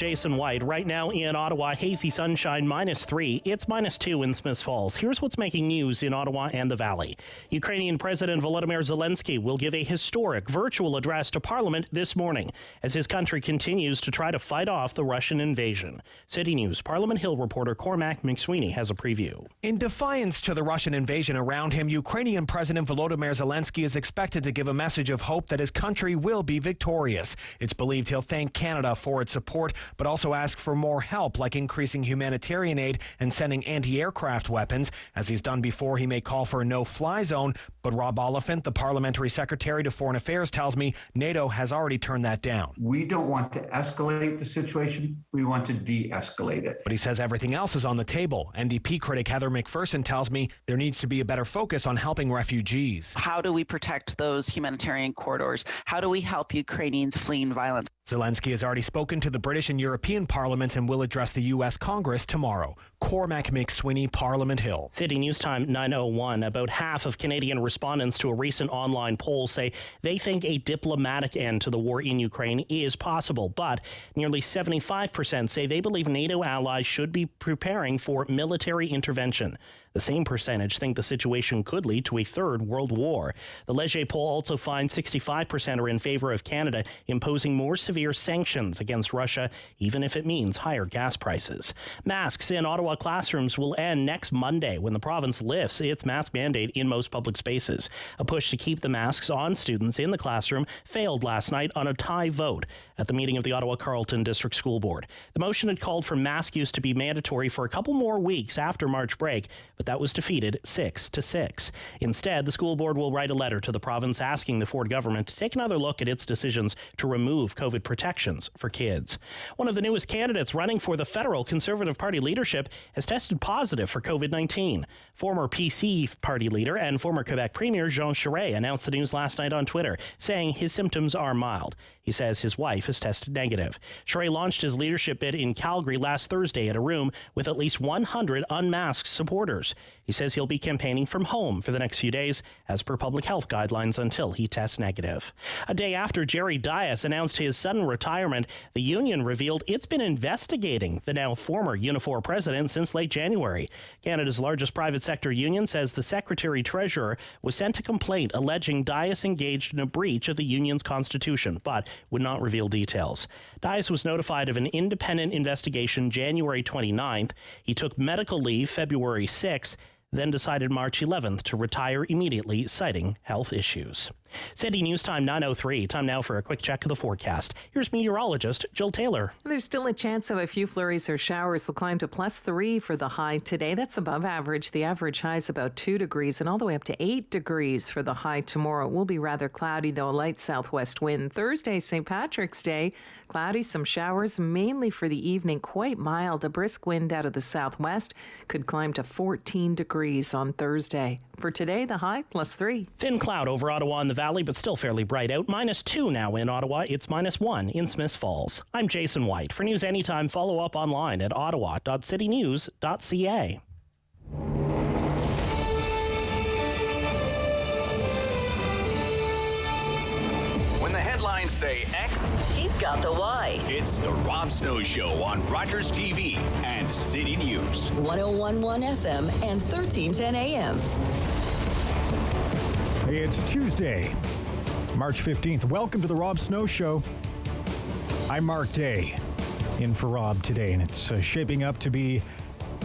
Jason White. Right now in Ottawa, hazy sunshine, -3. It's -2 in Smiths Falls. Here's what's making news in Ottawa and the Valley. Ukrainian President Volodomyr Zelenskyy will give a historic virtual address to Parliament this morning as his country continues to try to fight off the Russian invasion. City News Parliament Hill reporter Cormac McSweeney has a preview. In defiance to the Russian invasion around him, Ukrainian President Volodomyr Zelenskyy is expected to give a message of hope that his country will be victorious. It's believed he'll thank Canada for its support, but also ask for more help, like increasing humanitarian aid and sending anti-aircraft weapons. As he's done before, he may call for a no-fly zone. But Rob Oliphant, the parliamentary secretary to Foreign Affairs, tells me NATO has already turned that down. We don't want to escalate the situation. We want to de-escalate it. But he says everything else is on the table. NDP critic Heather McPherson tells me there needs to be a better focus on helping refugees. How do we protect those humanitarian corridors? How do we help Ukrainians fleeing violence? Zelenskyy has already spoken to the British and European parliaments and will address the U.S. Congress tomorrow. Cormac McSweeney, Parliament Hill. City News Time 9:01. About half of Canadian respondents to a recent online poll say they think a diplomatic end to the war in Ukraine is possible, but nearly 75% say they believe NATO allies should be preparing for military intervention. The same percentage think the situation could lead to a third world war. The Leger poll also finds 65% are in favor of Canada imposing more severe sanctions against Russia, even if it means higher gas prices. Masks in Ottawa classrooms will end next Monday when the province lifts its mask mandate in most public spaces. A push to keep the masks on students in the classroom failed last night on a tie vote at the meeting of the Ottawa Carleton District School Board. The motion had called for mask use to be mandatory for a couple more weeks after March break, but that was defeated 6-6. Instead, the school board will write a letter to the province asking the Ford government to take another look at its decisions to remove COVID protections for kids. One of the newest candidates running for the federal Conservative Party leadership has tested positive for COVID-19. Former PC party leader and former Quebec Premier Jean Charest announced the news last night on Twitter, saying his symptoms are mild. He says his wife has tested negative. Charest launched his leadership bid in Calgary last Thursday at a room with at least 100 unmasked supporters. He says he'll be campaigning from home for the next few days as per public health guidelines until he tests negative. A day after Jerry Dias announced his sudden retirement, the union revealed it's been investigating the now former Unifor president since late January. Canada's largest private sector union says the secretary-treasurer was sent a complaint alleging Dias engaged in a breach of the union's constitution, but would not reveal details. Dias was notified of an independent investigation January 29th. He took medical leave February 6th, then decided March 11th to retire immediately, citing health issues. City News Time 9:03. Time now for a quick check of the forecast. Here's meteorologist Jill Taylor. There's still a chance of a few flurries or showers. Will climb to +3 for the high today. That's above average. The average high is about 2 degrees and all the way up to 8 degrees for the high tomorrow. It will be rather cloudy, though, a light southwest wind. Thursday, St. Patrick's Day, cloudy, some showers, mainly for the evening, quite mild. A brisk wind out of the southwest could climb to 14 degrees on Thursday. For today, the high +3. Thin cloud over Ottawa and the Valley, but still fairly bright out. -2 now in Ottawa. It's -1 in Smiths Falls. I'm Jason White. For news anytime, follow up online at ottawa.citynews.ca. When the headlines say X, he's got the Y. It's the Rob Snow Show on Rogers TV and City News. 101.1 FM and 1310 AM. Hey, it's Tuesday, March 15th. Welcome to the Rob Snow Show. I'm Mark Day, in for Rob today, and it's shaping up to be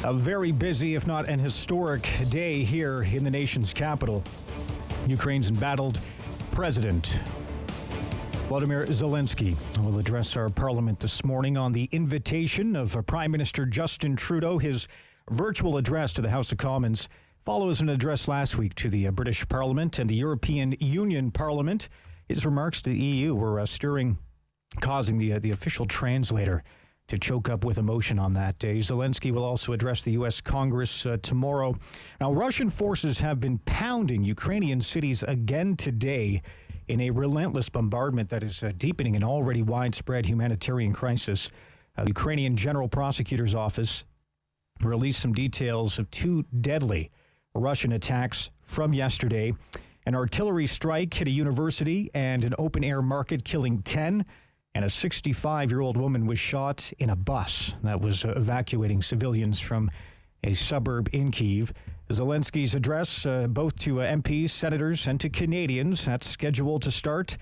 a very busy, if not an historic day here in the nation's capital. Ukraine's embattled President Volodomyr Zelenskyy will address our parliament this morning on the invitation of Prime Minister Justin Trudeau. His virtual address to the House of Commons follows an address last week to the British Parliament and the European Union Parliament. His remarks to the EU were stirring, causing the official translator to choke up with emotion on that day. Zelenskyy will also address the U.S. Congress tomorrow. Now, Russian forces have been pounding Ukrainian cities again today in a relentless bombardment that is deepening an already widespread humanitarian crisis. The Ukrainian General Prosecutor's Office released some details of 2 deadly Russian attacks from yesterday. An artillery strike hit a university and an open-air market, killing 10, and a 65-year-old woman was shot in a bus that was evacuating civilians from a suburb in Kyiv. Zelenskyy's address, both to MPs, senators, and to Canadians, that's scheduled to start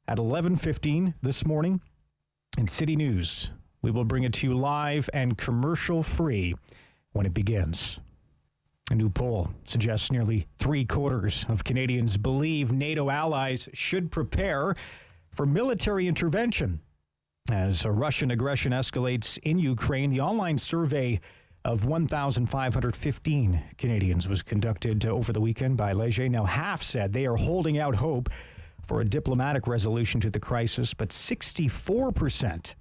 at 11:15 this morning. In City News, we will bring it to you live and commercial-free when it begins. A new poll suggests nearly 3/4 of Canadians believe NATO allies should prepare for military intervention as Russian aggression escalates in Ukraine. The online survey of 1,515 Canadians was conducted over the weekend by Leger. Now, half said they are holding out hope for a diplomatic resolution to the crisis, but 64%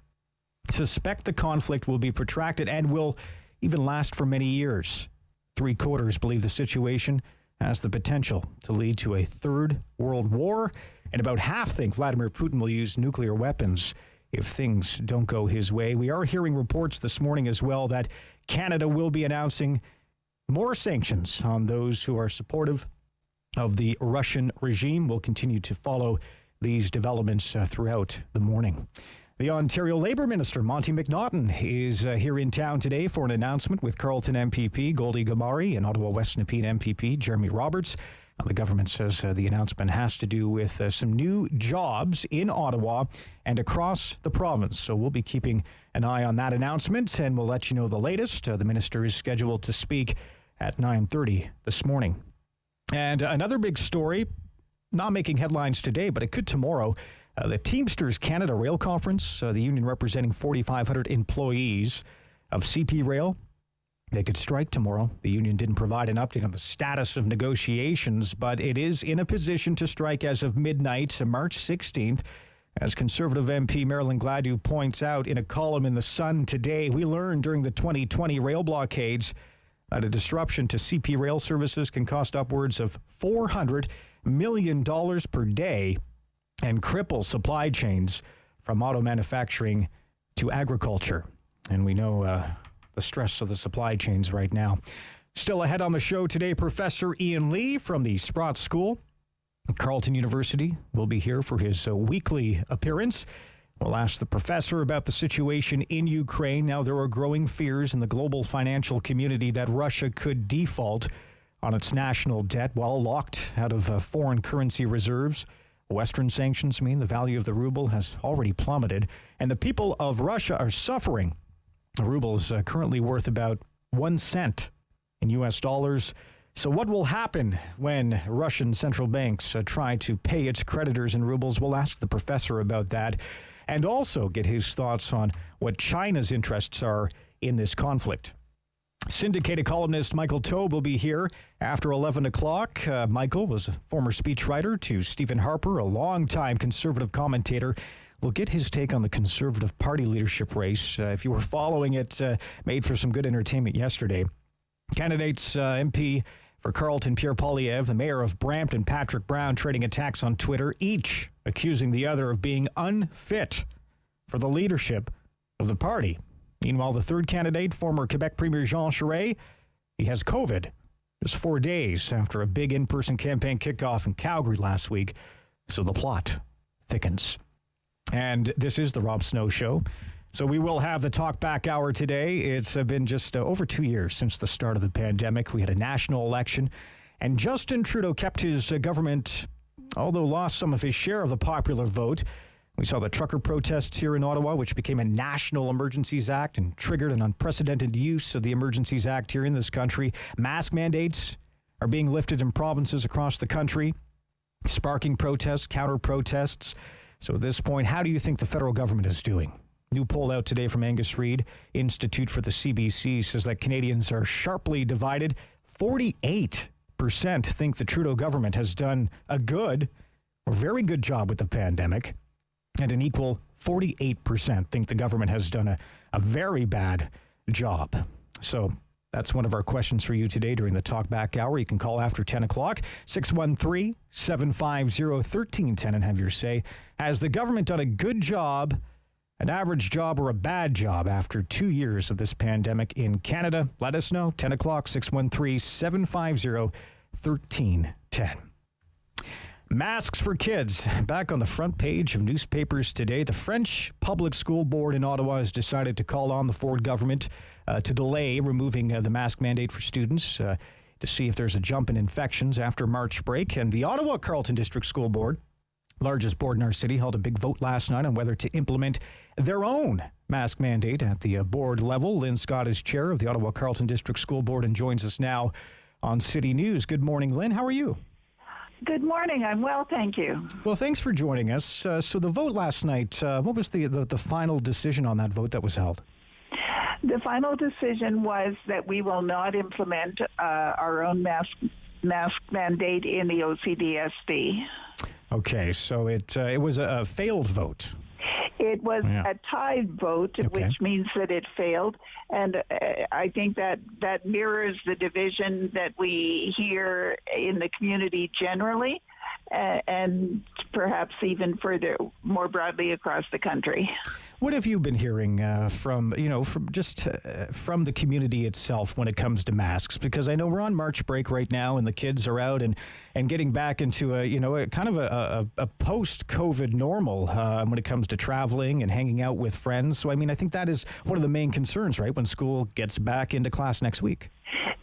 suspect the conflict will be protracted and will even last for many years. 3/4 believe the situation has the potential to lead to a third world war, and about half think Vladimir Putin will use nuclear weapons if things don't go his way. We are hearing reports this morning as well that Canada will be announcing more sanctions on those who are supportive of the Russian regime. We'll continue to follow these developments throughout the morning. The Ontario Labour Minister, Monty McNaughton, is here in town today for an announcement with Carleton MPP Goldie Gamari and Ottawa West Nepean MPP Jeremy Roberts. The government says the announcement has to do with some new jobs in Ottawa and across the province. So we'll be keeping an eye on that announcement, and we'll let you know the latest. The minister is scheduled to speak at 9:30 this morning. And another big story, not making headlines today, but it could tomorrow. The Teamsters Canada Rail Conference, the union representing 4,500 employees of CP Rail, they could strike tomorrow. The union didn't provide an update on the status of negotiations, but it is in a position to strike as of midnight, March 16th. As Conservative MP Marilyn Gladue points out in a column in The Sun today, we learned during the 2020 rail blockades that a disruption to CP rail services can cost upwards of $400 million per day and cripple supply chains from auto manufacturing to agriculture. And we know the stress of the supply chains right now. Still ahead on the show today, Professor Ian Lee from the Sprott School of Carleton University will be here for his weekly appearance. We'll ask the professor about the situation in Ukraine. Now, there are growing fears in the global financial community that Russia could default on its national debt while locked out of foreign currency reserves. Western sanctions mean the value of the ruble has already plummeted, and the people of Russia are suffering. The ruble is currently worth about 1 cent in U.S. dollars. So what will happen when Russian central banks try to pay its creditors in rubles? We'll ask the professor about that and also get his thoughts on what China's interests are in this conflict. Syndicated columnist Michael Taube will be here after 11 o'clock. Michael was a former speechwriter to Stephen Harper, a longtime Conservative commentator. We'll get his take on the Conservative Party leadership race. If you were following it, made for some good entertainment yesterday. Candidates MP for Carleton, Pierre Poilievre, the mayor of Brampton, Patrick Brown, trading attacks on Twitter, each accusing the other of being unfit for the leadership of the party. Meanwhile, the third candidate, former Quebec Premier Jean Charest, he has Covet just 4 days after a big in-person campaign kickoff in Calgary last week. So the plot thickens. And this is the Rob Snow Show. So we will have the Talk Back Hour today. It's been just over 2 years since the start of the pandemic. We had a national election, and Justin Trudeau kept his government, although lost some of his share of the popular vote. We saw the trucker protests here in Ottawa, which became a National Emergencies Act and triggered an unprecedented use of the Emergencies Act here in this country. Mask mandates are being lifted in provinces across the country, sparking protests, counter-protests. So at this point, how do you think the federal government is doing? New poll out today from Angus Reid, Institute for the CBC, says that Canadians are sharply divided. 48% think the Trudeau government has done a good or very good job with the pandemic. And an equal 48% think the government has done a very bad job. So that's one of our questions for you today during the Talk Back Hour. You can call after 10 o'clock, 613-750-1310, and have your say. Has the government done a good job, an average job, or a bad job after 2 years of this pandemic in Canada? Let us know. 10 o'clock, 613-750-1310. Masks for kids. Back on the front page of newspapers today, the French Public School Board in Ottawa has decided to call on the Ford government to delay removing the mask mandate for students to see if there's a jump in infections after March break. And the Ottawa Carleton District School Board, largest board in our city, held a big vote last night on whether to implement their own mask mandate at the board level. Lynn Scott is chair of the Ottawa Carleton District School Board and joins us now on City News. Good morning, Lynn. How are you? Good morning. I'm well, thank you. Well, thanks for joining us. So the vote last night, what was the final decision on that vote that was held? The final decision was that we will not implement our own mask mandate in the OCDSD. Okay, so it was a failed vote. It was a tied vote, which means that it failed. And I think that mirrors the division that we hear in the community generally, and perhaps even further, more broadly across the country. What have you been hearing from the community itself when it comes to masks? Because I know we're on March break right now, and the kids are out and getting back into a kind of a post-COVID normal when it comes to traveling and hanging out with friends. So I mean, I think that is one of the main concerns, right, when school gets back into class next week.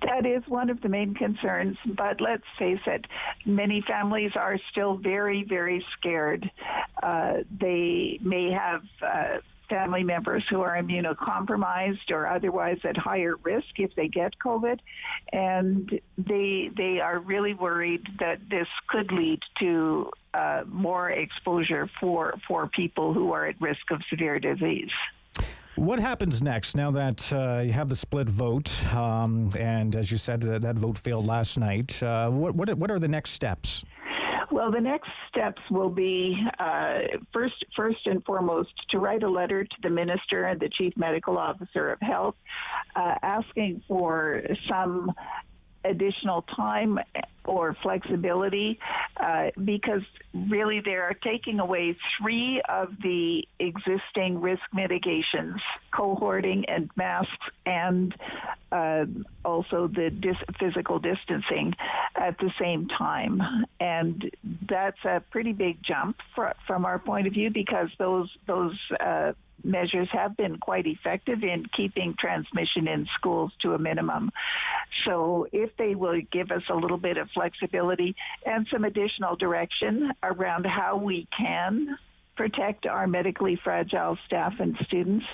That is one of the main concerns, but let's face it, many families are still very, very scared. They may have family members who are immunocompromised or otherwise at higher risk if they get COVID, and they are really worried that this could lead to more exposure for people who are at risk of severe disease. What happens next now that you have the split vote, and as you said, that vote failed last night? What are the next steps? Well, the next steps will be, first and foremost, to write a letter to the Minister and the Chief Medical Officer of Health asking for some additional time or flexibility because really they are taking away 3 of the existing risk mitigations, cohorting and masks, and also the physical distancing at the same time. And that's a pretty big jump from our point of view because those measures have been quite effective in keeping transmission in schools to a minimum. So if they will give us a little bit of flexibility and some additional direction around how we can protect our medically fragile staff and students,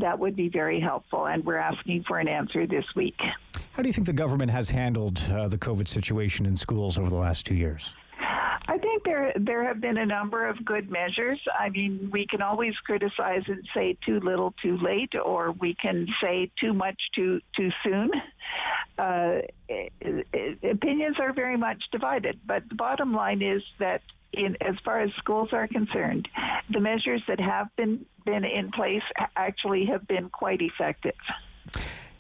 that would be very helpful. And we're asking for an answer this week. How do you think the government has handled the COVID situation in schools over the last 2 years? I think there have been a number of good measures. I mean, we can always criticize and say too little, too late, or we can say too much, too soon. Opinions are very much divided, but the bottom line is that as far as schools are concerned, the measures that have been in place actually have been quite effective.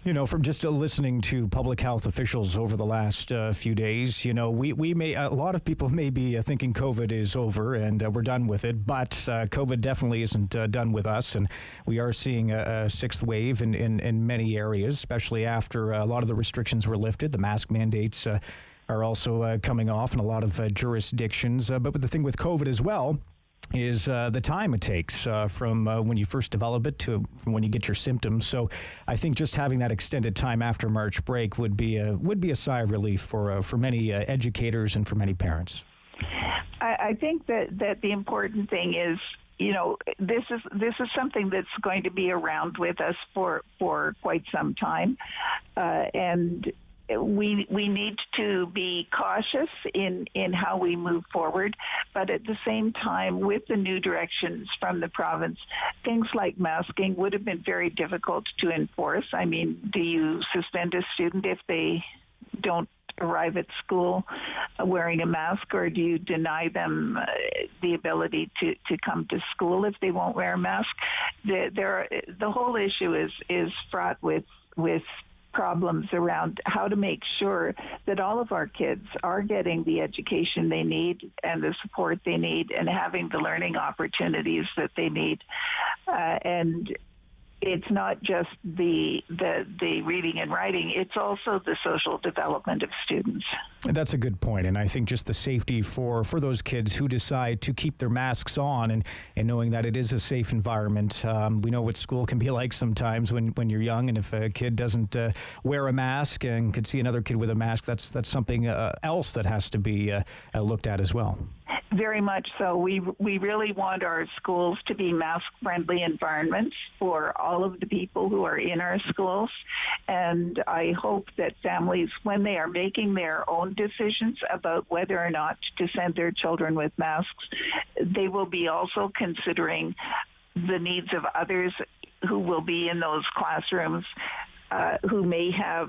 You know, from just listening to public health officials over the last few days, we may, a lot of people may be thinking COVID is over and we're done with it, but COVID definitely isn't done with us, and we are seeing a 6th wave in many areas, especially after a lot of the restrictions were lifted. The mask mandates are also coming off in a lot of jurisdictions, but the thing with COVID as well is the time it takes from when you first develop it to when you get your symptoms. So I think just having that extended time after March break would be a sigh of relief for many educators and for many parents. I think that the important thing is, this is something that's going to be around with us for quite some time, and we need to be cautious in how we move forward, but at the same time, with the new directions from the province, things like masking would have been very difficult to enforce. I mean, do you suspend a student if they don't arrive at school wearing a mask, or do you deny them the ability to come to school if they won't wear a mask? The whole issue is fraught with problems around how to make sure that all of our kids are getting the education they need and the support they need and having the learning opportunities that they need. And it's not just the reading and writing, it's also the social development of students. That's a good point, and I think just the safety for those kids who decide to keep their masks on and knowing that it is a safe environment. We know what school can be like sometimes when you're young, and if a kid doesn't wear a mask and could see another kid with a mask, that's something else that has to be looked at as well. Very much so. We really want our schools to be mask-friendly environments for all of the people who are in our schools. And I hope that families, when they are making their own decisions about whether or not to send their children with masks, they will be also considering the needs of others who will be in those classrooms who may have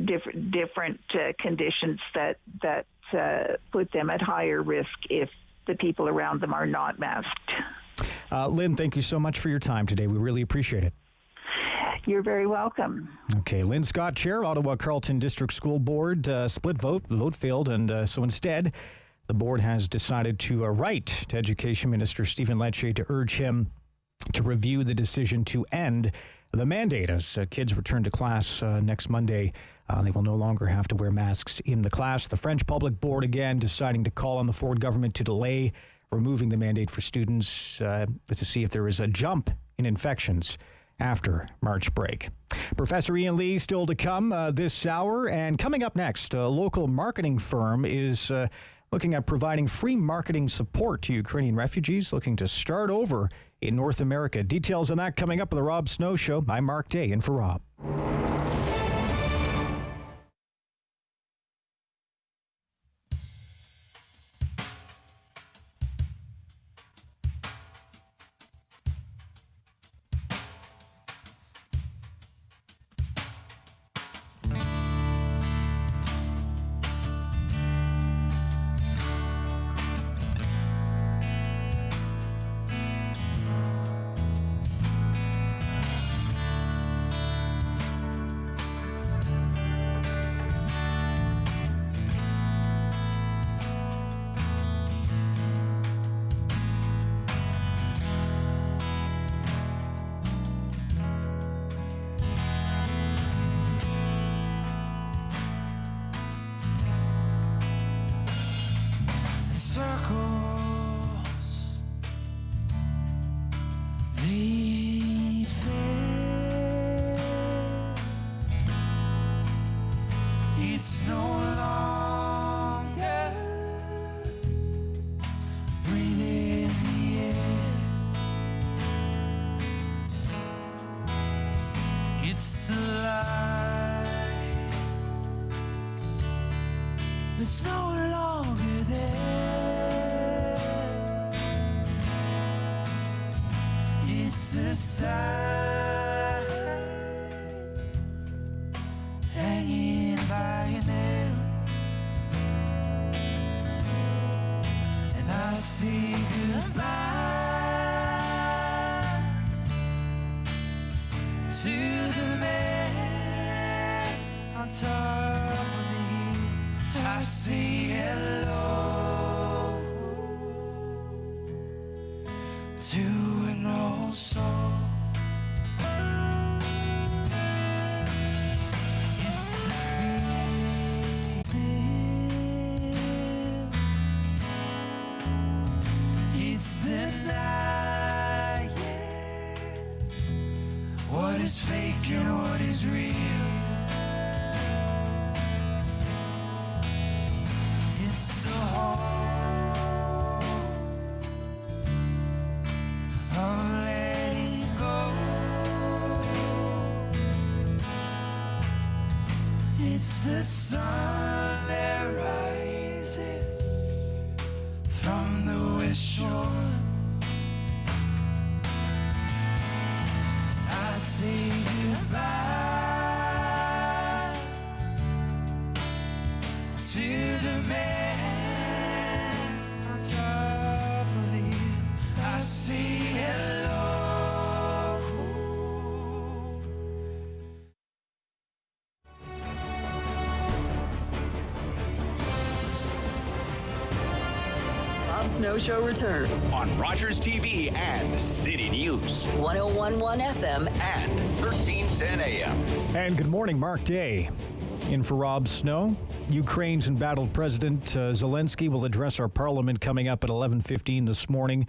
different conditions that put them at higher risk if the people around them are not masked. Lynn, thank you so much for your time today. We really appreciate it. You're very welcome. Okay, Lynn Scott, Chair, Ottawa Carleton District School Board, split vote. The vote failed, and so instead, the board has decided to write to Education Minister Stephen Harper to urge him to review the decision to end the mandate as kids return to class next Monday. They will no longer have to wear masks in the class. The French Public Board, again, deciding to call on the Ford government to delay removing the mandate for students to see if there is a jump in infections after March break. Professor Ian Lee still to come this hour. And coming up next, a local marketing firm is looking at providing free marketing support to Ukrainian refugees looking to start over in North America. Details on that coming up on the Rob Snow Show. I'm Mark Day, in for Rob. It's no longer breathing the air. It's a lie that's no longer there. It's a sign hanging by a nail, and I say goodbye to the man on top of the hill. I say hello to an old soul. It's denying what is fake and what is real. It's the heart of letting go. It's the sun that rises from the west shore. I say goodbye to the man on top of the hill. I say hello. Snow Show returns on Rogers TV and City News. 101.1 FM And 1310 AM. And good morning, Mark Day. In for Rob Snow. Ukraine's embattled President Zelenskyy will address our parliament coming up at 11:15 this morning.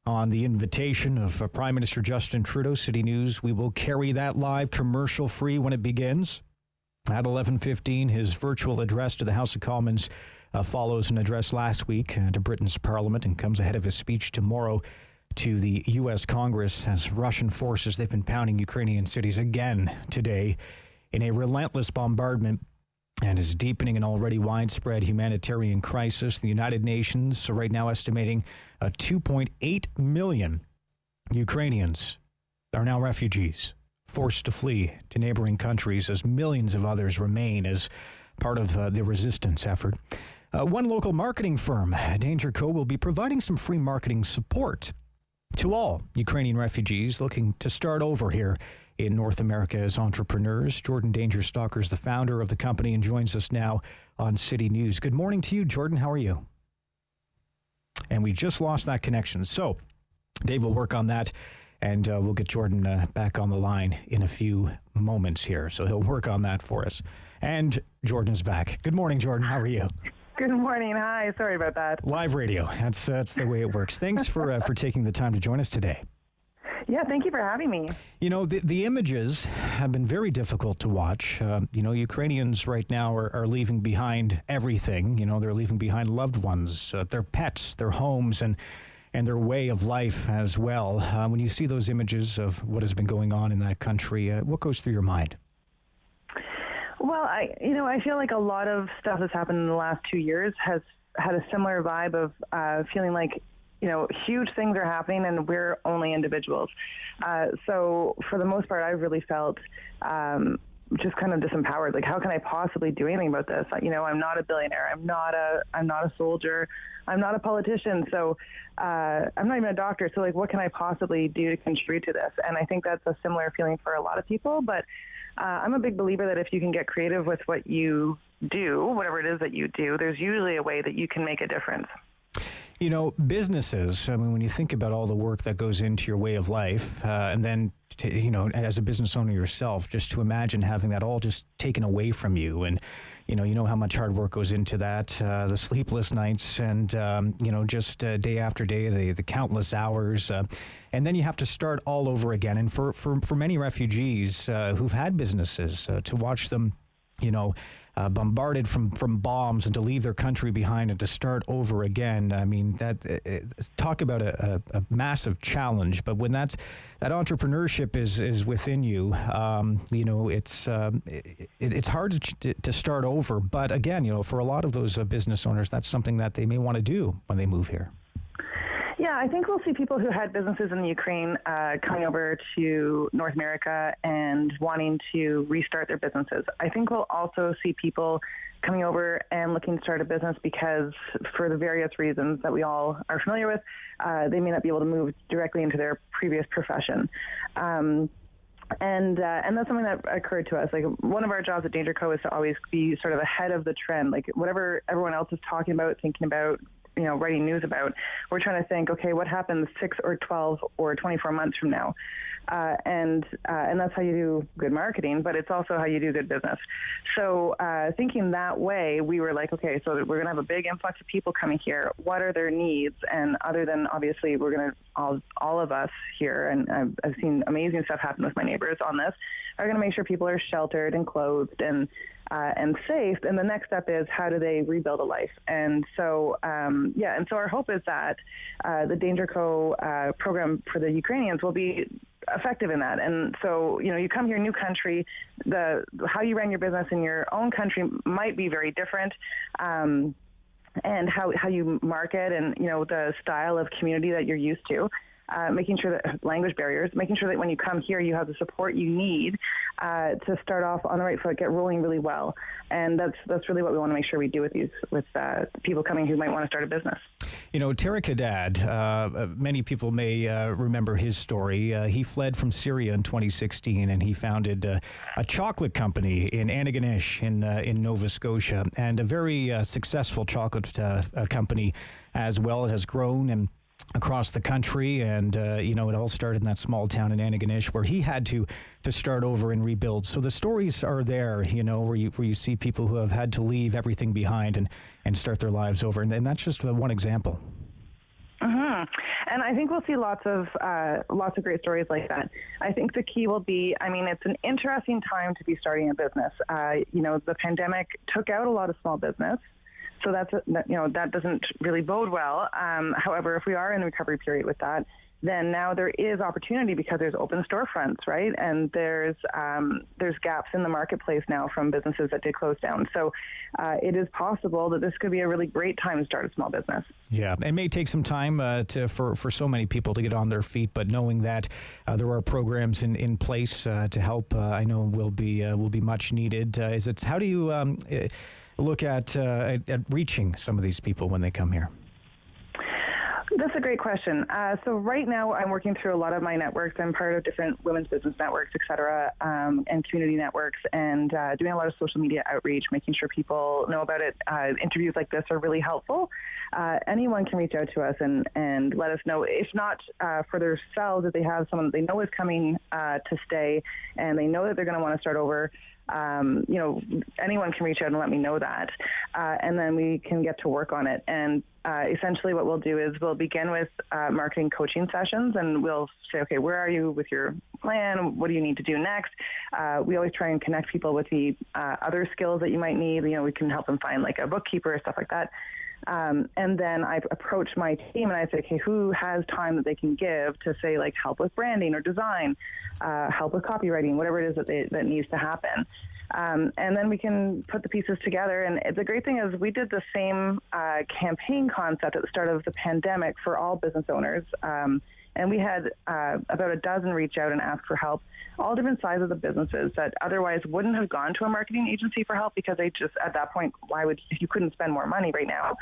On the invitation of Prime Minister Justin Trudeau, City News, we will carry that live commercial-free when it begins. At 11:15, his virtual address to the House of Commons follows an address last week to Britain's Parliament and comes ahead of his speech tomorrow to the U.S. Congress as Russian forces, they've been pounding Ukrainian cities again today in a relentless bombardment and is deepening an already widespread humanitarian crisis. The United Nations right now estimating 2.8 million Ukrainians are now refugees, forced to flee to neighboring countries as millions of others remain as part of the resistance effort. One local marketing firm, Danger Co, will be providing some free marketing support to all Ukrainian refugees looking to start over here in North America as entrepreneurs. Jordan Danger Stalker is the founder of the company and joins us now on City News. Good morning to you, Jordan. How are you? And we just lost that connection. So Dave will work on that, and we'll get Jordan back on the line in a few moments here. So he'll work on that for us. And Jordan's back. Good morning, Jordan. How are you? Good morning. Hi. Sorry about that. Live radio. That's the way it works. Thanks for taking the time to join us today. Yeah, thank you for having me. You know, the images have been very difficult to watch. Ukrainians right now are leaving behind everything. You know, they're leaving behind loved ones, their pets, their homes, and their way of life as well. When you see those images of what has been going on in that country, what goes through your mind? Well, I feel like a lot of stuff that's happened in the last 2 years has had a similar vibe of feeling like, huge things are happening and we're only individuals. So for the most part, I've really felt just kind of disempowered. Like, how can I possibly do anything about this? I'm not a billionaire. I'm not a soldier. I'm not a politician. So I'm not even a doctor. So what can I possibly do to contribute to this? And I think that's a similar feeling for a lot of people. But I'm a big believer that if you can get creative with what you do, whatever it is that you do, there's usually a way that you can make a difference. Businesses, when you think about all the work that goes into your way of life, and then, as a business owner yourself, just to imagine having that all just taken away from you. And, you know how much hard work goes into that, the sleepless nights and, just day after day, the countless hours. And then you have to start all over again. And for many refugees who've had businesses, to watch them, bombarded from bombs and to leave their country behind and to start over again. I mean, talk about a massive challenge. But when that entrepreneurship is within you, it's hard to start over. But again, for a lot of those business owners, that's something that they may want to do when they move here. Yeah, I think we'll see people who had businesses in the Ukraine coming over to North America and wanting to restart their businesses. I think we'll also see people coming over and looking to start a business because for the various reasons that we all are familiar with, they may not be able to move directly into their previous profession. And that's something that occurred to us. Like, one of our jobs at Danger Co is to always be sort of ahead of the trend. Like, whatever everyone else is talking about, thinking about, writing news about, we're trying to think, okay, what happens 6 or 12 or 24 months from now? And that's how you do good marketing, but it's also how you do good business. So thinking that way, we were like, okay, so we're going to have a big influx of people coming here. What are their needs? And other than, obviously, we're going to, all of us here, and I've seen amazing stuff happen with my neighbors on this, are going to make sure people are sheltered and clothed and safe. And the next step is, how do they rebuild a life? And so, and so our hope is that the Danger Co program for the Ukrainians will be effective in that. And so, you come here, new country, how you run your business in your own country might be very different. And how you market and, the style of community that you're used to. Making sure that language barriers, making sure that when you come here, you have the support you need to start off on the right foot, get rolling really well. And that's really what we want to make sure we do with people coming who might want to start a business. You know, Tariq Haddad, many people may remember his story. He fled from Syria in 2016, and he founded a chocolate company in Antigonish in Nova Scotia, and a very successful chocolate company as well. It has grown and across the country, and it all started in that small town in Antigonish where he had to start over and rebuild. So the stories are there, where you see people who have had to leave everything behind and start their lives over, and that's just one example. Mm-hmm. And I think we'll see lots of great stories like that. I think the key will be, it's an interesting time to be starting a business. The pandemic took out a lot of small business. So that doesn't really bode well. However, if we are in the recovery period with that, then now there is opportunity because there's open storefronts, right? And there's gaps in the marketplace now from businesses that did close down. So it is possible that this could be a really great time to start a small business. Yeah, it may take some time for so many people to get on their feet, but knowing that there are programs in place to help, I know will be much needed. How do you look at reaching some of these people when they come here? That's a great question. So right now I'm working through a lot of my networks. I'm part of different women's business networks, et cetera, and community networks, and doing a lot of social media outreach, making sure people know about it. Interviews like this are really helpful. Anyone can reach out to us and let us know, if not for themselves, if they have someone that they know is coming to stay and they know that they're going to want to start over. Anyone can reach out and let me know that, and then we can get to work on it. And essentially what we'll do is we'll begin with marketing coaching sessions, and we'll say, okay, where are you with your plan? What do you need to do next? We always try and connect people with the other skills that you might need. We can help them find like a bookkeeper or stuff like that. And then I approach my team and I say, okay, who has time that they can give to say like help with branding or design, help with copywriting, whatever it is that needs to happen. And then we can put the pieces together. And the great thing is we did the same campaign concept at the start of the pandemic for all business owners. And we had about a dozen reach out and ask for help, all different sizes of businesses that otherwise wouldn't have gone to a marketing agency for help because they just, at that point, if you couldn't spend more money right now.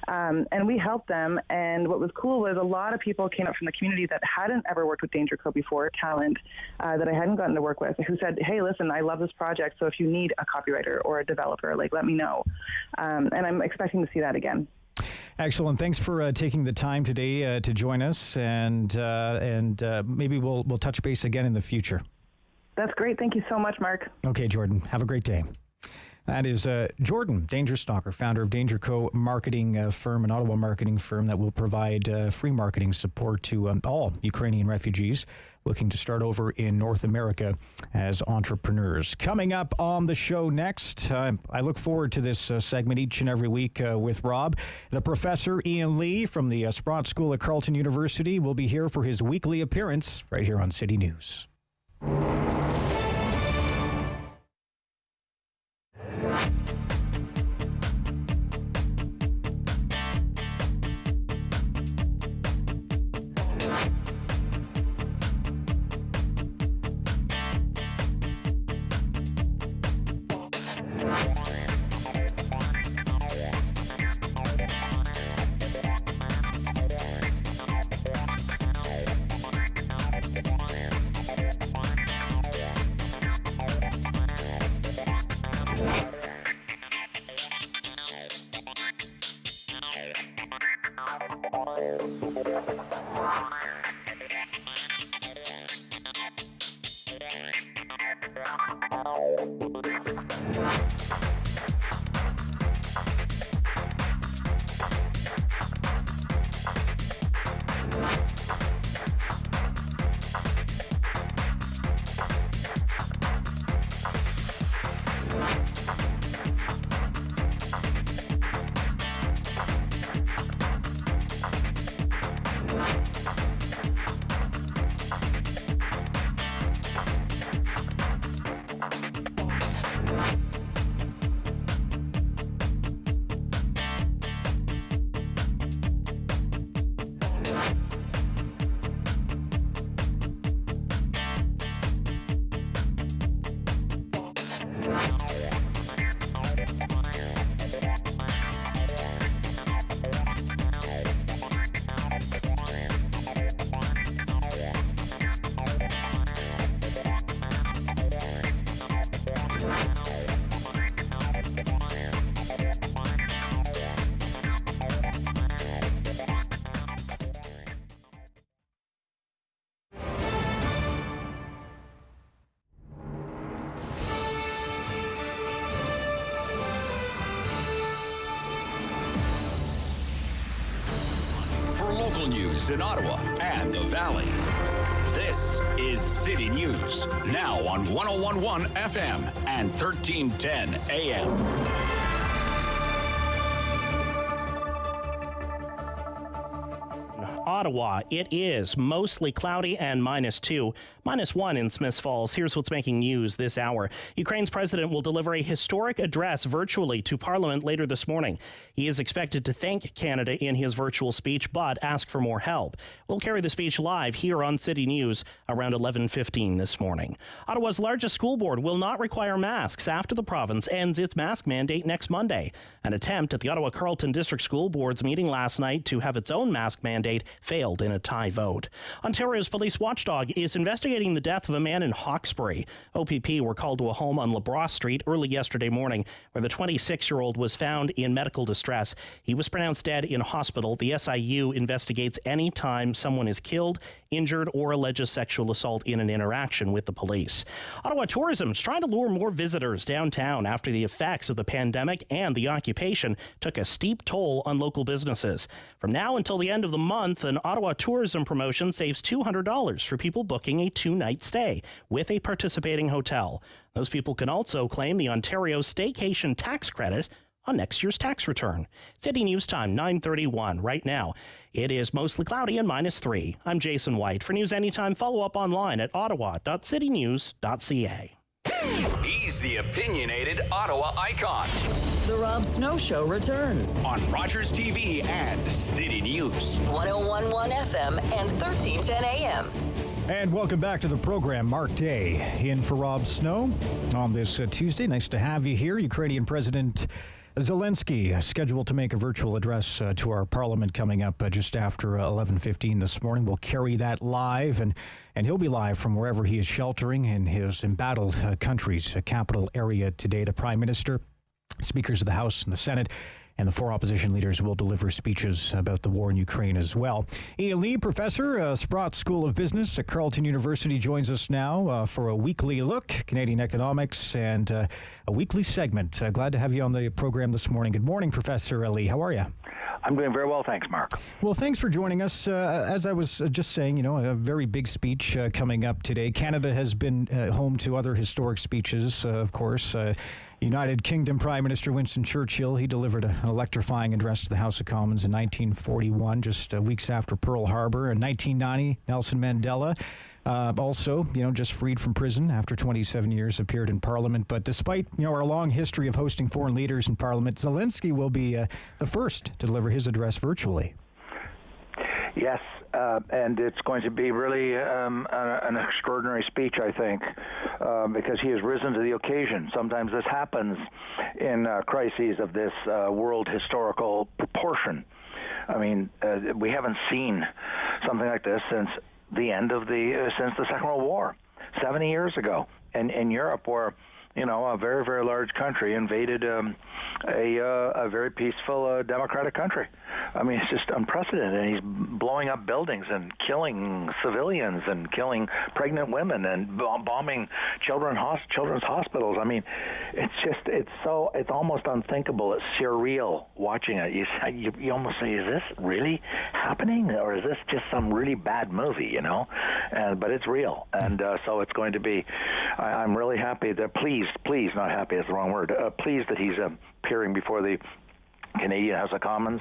And we helped them. And what was cool was a lot of people came up from the community that hadn't ever worked with Danger Co before, talent that I hadn't gotten to work with, who said, hey, listen, I love this project. So if you need a copywriter or a developer, let me know. And I'm expecting to see that again. Excellent. Thanks for taking the time today to join us, and maybe we'll touch base again in the future. That's great. Thank you so much, Mark. Okay, Jordan. Have a great day. That is Jordan, Danger Stalker, founder of Danger Co. marketing firm, an Ottawa marketing firm that will provide free marketing support to all Ukrainian refugees looking to start over in North America as entrepreneurs. Coming up on the show next, I look forward to this segment each and every week with Rob. The professor, Ian Lee, from the Sprott School at Carleton University, will be here for his weekly appearance right here on City News. news in Ottawa and the Valley. This is City News, now on 101.1 FM and 1310 AM. Ottawa, it is mostly cloudy and -2, -1 in Smiths Falls. Here's what's making news this hour. Ukraine's president will deliver a historic address virtually to Parliament later this morning. He is expected to thank Canada in his virtual speech, but ask for more help. We'll carry the speech live here on City News around 11:15 this morning. Ottawa's largest school board will not require masks after the province ends its mask mandate next Monday. An attempt at the Ottawa Carleton District School Board's meeting last night to have its own mask mandate failed in a tie vote. Ontario's police watchdog is investigating the death of a man in Hawkesbury. OPP were called to a home on LaBrosse Street early yesterday morning where the 26-year-old was found in medical distress. He was pronounced dead in hospital. The SIU investigates any time someone is killed, injured, or alleges sexual assault in an interaction with the police. Ottawa Tourism is trying to lure more visitors downtown after the effects of the pandemic and the occupation took a steep toll on local businesses. From now until the end of the month, an Ottawa Tourism promotion saves $200 for people booking a 2-night stay with a participating hotel. Those people can also claim the Ontario Staycation Tax Credit on next year's tax return. City News Time, 9:31. Right now, it is mostly cloudy and -3. I'm Jason White. For News Anytime, follow up online at ottawa.citynews.ca. He's the opinionated Ottawa icon. The Rob Snow Show returns on Rogers TV and City News. 101.1 FM and 1310 AM. And welcome back to the program. Mark Day in for Rob Snow on this Tuesday. Nice to have you here. Ukrainian President Zelenskyy scheduled to make a virtual address to our parliament coming up just after 11:15 this morning. We'll carry that live, and he'll be live from wherever he is sheltering in his embattled country's capital area today. The Prime Minister, Speakers of the House and the Senate, and the 4 opposition leaders will deliver speeches about the war in Ukraine as well. Ian Lee, professor, Sprott School of Business at Carleton University, joins us now for a weekly look, Canadian economics, and a weekly segment. Glad to have you on the program this morning. Good morning, Professor Lee. How are you? I'm doing very well, thanks, Mark. Well, thanks for joining us. As I was just saying, a very big speech coming up today. Canada has been home to other historic speeches, of course. United Kingdom Prime Minister Winston Churchill, he delivered an electrifying address to the House of Commons in 1941, just weeks after Pearl Harbor. In 1990, Nelson Mandela, also, just freed from prison after 27 years, appeared in Parliament. But despite, our long history of hosting foreign leaders in Parliament, Zelenskyy will be the first to deliver his address virtually. Yes, and it's going to be really an extraordinary speech, I think, because he has risen to the occasion. Sometimes this happens in crises of this world historical proportion. I mean, we haven't seen something like this since the end of since the Second World War, 70 years ago, and in Europe, where a very, very large country invaded a very peaceful democratic country. I mean, it's just unprecedented. And he's blowing up buildings and killing civilians and killing pregnant women and bombing children's hospitals. I mean, it's almost unthinkable. It's surreal watching it. You almost say, is this really happening, or is this just some really bad movie? But it's real, and so it's going to be. I'm really happy that pleased, not happy is the wrong word. Pleased that he's appearing before the Canadian House of Commons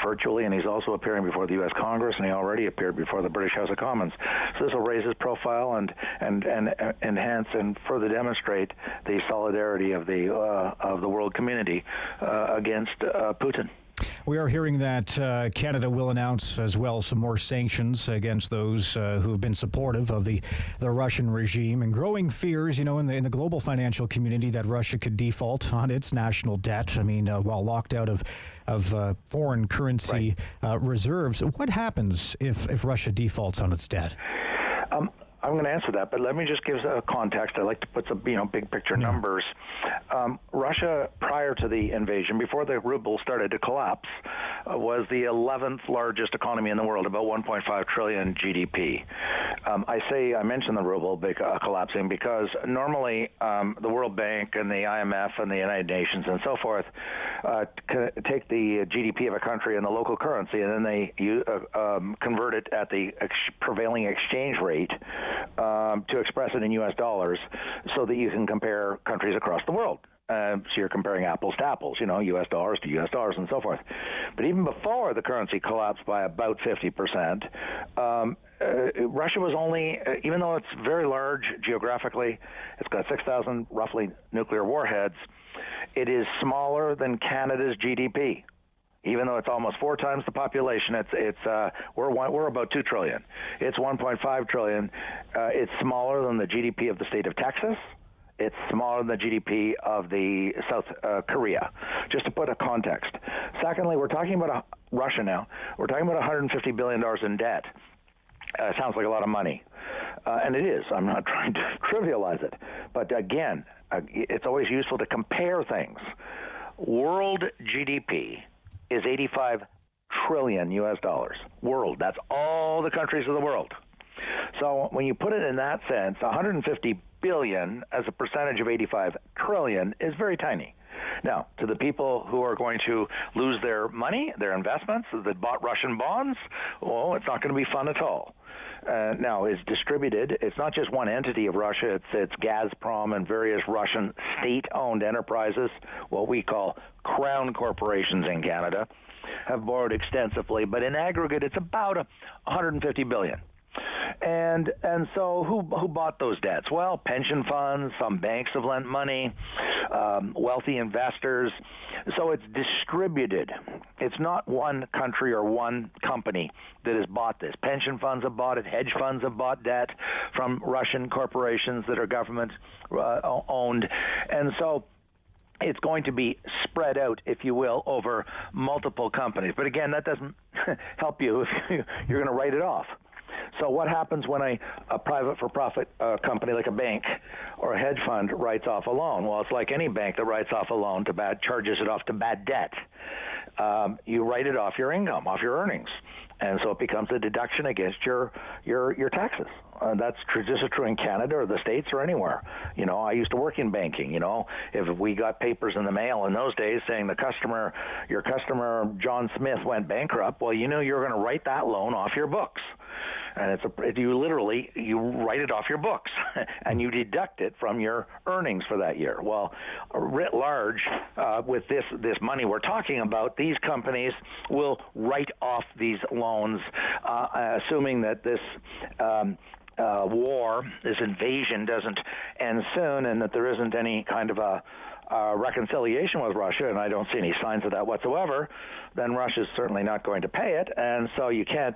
virtually, and he's also appearing before the U.S. Congress, and he already appeared before the British House of Commons. So this will raise his profile and enhance and further demonstrate the solidarity of the world community against Putin. We are hearing that Canada will announce as well some more sanctions against those who have been supportive of the Russian regime, and growing fears, in the global financial community that Russia could default on its national debt. I mean, while locked out of foreign currency reserves. What happens if Russia defaults on its debt? I'm going to answer that, but let me just give a context. I like to put some, big picture numbers. Russia, prior to the invasion, before the ruble started to collapse, was the 11th largest economy in the world, about 1.5 trillion GDP. I mentioned the ruble collapsing because normally the World Bank and the IMF and the United Nations and so forth take the GDP of a country in the local currency, and then they convert it at the prevailing exchange rate to express it in U.S. dollars so that you can compare countries across the world. So you're comparing apples to apples, U.S. dollars to U.S. dollars and so forth. But even before the currency collapsed by about 50%, Russia was only, even though it's very large geographically, it's got 6,000 roughly nuclear warheads, it is smaller than Canada's GDP. Even though it's almost 4 times the population, we're about 2 trillion. It's 1.5 trillion. It's smaller than the GDP of the state of Texas. It's smaller than the GDP of the South Korea, just to put a context. Secondly, we're talking about Russia now. We're talking about $150 billion in debt. Sounds like a lot of money, and it is. I'm not trying to trivialize it. But again, it's always useful to compare things. World GDP is 85 trillion U.S. dollars. World, that's all the countries of the world. So when you put it in that sense, 150 billion as a percentage of 85 trillion is very tiny. Now, to the people who are going to lose their money, their investments, that bought Russian bonds, well, it's not going to be fun at all. Now, it's distributed. It's not just one entity of Russia. It's Gazprom and various Russian state-owned enterprises, what we call crown corporations in Canada, have borrowed extensively. But in aggregate, it's about 150 billion. And so who bought those debts? Well, pension funds, some banks have lent money, wealthy investors. So it's distributed. It's not one country or one company that has bought this. Pension funds have bought it. Hedge funds have bought debt from Russian corporations that are government owned. And so it's going to be spread out, if you will, over multiple companies. But again, that doesn't help you if you're going to write it off. So what happens when a private for-profit company like a bank or a hedge fund writes off a loan? Well, it's like any bank that writes off a loan charges it off to bad debt. You write it off your income, off your earnings. And so it becomes a deduction against your taxes. That's just true in Canada or the States or anywhere. I used to work in banking. If we got papers in the mail in those days saying your customer John Smith went bankrupt, well, you're going to write that loan off your books. And you write it off your books and you deduct it from your earnings for that year. Well, writ large, with this money we're talking about, these companies will write off these loans, assuming that this war, this invasion doesn't end soon and that there isn't any kind of a reconciliation with Russia, and I don't see any signs of that whatsoever, then Russia's certainly not going to pay it, and so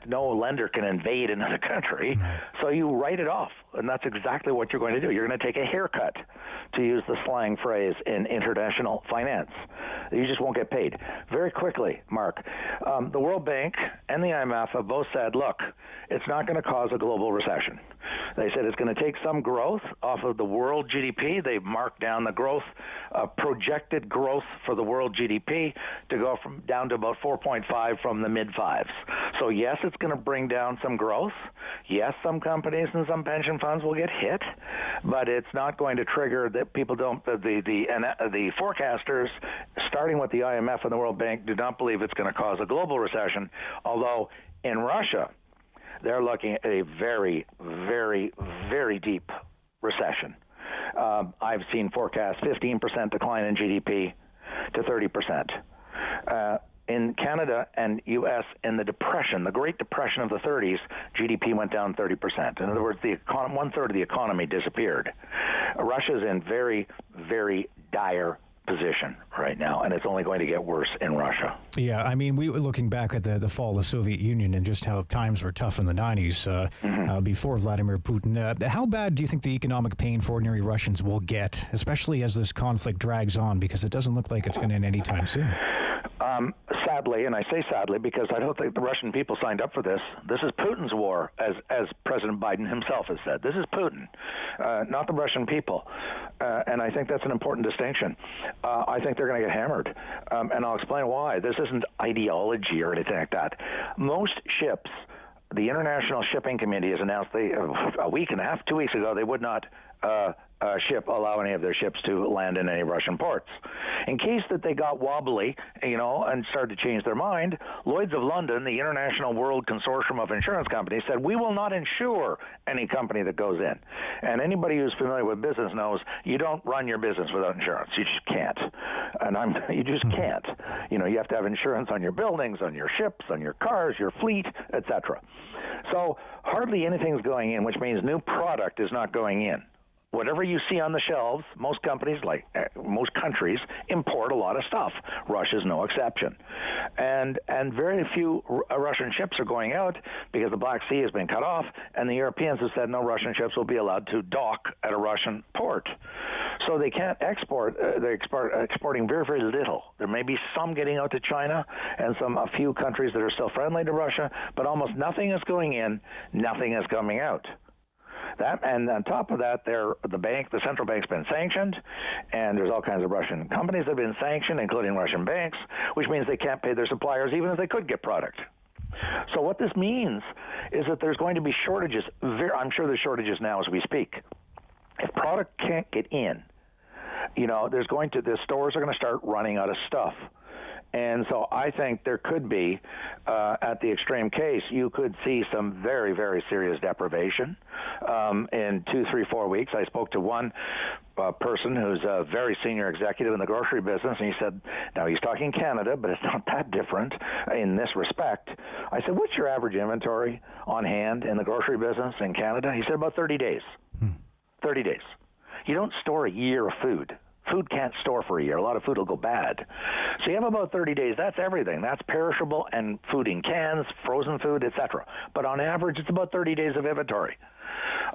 no lender can invade another country, so you write it off, and that's exactly what you're going to do. You're going to take a haircut, to use the slang phrase in international finance. You just won't get paid. Very quickly, Mark, the World Bank and the IMF have both said, look, it's not going to cause a global recession. They said it's going to take some growth off of the world GDP. They've marked down the growth, projected growth for the world GDP to go down to about 4.5 from the mid-5s. So yes, it's going to bring down some growth. Yes, some companies and some pension funds will get hit, but it's not going to trigger that people don't. The forecasters, starting with the IMF and the World Bank, do not believe it's going to cause a global recession. Although in Russia, they're looking at a very, very, very deep recession. I've seen forecasts 15% decline in GDP to 30%. In Canada and U.S. in the Depression, the Great Depression of the 30s, GDP went down 30%. In other words, one-third of the economy disappeared. Russia's in very, very dire position right now, and it's only going to get worse in Russia. Yeah, I mean, we were looking back at the fall of the Soviet Union and just how times were tough in the 90s before Vladimir Putin. How bad do you think the economic pain for ordinary Russians will get, especially as this conflict drags on, because it doesn't look like it's going to end anytime soon? sadly, and I say sadly because I don't think the Russian people signed up for this. This is Putin's war, as President Biden himself has said. This is Putin, not the Russian people. And I think that's an important distinction. I think they're going to get hammered. And I'll explain why. This isn't ideology or anything like that. Most ships, the international shipping community has announced a week and a half, 2 weeks ago, they would not allow any of their ships to land in any Russian ports. In case that they got wobbly, and started to change their mind, Lloyd's of London, the International World Consortium of Insurance Companies, said, we will not insure any company that goes in. And anybody who's familiar with business knows you don't run your business without insurance. You just can't. You just can't. You have to have insurance on your buildings, on your ships, on your cars, your fleet, etc. So hardly anything's going in, which means new product is not going in. Whatever you see on the shelves, most companies, like most countries, import a lot of stuff. Russia's no exception. And very few Russian ships are going out because the Black Sea has been cut off, and the Europeans have said no Russian ships will be allowed to dock at a Russian port. So they can't export. They're exporting very, very little. There may be some getting out to China and a few countries that are still friendly to Russia, but almost nothing is going in, nothing is coming out. And on top of that, the central bank's been sanctioned, and there's all kinds of Russian companies that have been sanctioned, including Russian banks, which means they can't pay their suppliers even if they could get product. So what this means is that there's going to be shortages. I'm sure there's shortages now as we speak. If product can't get in, the stores are going to start running out of stuff. And so I think there could be, at the extreme case, you could see some very, very serious deprivation in 2, 3, 4 weeks. I spoke to one person who's a very senior executive in the grocery business, and he said, now he's talking Canada, but it's not that different in this respect. I said, what's your average inventory on hand in the grocery business in Canada? He said, about 30 days. 30 days. You don't store a year of food. Food can't store for a year. A lot of food will go bad. So you have about 30 days. That's everything. That's perishable and food in cans, frozen food, etc. But on average, it's about 30 days of inventory.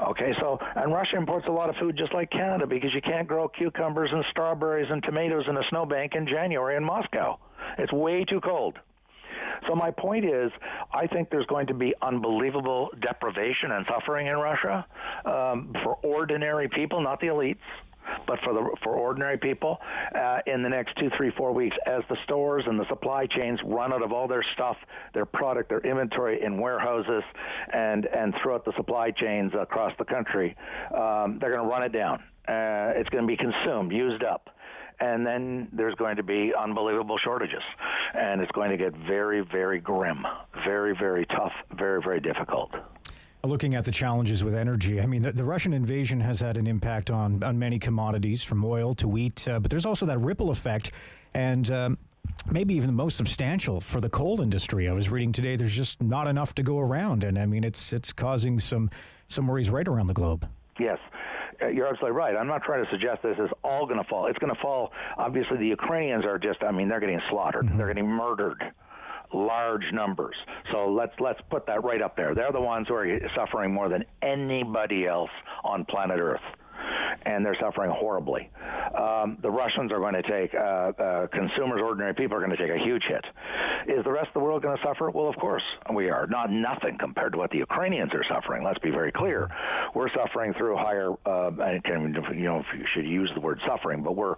Okay, and Russia imports a lot of food just like Canada because you can't grow cucumbers and strawberries and tomatoes in a snowbank in January in Moscow. It's way too cold. So my point is, I think there's going to be unbelievable deprivation and suffering in Russia for ordinary people, not the elites, but for ordinary people in the next 2, 3, 4 weeks as the stores and the supply chains run out of all their stuff, their product, their inventory in warehouses and throughout the supply chains across the country. They're going to run it down. It's going to be consumed, used up. And then there's going to be unbelievable shortages. And it's going to get very, very grim, very, very tough, very, very difficult. Looking at the challenges with energy, I mean, the Russian invasion has had an impact on many commodities, from oil to wheat, but there's also that ripple effect, and maybe even the most substantial for the coal industry. I was reading today there's just not enough to go around, and I mean, it's causing some worries right around the globe. Yes. You're absolutely right. I'm not trying to suggest this is all going to fall. It's going to fall. Obviously, the Ukrainians are they're getting slaughtered. Mm-hmm. They're getting murdered. Large numbers. So let's put that right up there. They're the ones who are suffering more than anybody else on planet Earth. And they're suffering horribly. The Russians are going to take, consumers, ordinary people are going to take a huge hit. Is the rest of the world going to suffer? Well, of course we are. Not nothing compared to what the Ukrainians are suffering. Let's be very clear. We're suffering through higher, if you should use the word suffering, but we're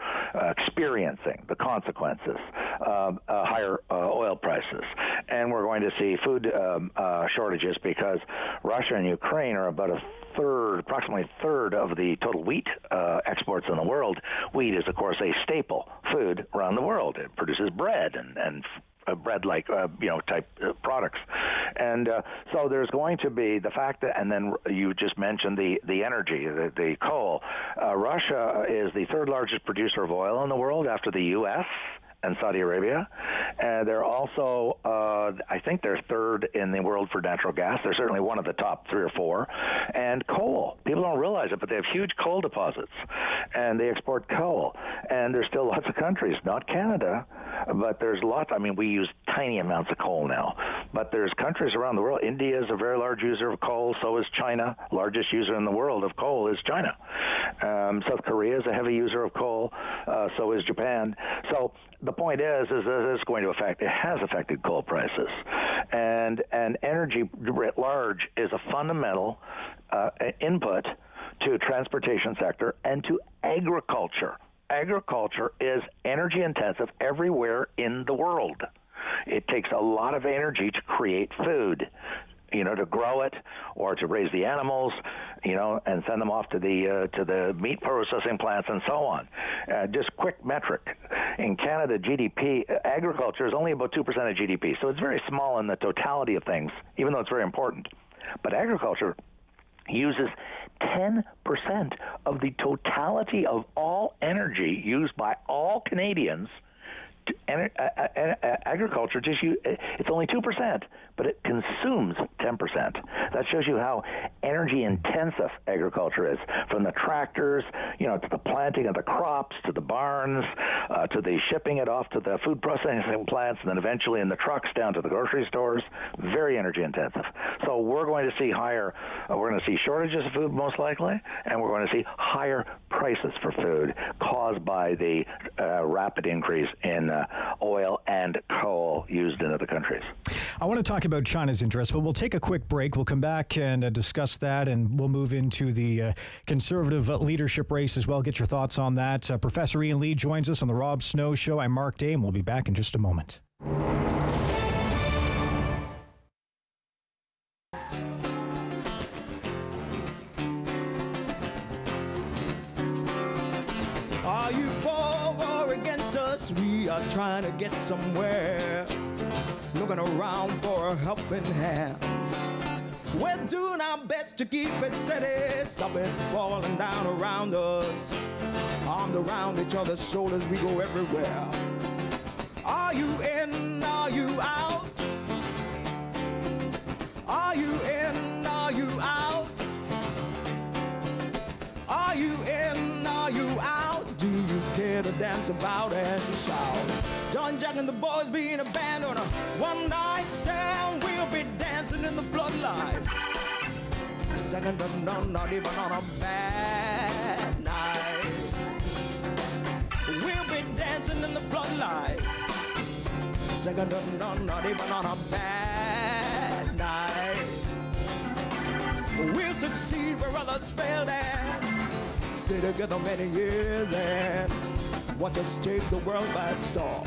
experiencing the consequences of higher oil prices. And we're going to see food shortages because Russia and Ukraine are about approximately a third of the total wheat exports in the world. Wheat is, of course, a staple food around the world. It produces bread and bread-like, type products. And so there's going to be the fact that, and then you just mentioned the energy, the coal. Russia is the third largest producer of oil in the world after the U.S., and Saudi Arabia. They're also, I think they're third in the world for natural gas. They're certainly one of the top 3 or 4. And coal. People don't realize it, but they have huge coal deposits. And they export coal. And there's still lots of countries, not Canada, but there's lots. I mean, we use tiny amounts of coal now. But there's countries around the world. India is a very large user of coal. So is China. Largest user in the world of coal is China. South Korea is a heavy user of coal. So is Japan. So the point is that it's going to affect. It has affected coal prices, and energy writ large is a fundamental input to transportation sector and to agriculture. Agriculture is energy intensive everywhere in the world. It takes a lot of energy to create food, to grow it or to raise the animals, and send them off to the meat processing plants and so on. Just quick metric. In Canada, GDP, agriculture is only about 2% of GDP, so it's very small in the totality of things, even though it's very important. But agriculture uses 10% of the totality of all energy used by all Canadians. Agriculture it's only 2%, but it consumes 10%. That shows you how energy intensive agriculture is, from the tractors, to the planting of the crops, to the barns, to the shipping it off to the food processing plants, and then eventually in the trucks down to the grocery stores. Very energy intensive. So we're going to see we're going to see shortages of food most likely, and we're going to see higher prices for food caused by the rapid increase in oil and coal used in other countries. I want to talk about China's interests, but we'll take a quick break. We'll come back and discuss that, and we'll move into the conservative leadership race as well. Get your thoughts on that. Professor Ian Lee joins us on the Rob Snow Show. I'm Mark Day, and we'll be back in just a moment. Are you for or against us? We are trying to get somewhere, looking around for a helping hand. We're doing our best to keep it steady, stop it falling down around us. Armed around each other's shoulders, we go everywhere. Are you in? Are you out? Are you in? Are you out? Are you in? Are you out? Do you care to dance about and shout? John Jack and the boys being a band on a one-night stand. We'll be dancing in the floodlight. Second to none, not even on a bad night. We'll be dancing in the floodlight. Second to none, not even on a bad night. We'll succeed where others failed and stay together many years and watch us take the world by storm.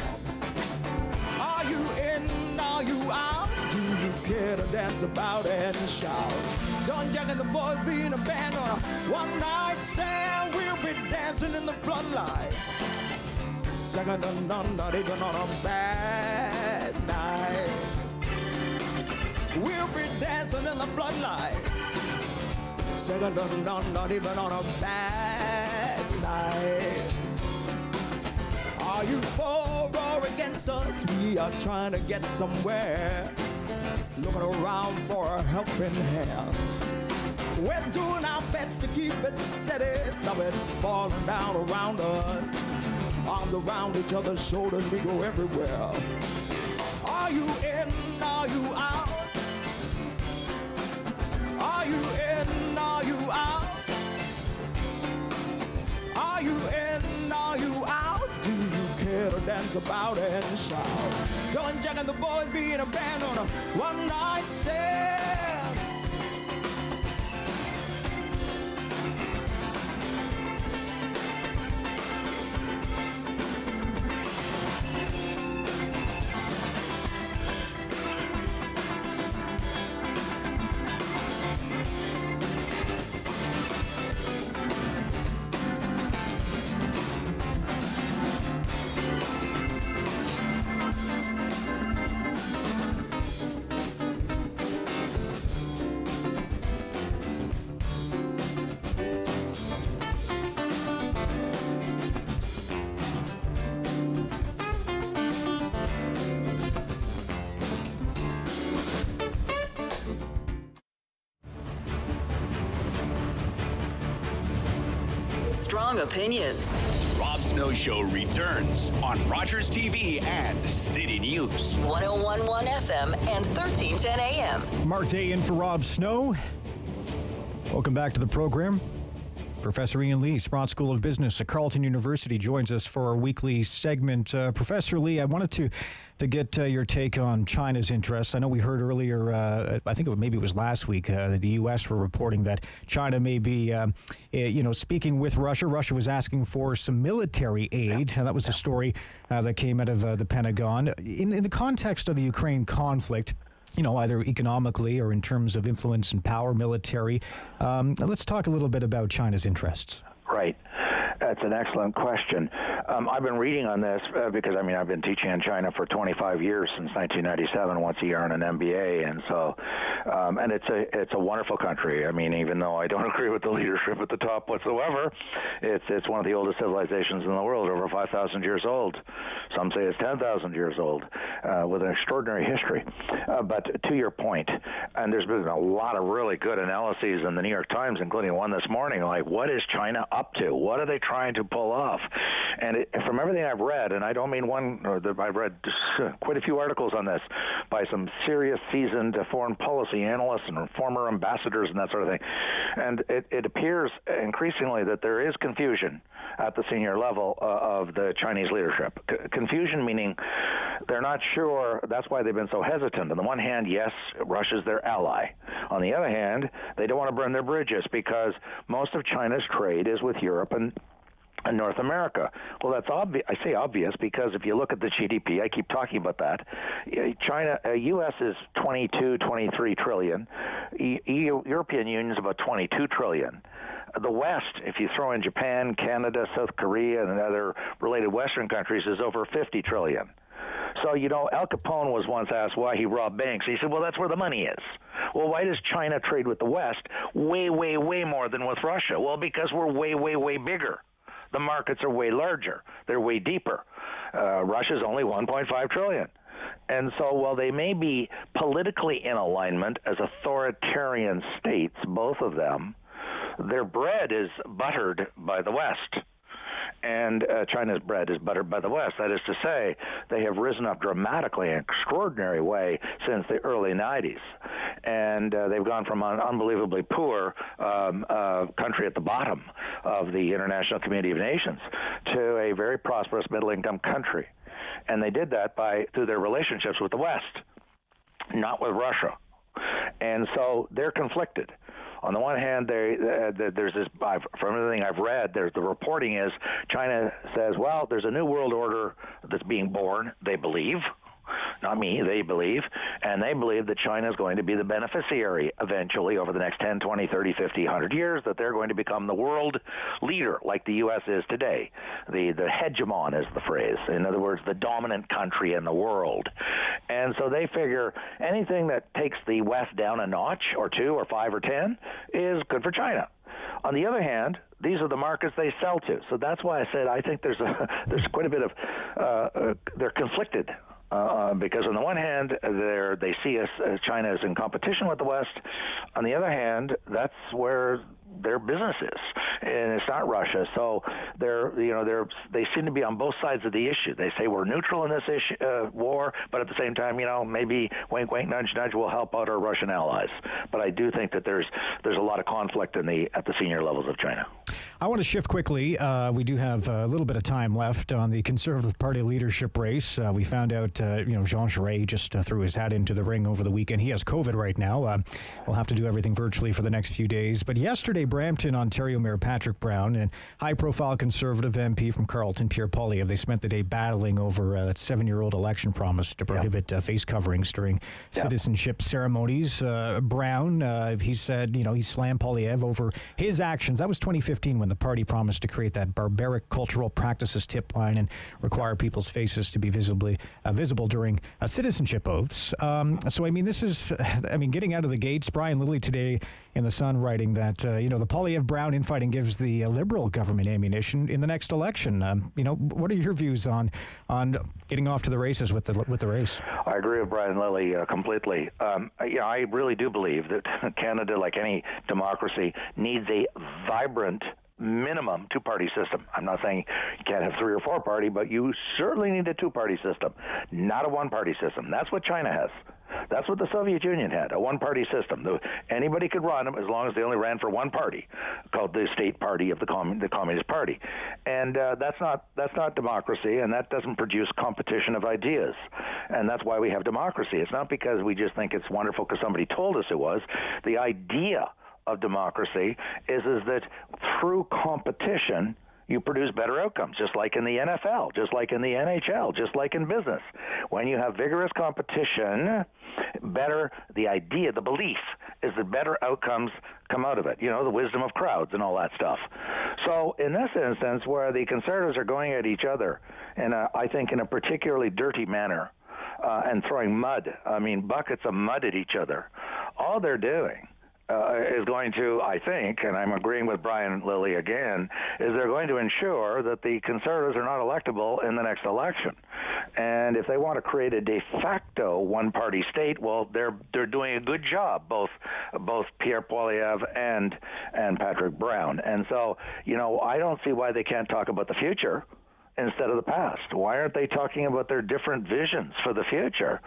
Are you in? Are you out? Do you care to dance about and shout? Don Jack and the boys being a band on a one-night stand. We'll be dancing in the floodlight. Second to none, not even on a bad night. We'll be dancing in the floodlight. Second to none, not even on a bad night. Are you for or against us? We are trying to get somewhere, looking around for a helping hand. We're doing our best to keep it steady, stop it falling down around us. Arms around each other's shoulders, we go everywhere. Are you in? Are you out? Are you in? Are you out? Are you in? Are you out? Do you care to dance about and shout? John Jack and the boys being a band on a one-night stand. Strong opinions. Rob Snow Show returns on Rogers TV and City News. 101.1 FM and 1310 AM. Mark Day in for Rob Snow. Welcome back to the program. Professor Ian Lee, Sprott School of Business at Carleton University, joins us for our weekly segment. Professor Lee, I wanted to get your take on China's interests. I know we heard earlier, I think maybe it was last week, that the U.S. were reporting that China may be, speaking with Russia. Russia was asking for some military aid. That was a story that came out of the Pentagon. In the context of the Ukraine conflict, either economically or in terms of influence and power, military. Let's talk a little bit about China's interests. Right. That's an excellent question. I've been reading on this because, I've been teaching in China for 25 years, since 1997, once a year on an MBA. And so, and it's a wonderful country. Even though I don't agree with the leadership at the top whatsoever, it's one of the oldest civilizations in the world, over 5,000 years old. Some say it's 10,000 years old, with an extraordinary history. But to your point, and there's been a lot of really good analyses in the New York Times, including one this morning, like, what is China up to? What are they trying to pull off? And from everything I've read, and I don't mean one, I've read quite a few articles on this by some serious, seasoned foreign policy analysts and former ambassadors and that sort of thing. And it appears increasingly that there is confusion at the senior level of the Chinese leadership. Confusion meaning they're not sure. That's why they've been so hesitant. On the one hand, yes, Russia's their ally. On the other hand, they don't want to burn their bridges because most of China's trade is with Europe and North America. Well, that's obvious. I say obvious because if you look at the GDP, I keep talking about that. U.S. is 22, 23 trillion. European Union is about 22 trillion. The West, if you throw in Japan, Canada, South Korea, and other related Western countries, is over 50 trillion. So, Al Capone was once asked why he robbed banks. He said, well, that's where the money is. Well, why does China trade with the West way, way, way more than with Russia? Well, because we're way, way, way bigger. The markets are way larger. They're way deeper. Russia's only 1.5 trillion. And so while they may be politically in alignment as authoritarian states, both of them, their bread is buttered by the West. And China's bread is buttered by the West. That is to say, they have risen up dramatically in an extraordinary way since the early 90s. And they've gone from an unbelievably poor country at the bottom of the International Community of Nations to a very prosperous middle-income country. And they did that through their relationships with the West, not with Russia. And so they're conflicted. On the one hand, there's this, from everything I've read, the reporting is China says, well, there's a new world order that's being born, they believe. Not me, they believe. And they believe that China is going to be the beneficiary eventually over the next 10, 20, 30, 50, 100 years, that they're going to become the world leader like the U.S. is today. The hegemon is the phrase. In other words, the dominant country in the world. And so they figure anything that takes the West down a notch or 2 or 5 or 10 is good for China. On the other hand, these are the markets they sell to. So that's why I said I think there's quite a bit of they're conflicted. Because on the one hand, they see China as in competition with the West. On the other hand, that's where their business is, and it's not Russia. So they seem to be on both sides of the issue. They say we're neutral in this war, but at the same time, maybe wink, wink, nudge, nudge will help out our Russian allies. But I do think that there's a lot of conflict at the senior levels of China. I want to shift quickly. We do have a little bit of time left on the Conservative Party leadership race. We found out, Jean Charest just threw his hat into the ring over the weekend. He has COVID right now. We'll have to do everything virtually for the next few days. But yesterday, Brampton, Ontario Mayor Patrick Brown and high-profile Conservative MP from Carleton, Pierre Poilievre, they spent the day battling over that 7-year-old election promise to prohibit face coverings during citizenship ceremonies. Brown, he said, he slammed Poilievre over his actions. That was 2015 when the party promised to create that barbaric cultural practices tip line and require people's faces to be visible during citizenship oaths. So, this is, getting out of the gates. Brian Lilly today in The Sun writing that, the Poilievre-Brown infighting gives the Liberal government ammunition in the next election. What are your views on getting off to the races with the race? I agree with Brian Lilly completely. I really do believe that Canada, like any democracy, needs a vibrant minimum two-party system. I'm not saying you can't have 3 or 4 party, but you certainly need a two-party system, not a one-party system. That's what China has. That's what the Soviet Union had, a one-party system. Anybody could run as long as they only ran for one party, called the state party of the Communist Party. And that's not democracy, and that doesn't produce competition of ideas. And that's why we have democracy. It's not because we just think it's wonderful because somebody told us it was. The idea of democracy is that through competition, you produce better outcomes, just like in the NFL, just like in the NHL, just like in business. When you have vigorous competition, the idea, the belief is that better outcomes come out of it. You know, the wisdom of crowds and all that stuff. So in this instance, where the Conservatives are going at each other, and I think in a particularly dirty manner, and throwing buckets of mud at each other, all they're doing is going to, I think, and I'm agreeing with Brian Lilly again, is they're going to ensure that the Conservatives are not electable in the next election. And if they want to create a de facto one-party state, well, they're doing a good job, both Pierre Poilievre and Patrick Brown. And so, I don't see why they can't talk about the future instead of the past. Why aren't they talking about their different visions for the future,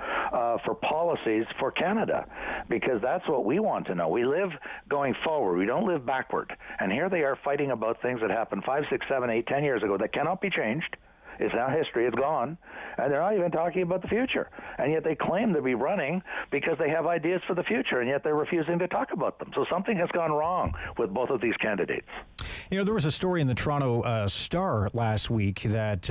for policies for Canada? Because that's what we want to know. We live going forward. We don't live backward. And here they are fighting about things that happened 5, 6, 7, 8, 10 years ago that cannot be changed. It's now history. It's gone. And they're not even talking about the future. And yet they claim to be running because they have ideas for the future, and yet they're refusing to talk about them. So something has gone wrong with both of these candidates. There was a story in the Toronto Star last week that,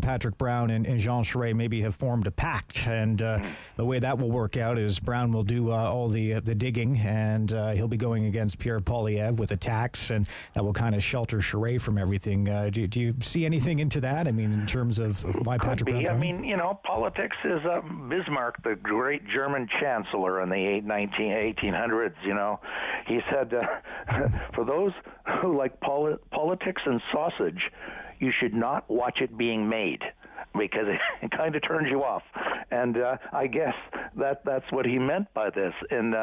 Patrick Brown and Jean Charest maybe have formed a pact. And the way that will work out is Brown will do all the digging, and he'll be going against Pierre Poilievre with a tax, and that will kind of shelter Charest from everything. Do you see anything into that? In terms of why Patrick Brown? Politics is Bismarck, the great German chancellor in the 1800s. He said, for those who like politics and sausage, you should not watch it being made, because it kind of turns you off. And I guess that's what he meant by this. And,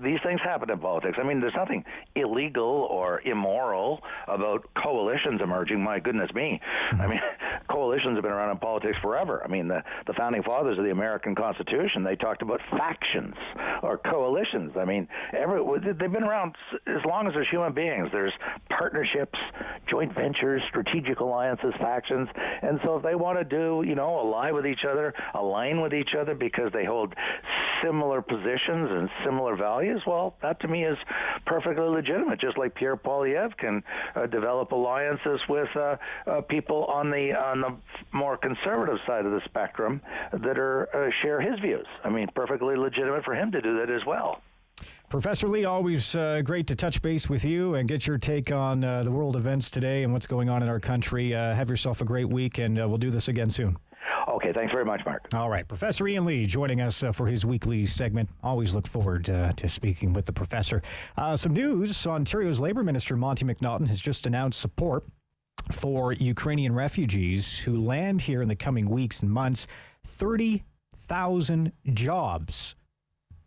these things happen in politics. There's nothing illegal or immoral about coalitions emerging. My goodness me. Coalitions have been around in politics forever. The founding fathers of the American Constitution, they talked about factions or coalitions. They've been around as long as there's human beings. There's partnerships, joint ventures, strategic alliances, factions. And so if they want to do, ally with each other, align with each other because they hold similar positions and similar values, well, that to me is perfectly legitimate. Just like Pierre Poilievre can develop alliances with people on the more conservative side of the spectrum that share his views. Perfectly legitimate for him to do that as well. Professor Lee, always great to touch base with you and get your take on the world events today and what's going on in our country. Have yourself a great week, and we'll do this again soon. Okay, thanks very much, Mark. All right, Professor Ian Lee joining us for his weekly segment. Always look forward to speaking with the professor. Some news: Ontario's Labour Minister Monty McNaughton has just announced support for Ukrainian refugees who land here in the coming weeks and months. 30,000 jobs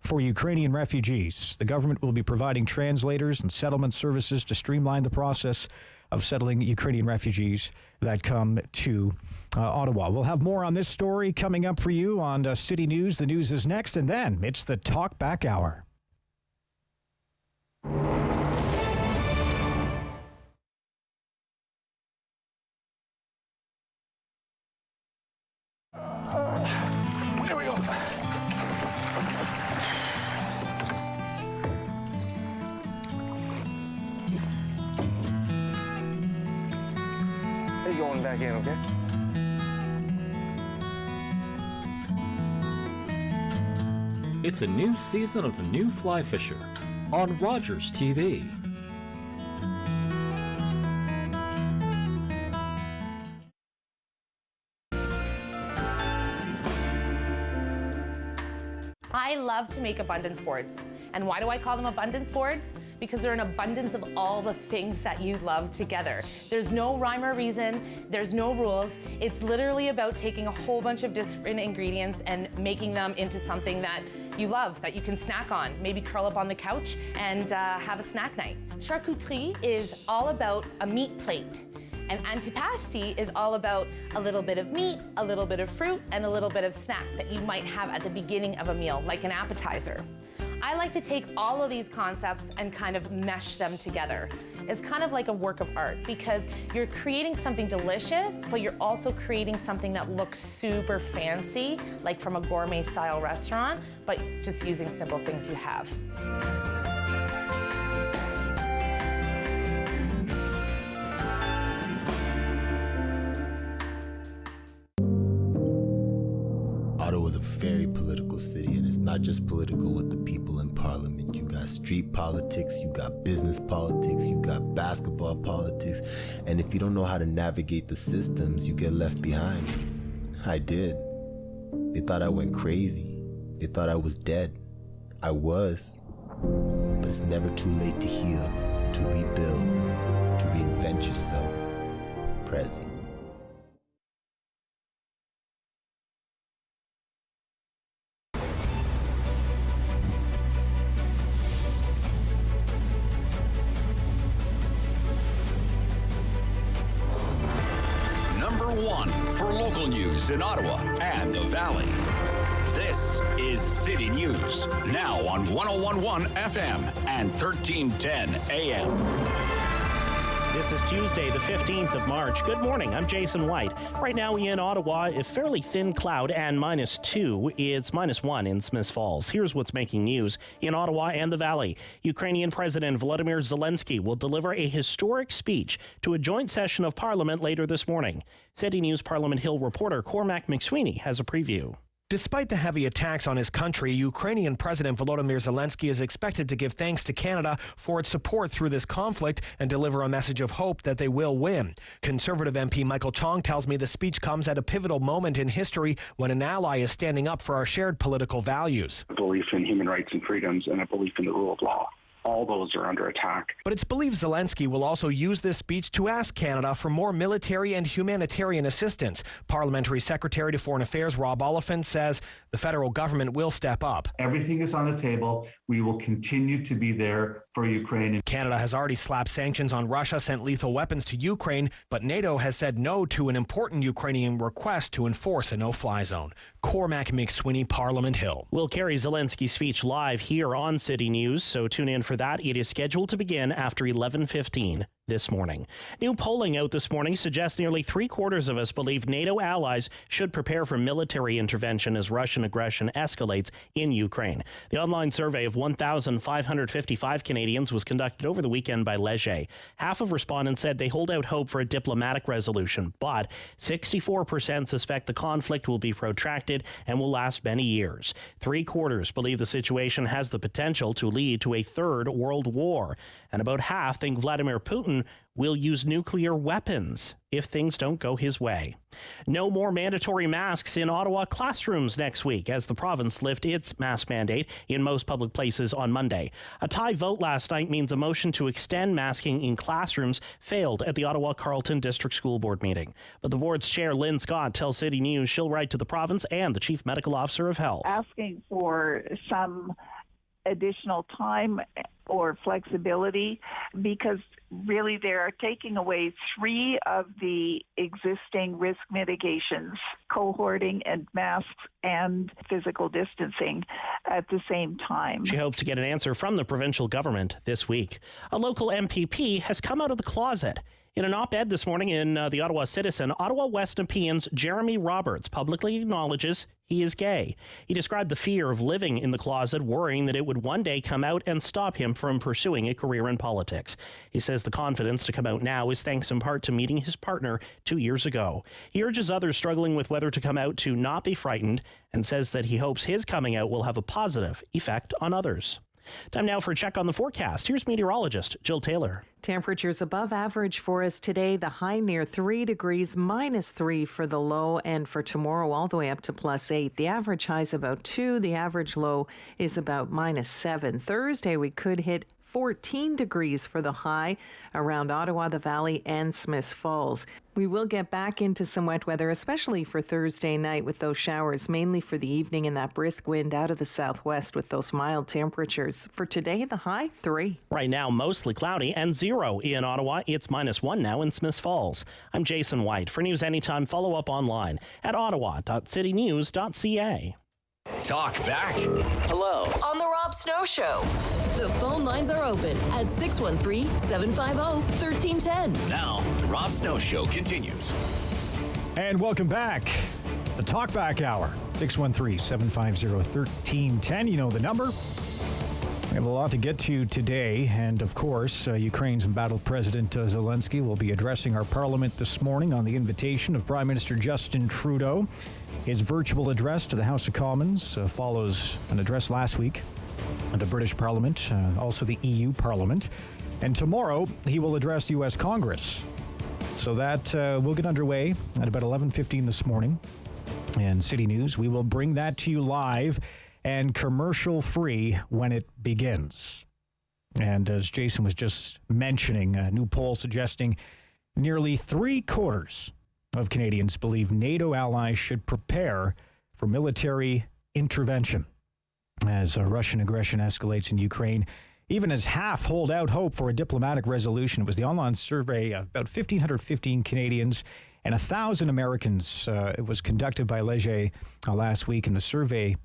for Ukrainian refugees. The government will be providing translators and settlement services to streamline the process of settling Ukrainian refugees that come to Ottawa. We'll have more on this story coming up for you on City News. The news is next, and then it's the Talk Back Hour. There we go. Hey, going back in, okay? It's a new season of The New Fly Fisher on Rogers TV. I love to make abundance boards. And why do I call them abundance boards? Because they're an abundance of all the things that you love together. There's no rhyme or reason, there's no rules. It's literally about taking a whole bunch of different ingredients and making them into something that you love, that you can snack on. Maybe curl up on the couch and have a snack night. Charcuterie is all about a meat plate. And antipasti is all about a little bit of meat, a little bit of fruit, and a little bit of snack that you might have at the beginning of a meal, like an appetizer. I like to take all of these concepts and kind of mesh them together. It's kind of like a work of art because you're creating something delicious, but you're also creating something that looks super fancy, like from a gourmet style restaurant, but just using simple things you have. Ottawa is a very political city, and it's not just political with the people in Parliament. You got street politics, you got business politics, you got basketball politics, and if you don't know how to navigate the systems, you get left behind. I did. They thought I went crazy. They thought I was dead. I was. But it's never too late to heal, to rebuild, to reinvent yourself. Prezi. One for local news in Ottawa and the Valley. This is City News, now on 101.1 FM and 1310 AM. This is Tuesday, the 15th of March. Good morning. I'm Jason White. Right now in Ottawa, a fairly thin cloud and -2. It's -1 in Smiths Falls. Here's what's making news in Ottawa and the Valley. Ukrainian President Volodomyr Zelenskyy will deliver a historic speech to a joint session of Parliament later this morning. City News Parliament Hill reporter Cormac McSweeney has a preview. Despite the heavy attacks on his country, Ukrainian President Volodymyr Zelenskyy is expected to give thanks to Canada for its support through this conflict and deliver a message of hope that they will win. Conservative MP Michael Chong tells me the speech comes at a pivotal moment in history when an ally is standing up for our shared political values. A belief in human rights and freedoms and a belief in the rule of law. All those are under attack. But it's believed Zelenskyy will also use this speech to ask Canada for more military and humanitarian assistance. Parliamentary Secretary to Foreign Affairs Rob Oliphant says the federal government will step up. Everything is on the table. We will continue to be there for Ukraine. Canada has already slapped sanctions on Russia, sent lethal weapons to Ukraine, but NATO has said no to an important Ukrainian request to enforce a no-fly zone. Cormac McSweeney, Parliament Hill. We'll carry Zelensky's speech live here on City News, so tune in for that. It is scheduled to begin after 11:15 this morning. New polling out this morning suggests nearly 3/4 of us believe NATO allies should prepare for military intervention as Russian aggression escalates in Ukraine. The online survey of 1,555 Canadians was conducted over the weekend by Leger. Half of respondents said they hold out hope for a diplomatic resolution, but 64% suspect the conflict will be protracted and will last many years. 3/4 believe the situation has the potential to lead to a third world war, and about half think Vladimir Putin will use nuclear weapons if things don't go his way. No more mandatory masks in Ottawa classrooms next week as the province lifts its mask mandate in most public places on Monday. A tie vote last night means a motion to extend masking in classrooms failed at the Ottawa Carleton District School Board meeting. But the board's chair, Lynn Scott, tells City News she'll write to the province and the Chief Medical Officer of Health. Asking for some additional time or flexibility because really they are taking away 3 of the existing risk mitigations, cohorting and masks and physical distancing at the same time. She hopes to get an answer from the provincial government this week. A local MPP has come out of the closet. In an op-ed this morning in the Ottawa Citizen, Ottawa West Nepean's Jeremy Roberts publicly acknowledges he is gay. He described the fear of living in the closet, worrying that it would one day come out and stop him from pursuing a career in politics. He says the confidence to come out now is thanks in part to meeting his partner 2 years ago. He urges others struggling with whether to come out to not be frightened and says that he hopes his coming out will have a positive effect on others. Time now for a check on the forecast. Here's meteorologist Jill Taylor. Temperatures above average for us today. The high near 3 degrees, -3 for the low, and for tomorrow all the way up to +8. The average high is about 2. The average low is about -7. Thursday we could hit 14 degrees for the high around Ottawa, the Valley, and Smiths Falls. We will get back into some wet weather, especially for Thursday night with those showers, mainly for the evening and that brisk wind out of the southwest with those mild temperatures. For today, the high, 3. Right now, mostly cloudy and 0 in Ottawa. It's -1 now in Smiths Falls. I'm Jason White. For news anytime, follow up online at ottawa.citynews.ca. Talk back. Hello. On the Rob Snow Show. The phone lines are open at 613-750-1310. Now, the Rob Snow Show continues. And welcome back. The Talk Back Hour, 613-750-1310. You know the number. We have a lot to get to today. And, of course, Ukraine's embattled President Zelenskyy will be addressing our parliament this morning on the invitation of Prime Minister Justin Trudeau. His virtual address to the House of Commons follows an address last week at the British Parliament, also the EU Parliament. And tomorrow, he will address the U.S. Congress. So that will get underway at about 11:15 this morning. And City News, we will bring that to you live and commercial-free when it begins. And as Jason was just mentioning, a new poll suggesting nearly 3/4 of Canadians believe NATO allies should prepare for military intervention as Russian aggression escalates in Ukraine. Even as half hold out hope for a diplomatic resolution. It was the online survey of about 1,515 Canadians and 1,000 Americans. It was conducted by Leger last week, and the survey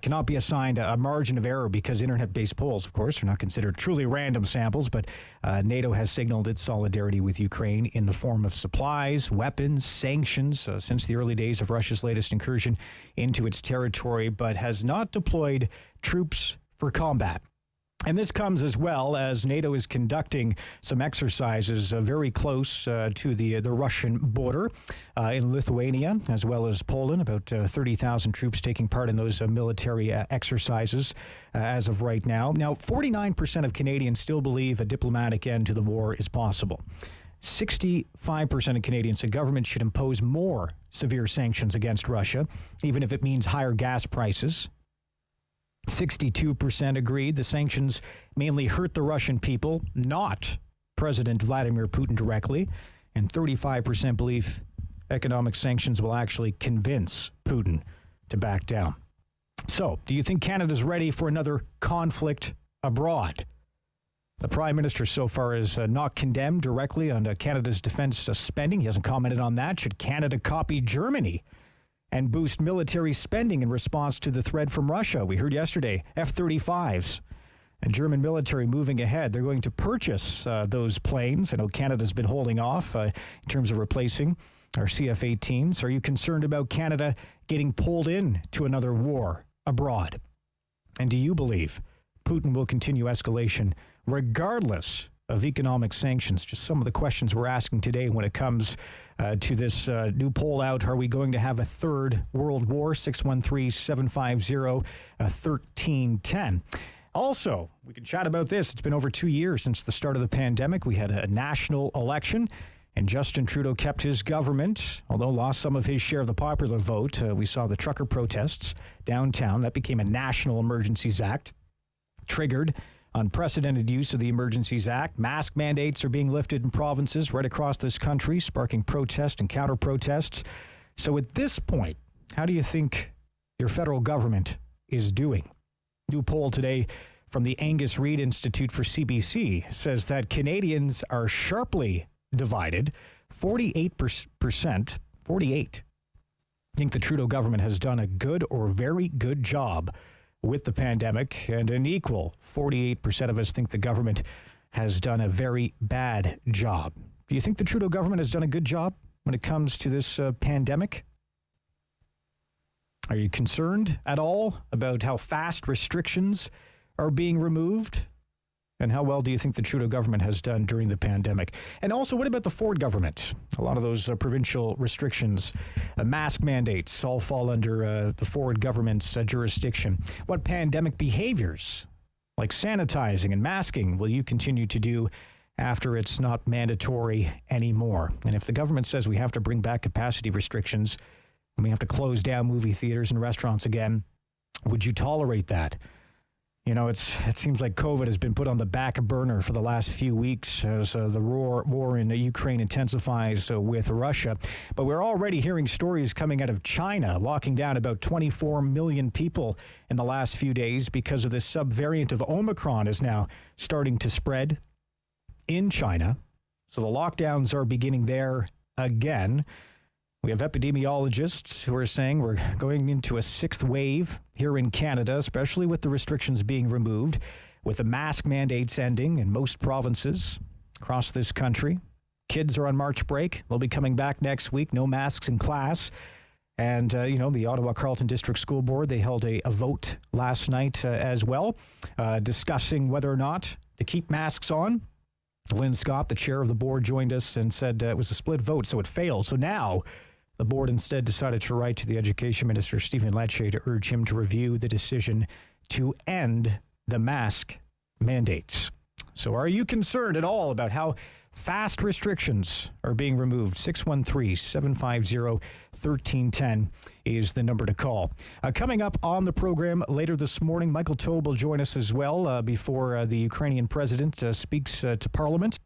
cannot be assigned a margin of error because internet-based polls, of course, are not considered truly random samples, but NATO has signaled its solidarity with Ukraine in the form of supplies, weapons, sanctions since the early days of Russia's latest incursion into its territory, but has not deployed troops for combat. And this comes as well as NATO is conducting some exercises very close to the Russian border in Lithuania, as well as Poland. About 30,000 troops taking part in those military exercises as of right now. Now, 49% of Canadians still believe a diplomatic end to the war is possible. 65% of Canadians say government should impose more severe sanctions against Russia, even if it means higher gas prices. 62% agreed the sanctions mainly hurt the Russian people, not President Vladimir Putin directly. And 35% believe economic sanctions will actually convince Putin to back down. So, do you think Canada's ready for another conflict abroad? The Prime Minister so far has not condemned directly on Canada's defense spending. He hasn't commented on that. Should Canada copy Germany and boost military spending in response to the threat from Russia? We heard yesterday, F-35s. And German military moving ahead. They're going to purchase those planes. I know Canada's been holding off in terms of replacing our CF-18s. Are you concerned about Canada getting pulled in to another war abroad? And do you believe Putin will continue escalation regardless of economic sanctions? Just some of the questions we're asking today when it comes to this new poll out. Are we going to have a third world war? 613-750-1310. Also, we can chat about this. It's been over 2 years since the start of the pandemic. We had a national election, and Justin Trudeau kept his government, although lost some of his share of the popular vote. We saw the trucker protests downtown. That became a National Emergencies Act, triggered unprecedented use of the Emergencies Act. Mask mandates are being lifted in provinces right across this country, sparking protest and counter-protests. So at this point, how do you think your federal government is doing? New poll today from the Angus Reid Institute for CBC says that Canadians are sharply divided. 48%, 48, think the Trudeau government has done a good or very good job with the pandemic, and an equal 48% of us think the government has done a very bad job. Do you think the Trudeau government has done a good job when it comes to this pandemic? Are you concerned at all about how fast restrictions are being removed? And how well do you think the Trudeau government has done during the pandemic? And also, what about the Ford government? A lot of those provincial restrictions, mask mandates, all fall under the Ford government's jurisdiction. What pandemic behaviors, like sanitizing and masking, will you continue to do after it's not mandatory anymore? And if the government says we have to bring back capacity restrictions and we have to close down movie theaters and restaurants again, would you tolerate that? You know, it seems like COVID has been put on the back burner for the last few weeks as the war in Ukraine intensifies with Russia. But we're already hearing stories coming out of China, locking down about 24 million people in the last few days because of this subvariant of Omicron is now starting to spread in China. So the lockdowns are beginning there again. We have epidemiologists who are saying we're going into a sixth wave here in Canada, especially with the restrictions being removed, with the mask mandates ending in most provinces across this country. Kids are on March break. They'll be coming back next week. No masks in class. And, the Ottawa Carleton District School Board, they held a vote last night as well, discussing whether or not to keep masks on. Lynn Scott, the chair of the board, joined us and said it was a split vote, so it failed. So now the board instead decided to write to the Education Minister, Stephen Harper, to urge him to review the decision to end the mask mandates. So are you concerned at all about how fast restrictions are being removed? 613-750-1310 is the number to call. Coming up on the program later this morning, Michael Taube will join us as well before the Ukrainian president speaks to Parliament.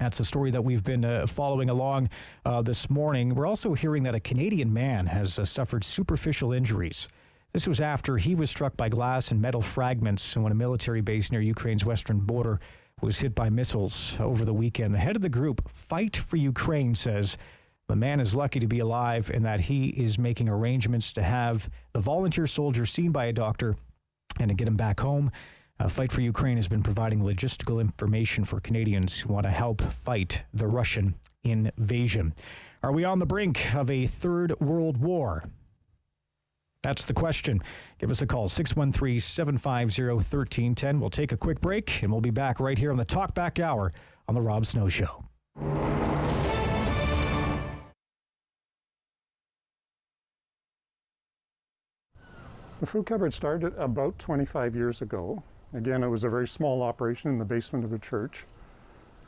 That's a story that we've been following along this morning. We're also hearing that a Canadian man has suffered superficial injuries. This was after he was struck by glass and metal fragments when a military base near Ukraine's western border was hit by missiles over the weekend. The head of the group, Fight for Ukraine, says the man is lucky to be alive and that he is making arrangements to have the volunteer soldier seen by a doctor and to get him back home. Fight for Ukraine has been providing logistical information for Canadians who want to help fight the Russian invasion. Are we on the brink of a third world war? That's the question. Give us a call, 613-750-1310. We'll take a quick break, and we'll be back right here on the Talkback Hour on The Rob Snow Show. The food cupboard started about 25 years ago. Again, it was a very small operation in the basement of a church.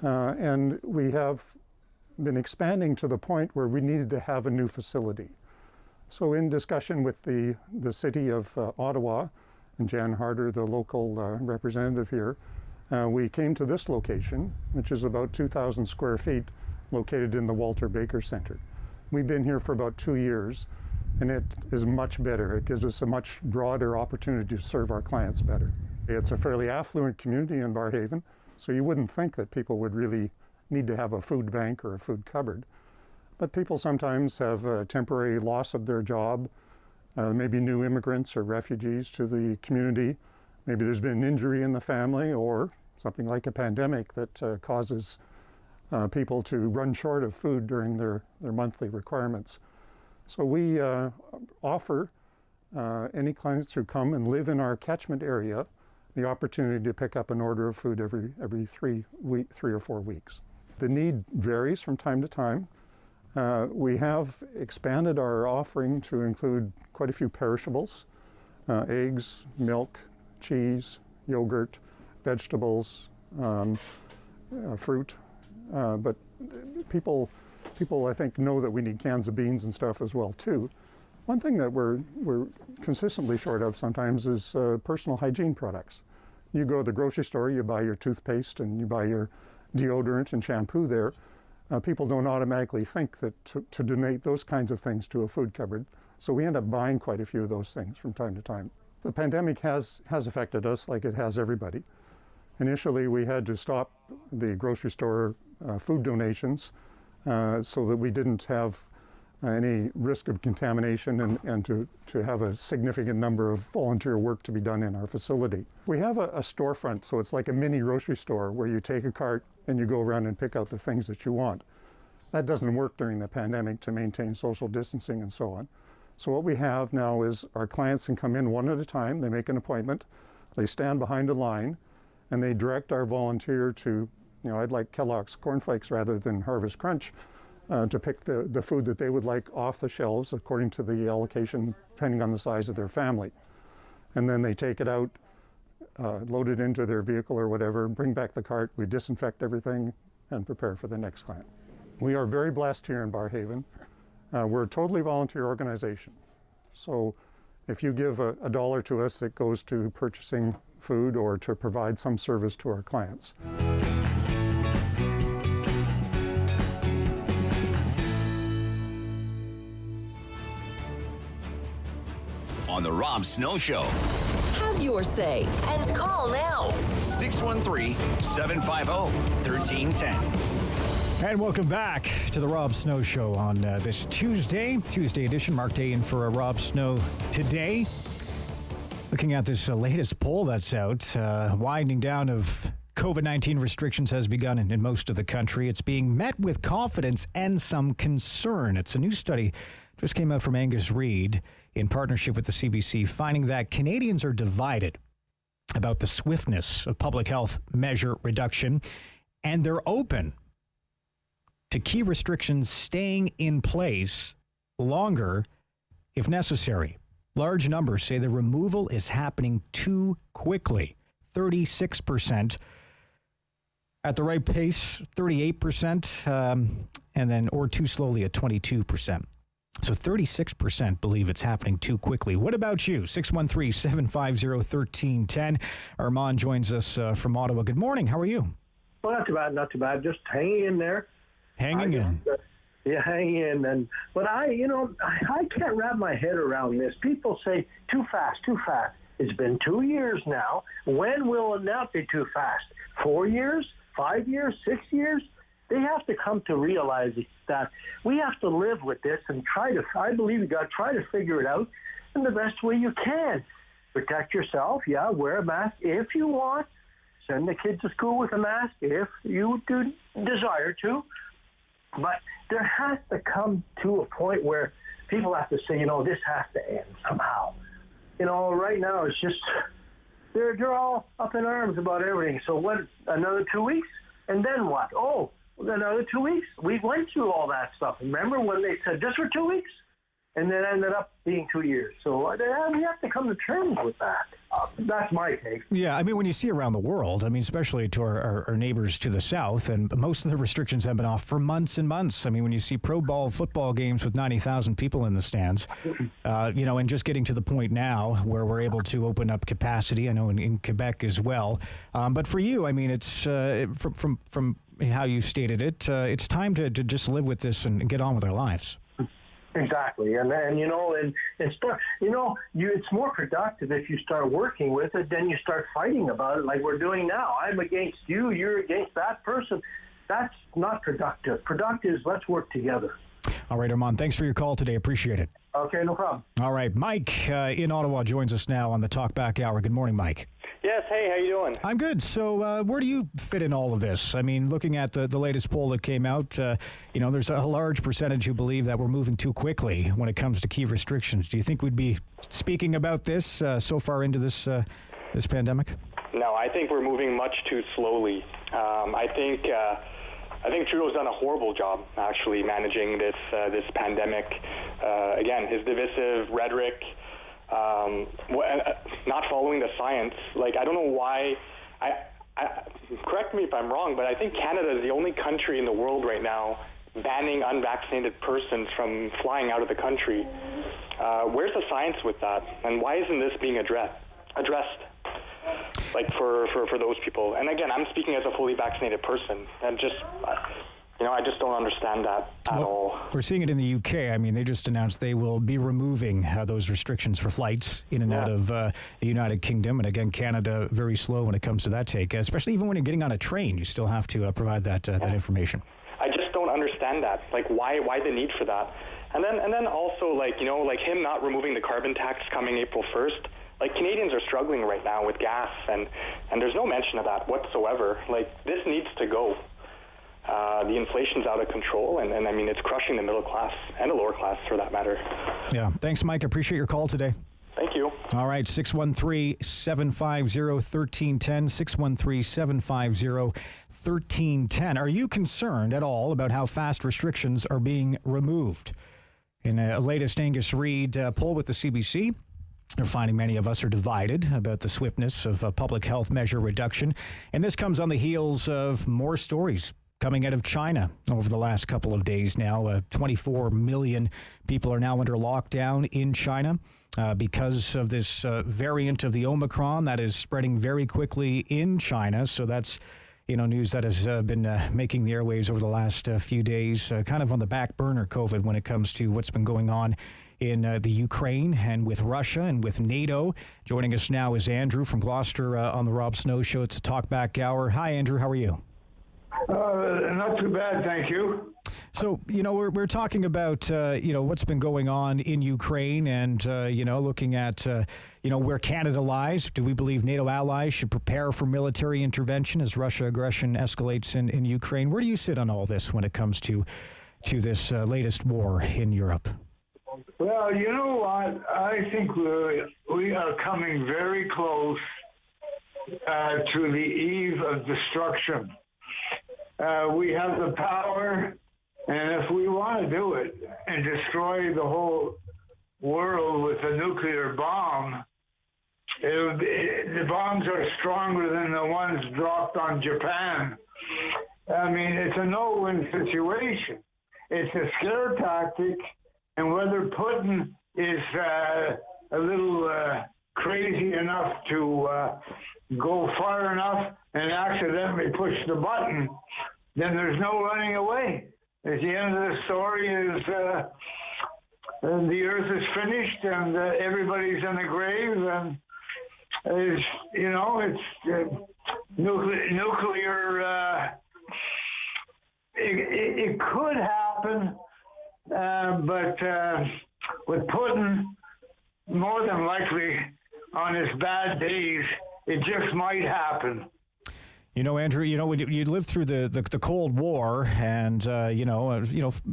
And we have been expanding to the point where we needed to have a new facility. So in discussion with the city of Ottawa and Jan Harder, the local representative here, we came to this location, which is about 2,000 square feet, located in the Walter Baker Center. We've been here for about 2 years, and it is much better. It gives us a much broader opportunity to serve our clients better. It's a fairly affluent community in Barrhaven, so you wouldn't think that people would really need to have a food bank or a food cupboard. But people sometimes have a temporary loss of their job, maybe new immigrants or refugees to the community. Maybe there's been an injury in the family or something like a pandemic that causes people to run short of food during their monthly requirements. So we offer any clients who come and live in our catchment area the opportunity to pick up an order of food every 3 or 4 weeks. The need varies from time to time. We have expanded our offering to include quite a few perishables, eggs, milk, cheese, yogurt, vegetables, fruit. But people I think know that we need cans of beans and stuff as well too. One thing that we're consistently short of sometimes is personal hygiene products. You go to the grocery store, you buy your toothpaste and you buy your deodorant and shampoo there. People don't automatically think that to donate those kinds of things to a food cupboard. So we end up buying quite a few of those things from time to time. The pandemic has affected us like it has everybody. Initially, we had to stop the grocery store food donations so that we didn't have any risk of contamination and to have a significant number of volunteer work to be done in our facility. We have a storefront, so it's like a mini grocery store where you take a cart and you go around and pick out the things that you want. That doesn't work during the pandemic to maintain social distancing and so on. So what we have now is our clients can come in one at a time, they make an appointment, they stand behind a line, and they direct our volunteer to, I'd like Kellogg's cornflakes rather than Harvest Crunch, to pick the food that they would like off the shelves according to the allocation, depending on the size of their family. And then they take it out, load it into their vehicle or whatever, bring back the cart, we disinfect everything, and prepare for the next client. We are very blessed here in Barrhaven. We're a totally volunteer organization. So if you give a dollar to us, it goes to purchasing food or to provide some service to our clients. On the Rob Snow Show. Have your say and call now. 613-750-1310. And welcome back to the Rob Snow Show on this Tuesday edition. Mark Day in for Rob Snow today. Looking at this latest poll that's out, winding down of COVID-19 restrictions has begun in most of the country. It's being met with confidence and some concern. It's a new study just came out from Angus Reid in partnership with the CBC, finding that Canadians are divided about the swiftness of public health measure reduction, and they're open to key restrictions staying in place longer if necessary. Large numbers say the removal is happening too quickly. 36% at the right pace, 38%, and then or too slowly at 22%. So 36% believe it's happening too quickly. What about you? 613-750-1310. Armand joins us from Ottawa. Good morning. How are you? Well, not too bad, not too bad. Just hanging in there. Hanging in. Yeah, hanging in. But I can't wrap my head around this. People say too fast, too fast. It's been 2 years now. When will it not be too fast? 4 years? 5 years? 6 years? They have to come to realize that we have to live with this and I believe you got to try to figure it out in the best way you can. Protect yourself, yeah, wear a mask if you want. Send the kids to school with a mask if you do desire to. But there has to come to a point where people have to say, this has to end somehow. Right now it's just, they're all up in arms about everything. So what, another 2 weeks? And then what? Oh, another 2 weeks? We went through all that stuff. Remember when they said just for 2 weeks? And then ended up being 2 years. So we have to come to terms with that. That's my take. Yeah, I mean, when you see around the world, I mean, especially to our neighbors to the south, and most of the restrictions have been off for months and months. I mean, when you see pro ball football games with 90,000 people in the stands, and just getting to the point now where we're able to open up capacity, I know in Quebec as well. But for you, I mean, it's from how you stated it, it's time to just live with this and get on with our lives. Exactly, and start. It's more productive if you start working with it than you start fighting about it like we're doing now. I'm against you, you're against that person. That's not productive. Productive is let's work together. All right, Armand, thanks for your call today. Appreciate it. Okay, no problem. All right, Mike in Ottawa joins us now on the Talkback Hour. Good morning, Mike. Yes, hey, how you doing? I'm good. So where do you fit in all of this? I mean, looking at the latest poll that came out, there's a large percentage who believe that we're moving too quickly when it comes to key restrictions. Do you think we'd be speaking about this so far into this pandemic? No, I think we're moving much too slowly. I think Trudeau's done a horrible job actually managing this pandemic. Again, his divisive rhetoric. Not following the science. Like, I don't know why. Correct me if I'm wrong, but I think Canada is the only country in the world right now banning unvaccinated persons from flying out of the country. Where's the science with that? And why isn't this being addressed? Like for those people. And again, I'm speaking as a fully vaccinated person, and just. I just don't understand that at all. We're seeing it in the UK. I mean, they just announced they will be removing those restrictions for flights in and out of the United Kingdom. And again, Canada, very slow when it comes to that take, especially even when you're getting on a train. You still have to provide that information. I just don't understand that. Like, why the need for that? And then also, like him not removing the carbon tax coming April 1st. Like, Canadians are struggling right now with gas, and there's no mention of that whatsoever. Like, this needs to go. The inflation's out of control, and I mean, it's crushing the middle class and the lower class for that matter. Yeah. Thanks, Mike. Appreciate your call today. Thank you. All right. 613-750-1310. 613-750-1310. Are you concerned at all about how fast restrictions are being removed? In a latest Angus Reid poll with the CBC, they're finding many of us are divided about the swiftness of public health measure reduction. And this comes on the heels of more stories coming out of China over the last couple of days now. 24 million people are now under lockdown in China because of this variant of the Omicron that is spreading very quickly in China. So that's news that has been making the airwaves over the last few days, kind of on the back burner, COVID, when it comes to what's been going on in the Ukraine and with Russia and with NATO. Joining us now is Andrew from Gloucester on the Rob Snow Show. It's a Talkback Hour. Hi, Andrew. How are you? Not too bad, thank you. So, we're talking about, what's been going on in Ukraine and, looking at, where Canada lies. Do we believe NATO allies should prepare for military intervention as Russia aggression escalates in Ukraine? Where do you sit on all this when it comes to this latest war in Europe? Well, you know what? I think we are coming very close to the eve of destruction. We have the power, and if we want to do it and destroy the whole world with a nuclear bomb, the bombs are stronger than the ones dropped on Japan. I mean, it's a no-win situation. It's a scare tactic, and whether Putin is a little crazy enough to go far enough and accidentally push the button, then there's no running away. At the end of the story is the earth is finished and everybody's in the grave, and it's nuclear. It could happen, but with Putin, more than likely, on his bad days, it just might happen. Andrew, when you lived through the Cold War and,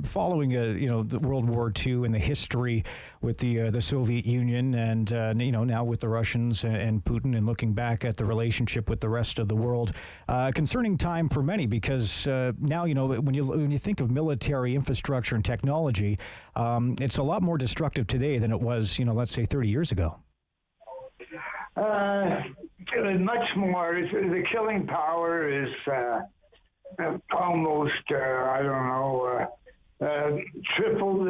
following, the World War II and the history with the Soviet Union and, now with the Russians and Putin, and looking back at the relationship with the rest of the world, concerning time for many, because now, when you think of military infrastructure and technology, it's a lot more destructive today than it was, let's say 30 years ago. Much more. The killing power is almost, tripled.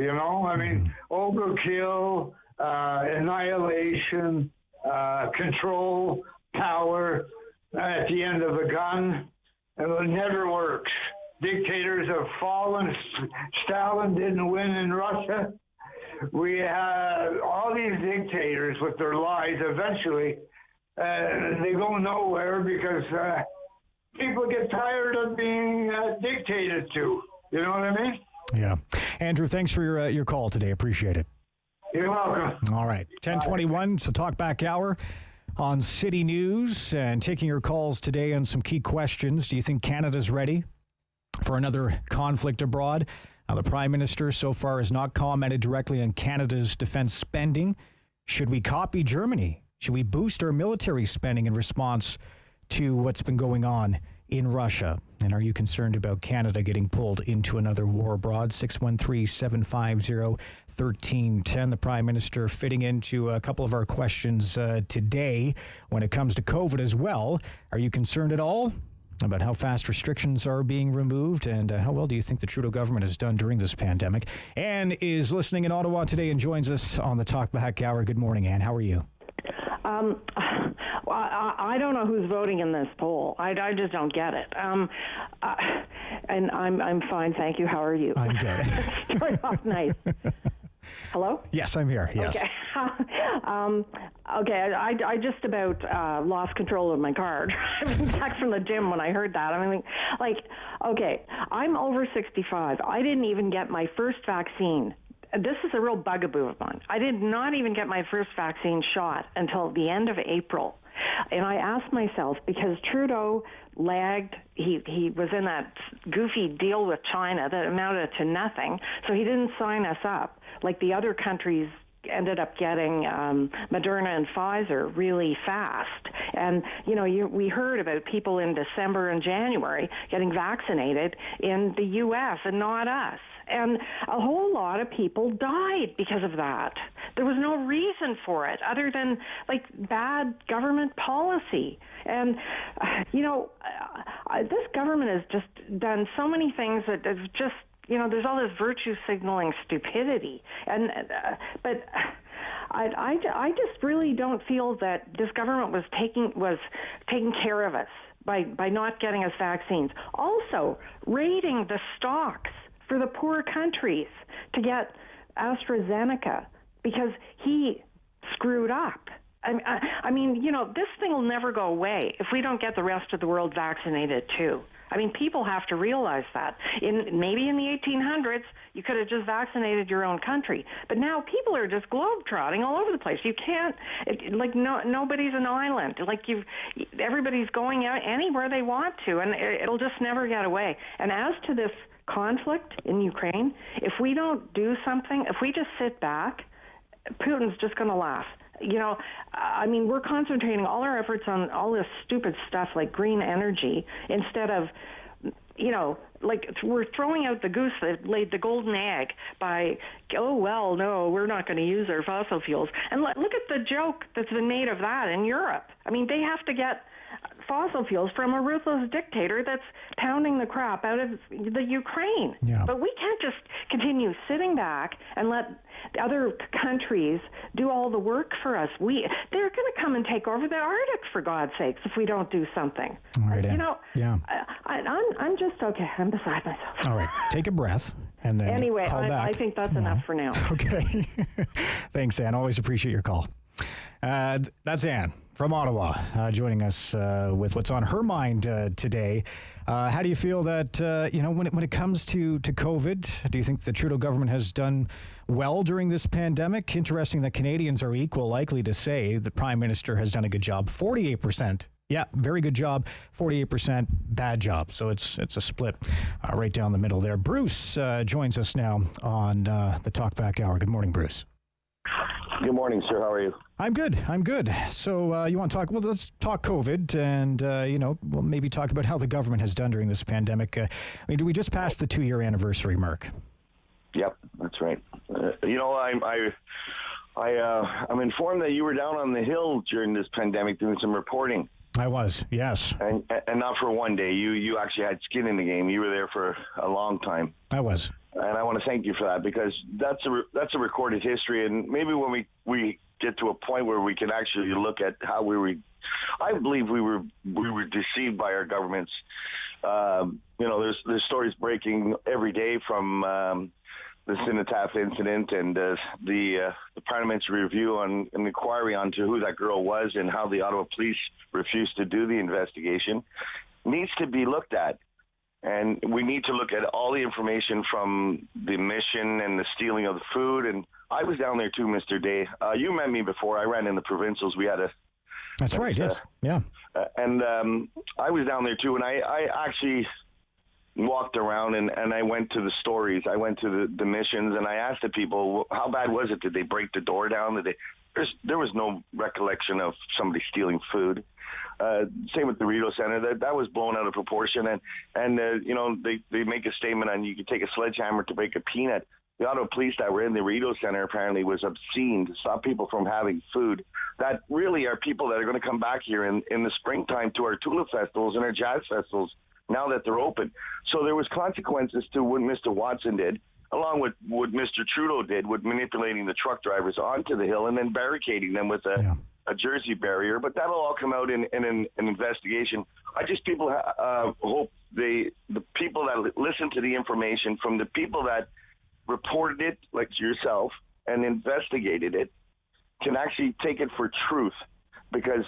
I mean, overkill, annihilation, control, power at the end of a gun. It never works. Dictators have fallen. Stalin didn't win in Russia. We have all these dictators with their lies. Eventually, they go nowhere because people get tired of being dictated to. You know what I mean? Yeah. Andrew, thanks for your call today. Appreciate it. You're welcome. All right. 10:21. It's a Talkback Hour on City News, and taking your calls today on some key questions. Do you think Canada's ready for another conflict abroad? Now, the Prime Minister so far has not commented directly on Canada's defense spending. Should we copy Germany? Should we boost our military spending in response to what's been going on in Russia? And are you concerned about Canada getting pulled into another war abroad? 613-750-1310. The Prime Minister fitting into a couple of our questions today when it comes to COVID as well. Are you concerned at all about how fast restrictions are being removed, and how well do you think the Trudeau government has done during this pandemic? Anne is listening in Ottawa today and joins us on the Talkback Hour. Good morning, Anne. How are you? I don't know who's voting in this poll. I just don't get it. And I'm fine, thank you. How are you? I'm good. Start off nice. Hello? Yes, I'm here. Yes. Okay. I just about lost control of my car driving back from the gym when I heard that. I mean, I'm over 65. I didn't even get my first vaccine. This is a real bugaboo of mine. I did not even get my first vaccine shot until the end of April. And I asked myself, because Trudeau lagged, he was in that goofy deal with China that amounted to nothing, so he didn't sign us up like the other countries ended up getting Moderna and Pfizer really fast. And, we heard about people in December and January getting vaccinated in the U.S. and not us. And a whole lot of people died because of that. There was no reason for it other than like bad government policy. And, this government has just done so many things that have just, there's all this virtue signaling stupidity. And, but I just really don't feel that this government was taking care of us by not getting us vaccines. Also, raiding the stocks for the poor countries to get AstraZeneca because he screwed up. I mean, this thing will never go away if we don't get the rest of the world vaccinated too. I mean, people have to realize that. Maybe in the 1800s, you could have just vaccinated your own country. But now people are just globetrotting all over the place. You can't, nobody's an island. Everybody's going out anywhere they want to, and it'll just never get away. And as to this conflict in Ukraine, if we don't do something, if we just sit back, Putin's just going to laugh. We're concentrating all our efforts on all this stupid stuff like green energy instead of, we're throwing out the goose that laid the golden egg by, no, we're not going to use our fossil fuels. And look at the joke that's been made of that in Europe. I mean, they have to get fossil fuels from a ruthless dictator that's pounding the crap out of the Ukraine. Yeah. But we can't just continue sitting back and let other countries do all the work for us. They're going to come and take over the Arctic, for God's sakes, if we don't do something. All right, yeah. I'm just okay. I'm beside myself. All right, take a breath and then anyway, call back. I think that's enough for now. Okay. Thanks, Ann. Always appreciate your call. That's Ann from Ottawa, joining us with what's on her mind today. How do you feel that, when it comes to COVID, do you think the Trudeau government has done well during this pandemic? Interesting that Canadians are equal likely to say the Prime Minister has done a good job. 48%. Yeah, very good job. 48% bad job. So it's a split right down the middle there. Bruce joins us now on the Talkback Hour. Good morning, Bruce. Good morning, sir. How are you? I'm good. So you want to talk? Well, let's talk COVID, and we'll maybe talk about how the government has done during this pandemic. We just passed the 2-year anniversary mark. Yep, that's right. I'm informed that you were down on the Hill during this pandemic doing some reporting. I was, yes. And not for one day. You actually had skin in the game. You were there for a long time. I was. And I want to thank you for that, because that's a recorded history. And maybe when we get to a point where we can actually look at how I believe we were deceived by our governments. There's stories breaking every day from the Cenotaph incident and the parliamentary review on an inquiry onto who that girl was and how the Ottawa police refused to do the investigation needs to be looked at. And we need to look at all the information from the mission and the stealing of the food. And I was down there too, Mr. Day. You met me before. I ran in the provincials. We had a... That's right, yes. Yeah. And I was down there too. And I actually walked around and I went to the stories. I went to the missions and I asked the people, how bad was it? Did they break the door down? There was no recollection of somebody stealing food. Same with the Rideau Center. That was blown out of proportion, and they make a statement on you could take a sledgehammer to break a peanut. The Ottawa police that were in the Rideau Center apparently was obscene to stop people from having food. That really are people that are going to come back here in the springtime to our tulip festivals and our jazz festivals now that they're open. So there was consequences to what Mr. Watson did, along with what Mr. Trudeau did with manipulating the truck drivers onto the Hill and then barricading them with a jersey barrier, but that'll all come out in an investigation. People hope the people that listen to the information from the people that reported it, like yourself, and investigated it, can actually take it for truth, because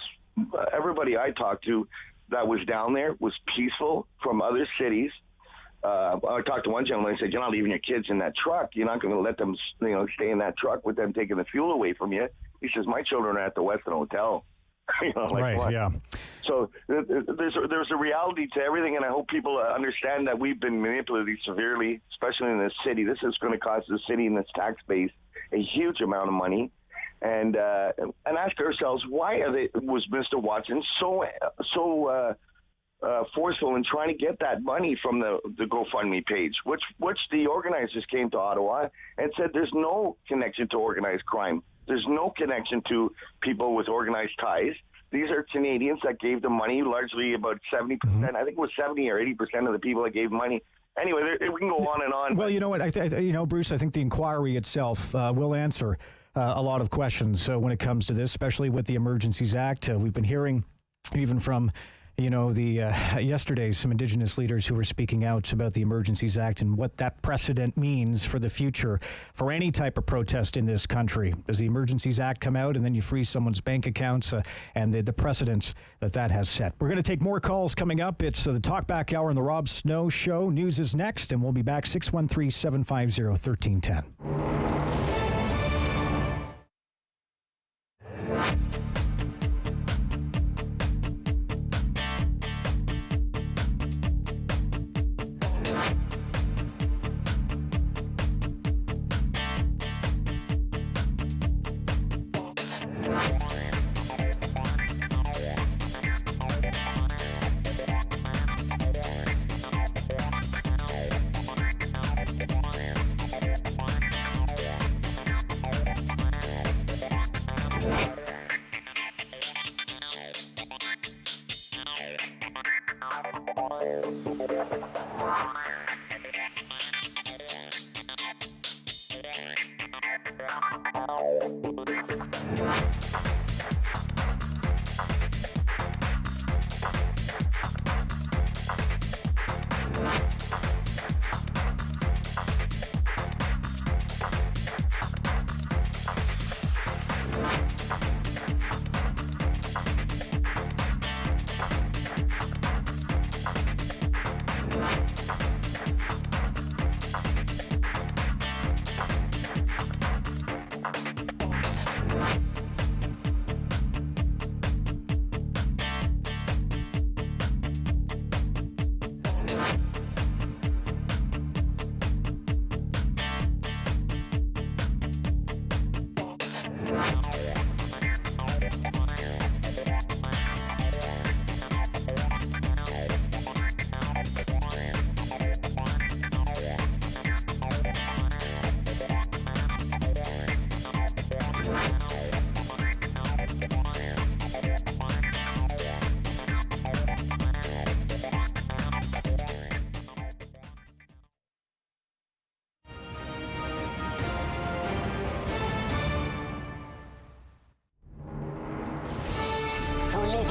everybody I talked to that was down there was peaceful from other cities. I talked to one gentleman. I said, "You're not leaving your kids in that truck. You're not going to let them, stay in that truck with them taking the fuel away from you." He says, "My children are at the Westin Hotel." Right. What? Yeah. So there's a reality to everything, and I hope people understand that we've been manipulated severely, especially in this city. This is going to cost the city and its tax base a huge amount of money, and ask ourselves, why was Mr. Watson so forceful in trying to get that money from the GoFundMe page, which the organizers came to Ottawa and said there's no connection to organized crime. There's no connection to people with organized ties. These are Canadians that gave the money, largely about 70%. I think it was 70 or 80% of the people that gave money. Anyway, we can go on and on. Well, you know what? Bruce, I think the inquiry itself will answer a lot of questions when it comes to this, especially with the Emergencies Act. We've been hearing even from, yesterday, some Indigenous leaders who were speaking out about the Emergencies Act and what that precedent means for the future for any type of protest in this country. Does the Emergencies Act come out and then you freeze someone's bank accounts and the precedents that has set? We're going to take more calls coming up. It's the Talkback Hour on the Rob Snow Show. News is next, and we'll be back 613-750-1310.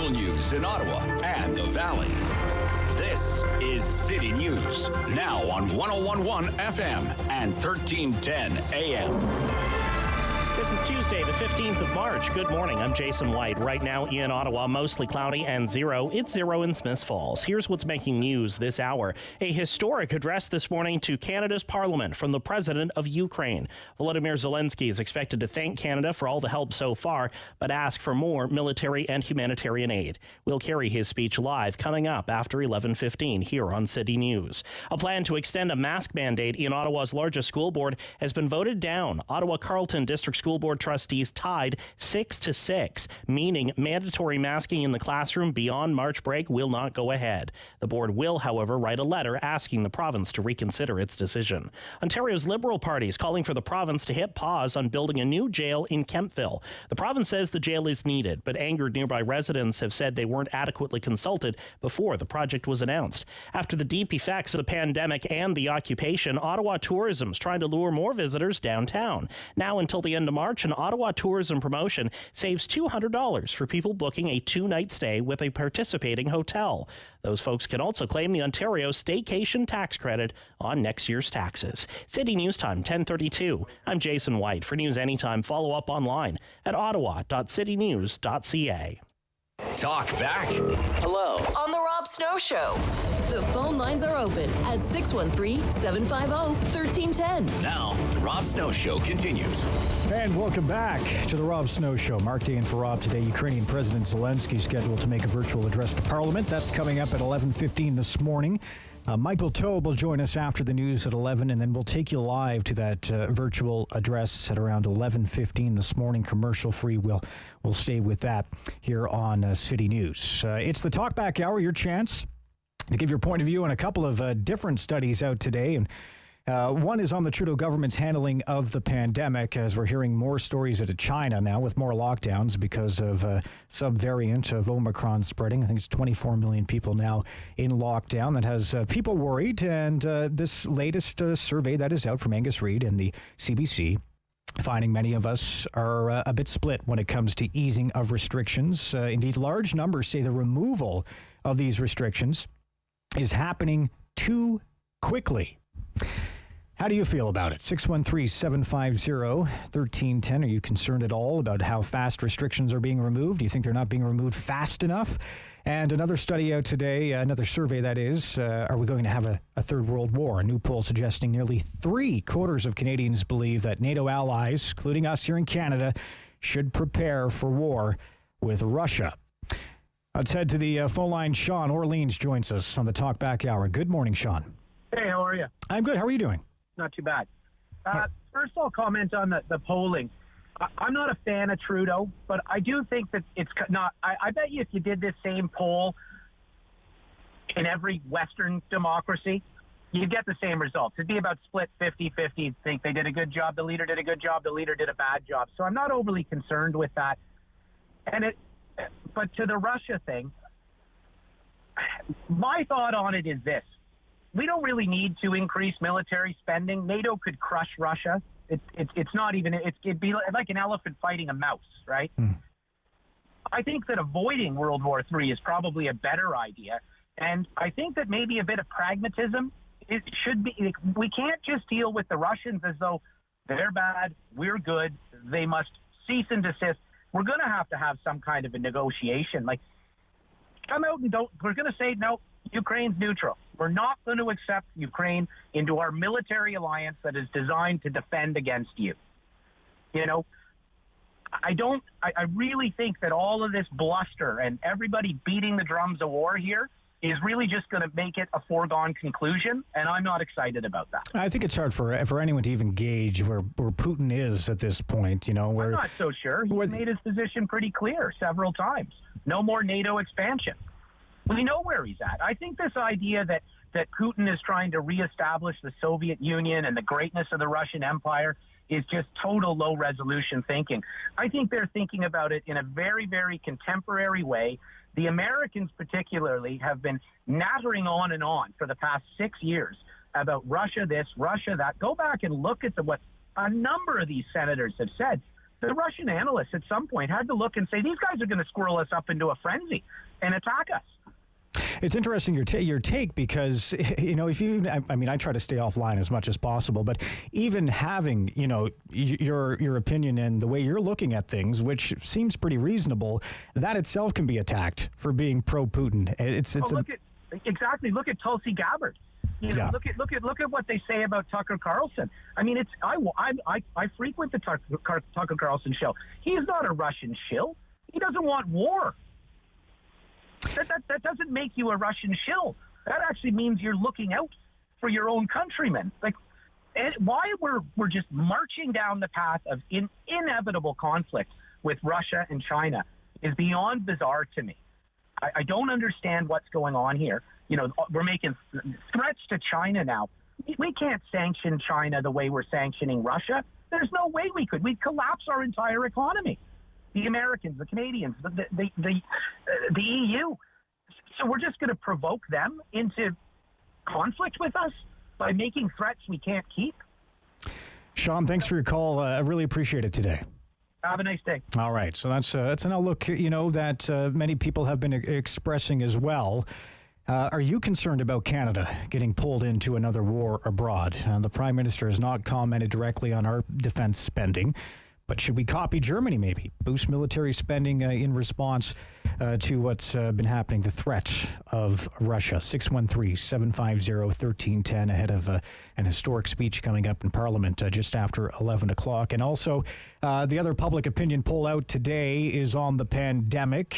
News in Ottawa and the Valley. This is City News, now on 101.1 FM and 1310 AM. This is Tuesday, the 15th of March. Good morning. I'm Jason White. Right now in Ottawa, mostly cloudy and zero. It's zero in Smiths Falls. Here's what's making news this hour. A historic address this morning to Canada's Parliament from the President of Ukraine. Volodomyr Zelenskyy is expected to thank Canada for all the help so far, but ask for more military and humanitarian aid. We'll carry his speech live coming up after 11:15 here on City News. A plan to extend a mask mandate in Ottawa's largest school board has been voted down. Ottawa Carleton District School Board trustees tied 6-6, meaning mandatory masking in the classroom beyond March break will not go ahead. The board will, however, write a letter asking the province to reconsider its decision. Ontario's Liberal Party is calling for the province to hit pause on building a new jail in Kemptville. The province says the jail is needed, but angered nearby residents have said they weren't adequately consulted before the project was announced. After the deep effects of the pandemic and the occupation, Ottawa Tourism is trying to lure more visitors downtown. Now until the end of March, an Ottawa tourism promotion saves $200 for people booking a 2-night stay with a participating hotel. Those folks can also claim the Ontario Staycation Tax Credit on next year's taxes. City News Time, 10:32. I'm Jason White. For news anytime, follow up online at ottawa.citynews.ca. Talk back. Hello. On the Rob Snow Show. The phone lines are open at 613-750-1310. Now, the Rob Snow Show continues. And welcome back to the Rob Snow Show. Mark Day in for Rob today. Ukrainian President Zelenskyy scheduled to make a virtual address to Parliament. That's coming up at 11:15 this morning. Michael Taube will join us after the news at 11, and then we'll take you live to that virtual address at around 11:15 this morning, commercial-free. We'll stay with that here on City News. It's the Talkback Hour, your chance to give your point of view on a couple of different studies out today. And One is on the Trudeau government's handling of the pandemic, as we're hearing more stories out of China now with more lockdowns because of a subvariant of Omicron spreading. I think it's 24 million people now in lockdown. That has people worried. And this latest survey that is out from Angus Reid and the CBC, finding many of us are a bit split when it comes to easing of restrictions. Indeed, large numbers say the removal of these restrictions is happening too quickly. How do you feel about it? 613-750-1310. Are you concerned at all about how fast restrictions are being removed? Do you think they're not being removed fast enough? And another study out today, another survey that is, are we going to have a third world war? A new poll suggesting nearly 3/4 of Canadians believe that NATO allies, including us here in Canada, should prepare for war with Russia. Let's head to the phone line. Sean Orleans joins us on the Talk Back Hour. Good morning, Sean. Hey, how are you? I'm good. How are you doing? Not too bad. First, I'll comment on the polling. I'm not a fan of Trudeau, but I do think that it's not. I bet you if you did this same poll in every Western democracy, you'd get the same results. It'd be about split 50-50. Think they did a good job, the leader did a good job, the leader did a bad job. So I'm not overly concerned with that. But to the Russia thing, my thought on it is this. We don't really need to increase military spending. NATO could crush Russia. It's not even, it'd be like an elephant fighting a mouse, right? I think that avoiding World War III is probably a better idea. And I think that maybe a bit of pragmatism, it should be, we can't just deal with the Russians as though they're bad, we're good, they must cease and desist. We're going to have some kind of a negotiation. Like, come out and we're going to say, no, Ukraine's neutral. We're not going to accept Ukraine into our military alliance that is designed to defend against you. You know, I really think that all of this bluster and everybody beating the drums of war here is really just going to make it a foregone conclusion, and I'm not excited about that. I think it's hard for anyone to even gauge where Putin is at this point, you know. I'm not so sure. He's made his position pretty clear several times. No more NATO expansion. We know where he's at. I think this idea that Putin is trying to reestablish the Soviet Union and the greatness of the Russian Empire is just total low-resolution thinking. I think they're thinking about it in a very, very contemporary way. The Americans particularly have been nattering on and on for the past 6 years about Russia this, Russia that. Go back and look at what a number of these senators have said. The Russian analysts at some point had to look and say, these guys are going to squirrel us up into a frenzy and attack us. It's interesting your take because, you know, I try to stay offline as much as possible, but even having, you know, your opinion and the way you're looking at things, which seems pretty reasonable, that itself can be attacked for being pro-Putin. Look at Tulsi Gabbard. You know, look at what they say about Tucker Carlson. I mean, I frequent the Tucker Carlson show. He's not a Russian shill. He doesn't want war. That doesn't make you a Russian shill. That actually means you're looking out for your own countrymen. Like, why we're just marching down the path of inevitable conflict with Russia and China is beyond bizarre to me. I don't understand what's going on here. You know, we're making threats to China now. We can't sanction China the way we're sanctioning Russia. There's no way we could. We'd collapse our entire economy. The Americans, the Canadians, the EU. So we're just going to provoke them into conflict with us by making threats we can't keep. Sean, thanks for your call. I really appreciate it today. Have a nice day. All right. So that's an outlook, you know, that many people have been expressing as well. Are you concerned about Canada getting pulled into another war abroad? The Prime Minister has not commented directly on our defense spending. But should we copy Germany, maybe? Boost military spending in response to what's been happening, the threat of Russia. 613-750-1310 ahead of an historic speech coming up in Parliament just after 11 o'clock. And also, the other public opinion poll out today is on the pandemic.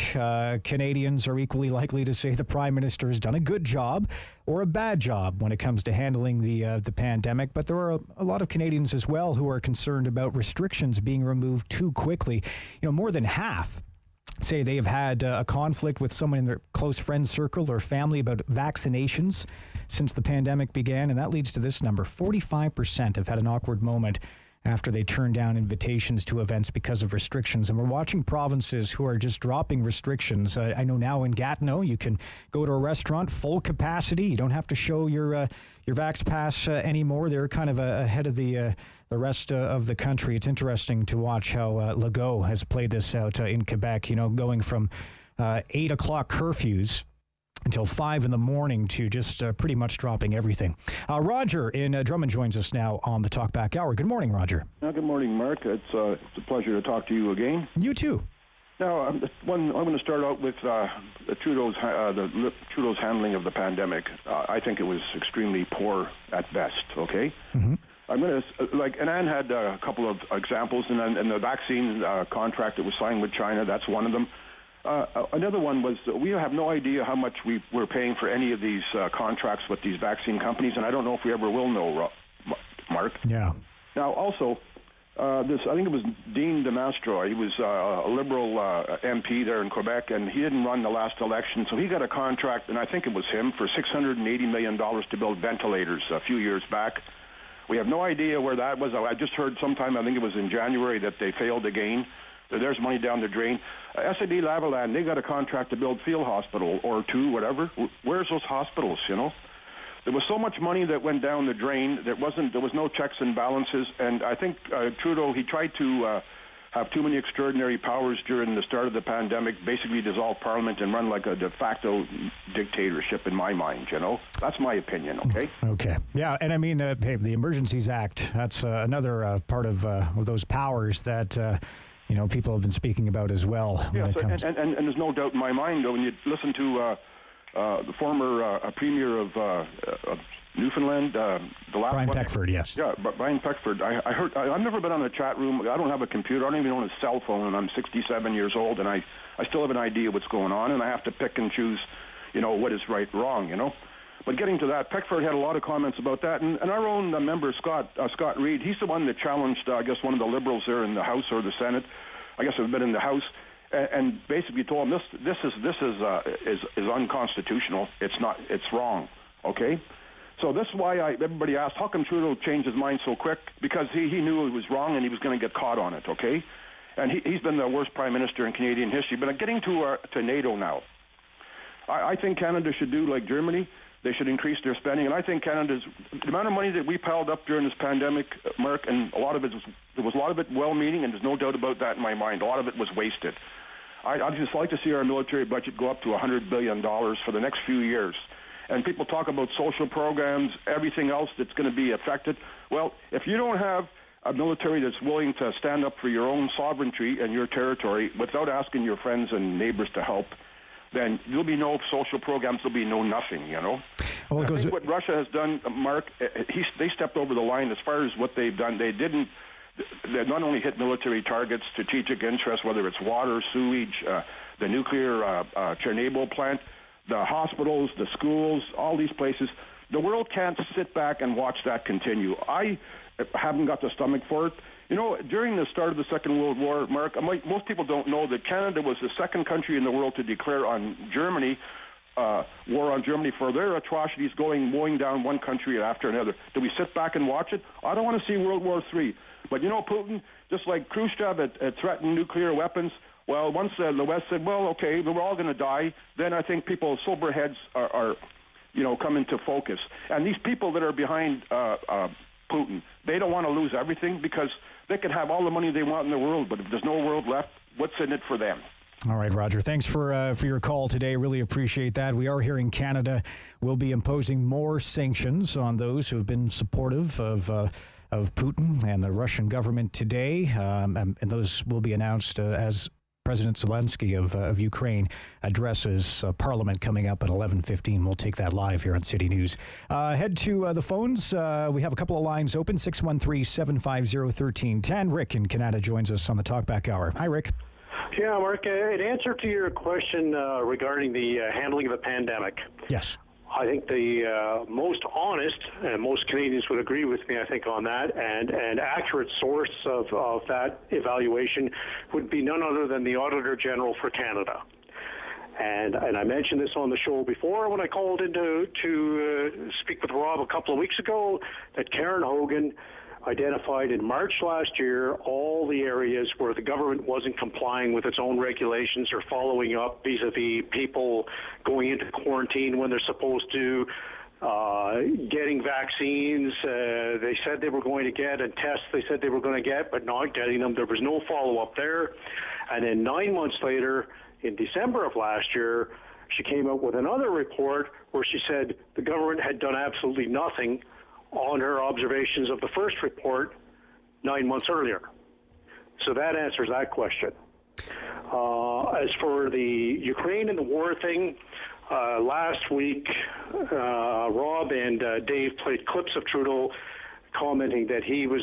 Canadians are equally likely to say the Prime Minister has done a good job or a bad job when it comes to handling the pandemic. But there are a lot of Canadians as well who are concerned about restrictions being removed too quickly. You know, more than half say they have had a conflict with someone in their close friend circle or family about vaccinations since the pandemic began, and that leads to this number. 45% have had an awkward moment after they turned down invitations to events because of restrictions. And we're watching provinces who are just dropping restrictions. I know now in Gatineau, you can go to a restaurant full capacity. You don't have to show your Vax Pass anymore. They're kind of ahead of the rest of the country. It's interesting to watch how Legault has played this out in Quebec, going from 8 o'clock curfews until 5 in the morning to just pretty much dropping everything. Roger in Drummond joins us now on the Talkback Hour. Good morning, Roger. Good morning, Mark. It's a pleasure to talk to you again. You too. Now, I'm going to start out with Trudeau's handling of the pandemic. I think it was extremely poor at best. Okay. Mm-hmm. I'm going to and Anne had a couple of examples, and the vaccine contract that was signed with China. That's one of them. Another one was we have no idea how much we're paying for any of these contracts with these vaccine companies, and I don't know if we ever will know, Mark. Yeah. Now, also, I think it was Dean DeMastro. He was a Liberal MP there in Quebec, and he didn't run the last election, so he got a contract, and I think it was him, for $680 million to build ventilators a few years back. We have no idea where that was. I just heard sometime, I think it was in January, that they failed again. There's money down the drain. SAD Lavalin, they got a contract to build field hospital or two, whatever. Where's those hospitals, There was so much money that went down the drain. There was no checks and balances. And I think Trudeau, he tried to have too many extraordinary powers during the start of the pandemic, basically dissolve Parliament and run like a de facto dictatorship in my mind, That's my opinion, okay? Okay. Yeah, and I mean, hey, the Emergencies Act, that's another part of those powers that... people have been speaking about as well. Yes, and there's no doubt in my mind, when you listen to the former Premier of Newfoundland, the last Brian one. Peckford, yes. Yeah, but Brian Peckford, I heard, I've never been on a chat room. I don't have a computer. I don't even own a cell phone, and I'm 67 years old, and I still have an idea what's going on, and I have to pick and choose, what is right and wrong, But getting to that, Peckford had a lot of comments about that, and our own member, Scott Reid, he's the one that challenged, I guess, one of the Liberals there in the House or the Senate. I guess it would have been in the House, and basically told him this is unconstitutional. It's wrong. Okay, so this is why everybody asked, how come Trudeau changed his mind so quick? Because he knew it was wrong and he was going to get caught on it. Okay, and he's been the worst prime minister in Canadian history. But getting to NATO now, I think Canada should do like Germany. They should increase their spending, and I think the amount of money that we piled up during this pandemic, Mark, and there was a lot of it well-meaning, and there's no doubt about that in my mind. A lot of it was wasted. I'd just like to see our military budget go up to $100 billion for the next few years. And people talk about social programs, everything else that's going to be affected. Well, if you don't have a military that's willing to stand up for your own sovereignty and your territory without asking your friends and neighbors to help, then there'll be no social programs, there'll be no nothing, Well, I think what Russia has done, Mark, they stepped over the line as far as what they've done. They not only hit military targets, strategic interests, whether it's water, sewage, the nuclear Chernobyl plant, the hospitals, the schools, all these places. The world can't sit back and watch that continue. I haven't got the stomach for it. During the start of the Second World War, Mark, most people don't know that Canada was the second country in the world to declare on Germany, war on Germany for their atrocities mowing down one country after another. Do we sit back and watch it? I don't want to see World War III. But Putin, just like Khrushchev had threatened nuclear weapons, well, once the West said, well, okay, we're all going to die, then I think sober heads are come into focus. And these people that are behind Putin, they don't want to lose everything because they can have all the money they want in the world, but if there's no world left, what's in it for them? All right, Roger. Thanks for your call today. Really appreciate that. We are hearing Canada will be imposing more sanctions on those who have been supportive of Putin and the Russian government today, and those will be announced as President Zelenskyy of Ukraine addresses Parliament coming up at 11:15. We'll take that live here on City News. Head to the phones. We have a couple of lines open, 613-750-1310. Rick in Canada joins us on the Talkback Hour. Hi, Rick. Yeah, Mark, in answer to your question regarding the handling of the pandemic. Yes. I think the most honest, and most Canadians would agree with me, I think, on that, and accurate source of that evaluation would be none other than the Auditor General for Canada. And I mentioned this on the show before when I called in to speak with Rob a couple of weeks ago, that Karen Hogan identified in March last year all the areas where the government wasn't complying with its own regulations or following up vis-a-vis people going into quarantine when they're supposed to, getting vaccines they said they were going to get, and tests they said they were going to get, but not getting them. There was no follow-up there. And then 9 months later, in December of last year, she came out with another report where she said the government had done absolutely nothing on her observations of the first report 9 months earlier. So that answers that question. As for the Ukraine and the war thing, last week, Rob and Dave played clips of Trudeau commenting that he was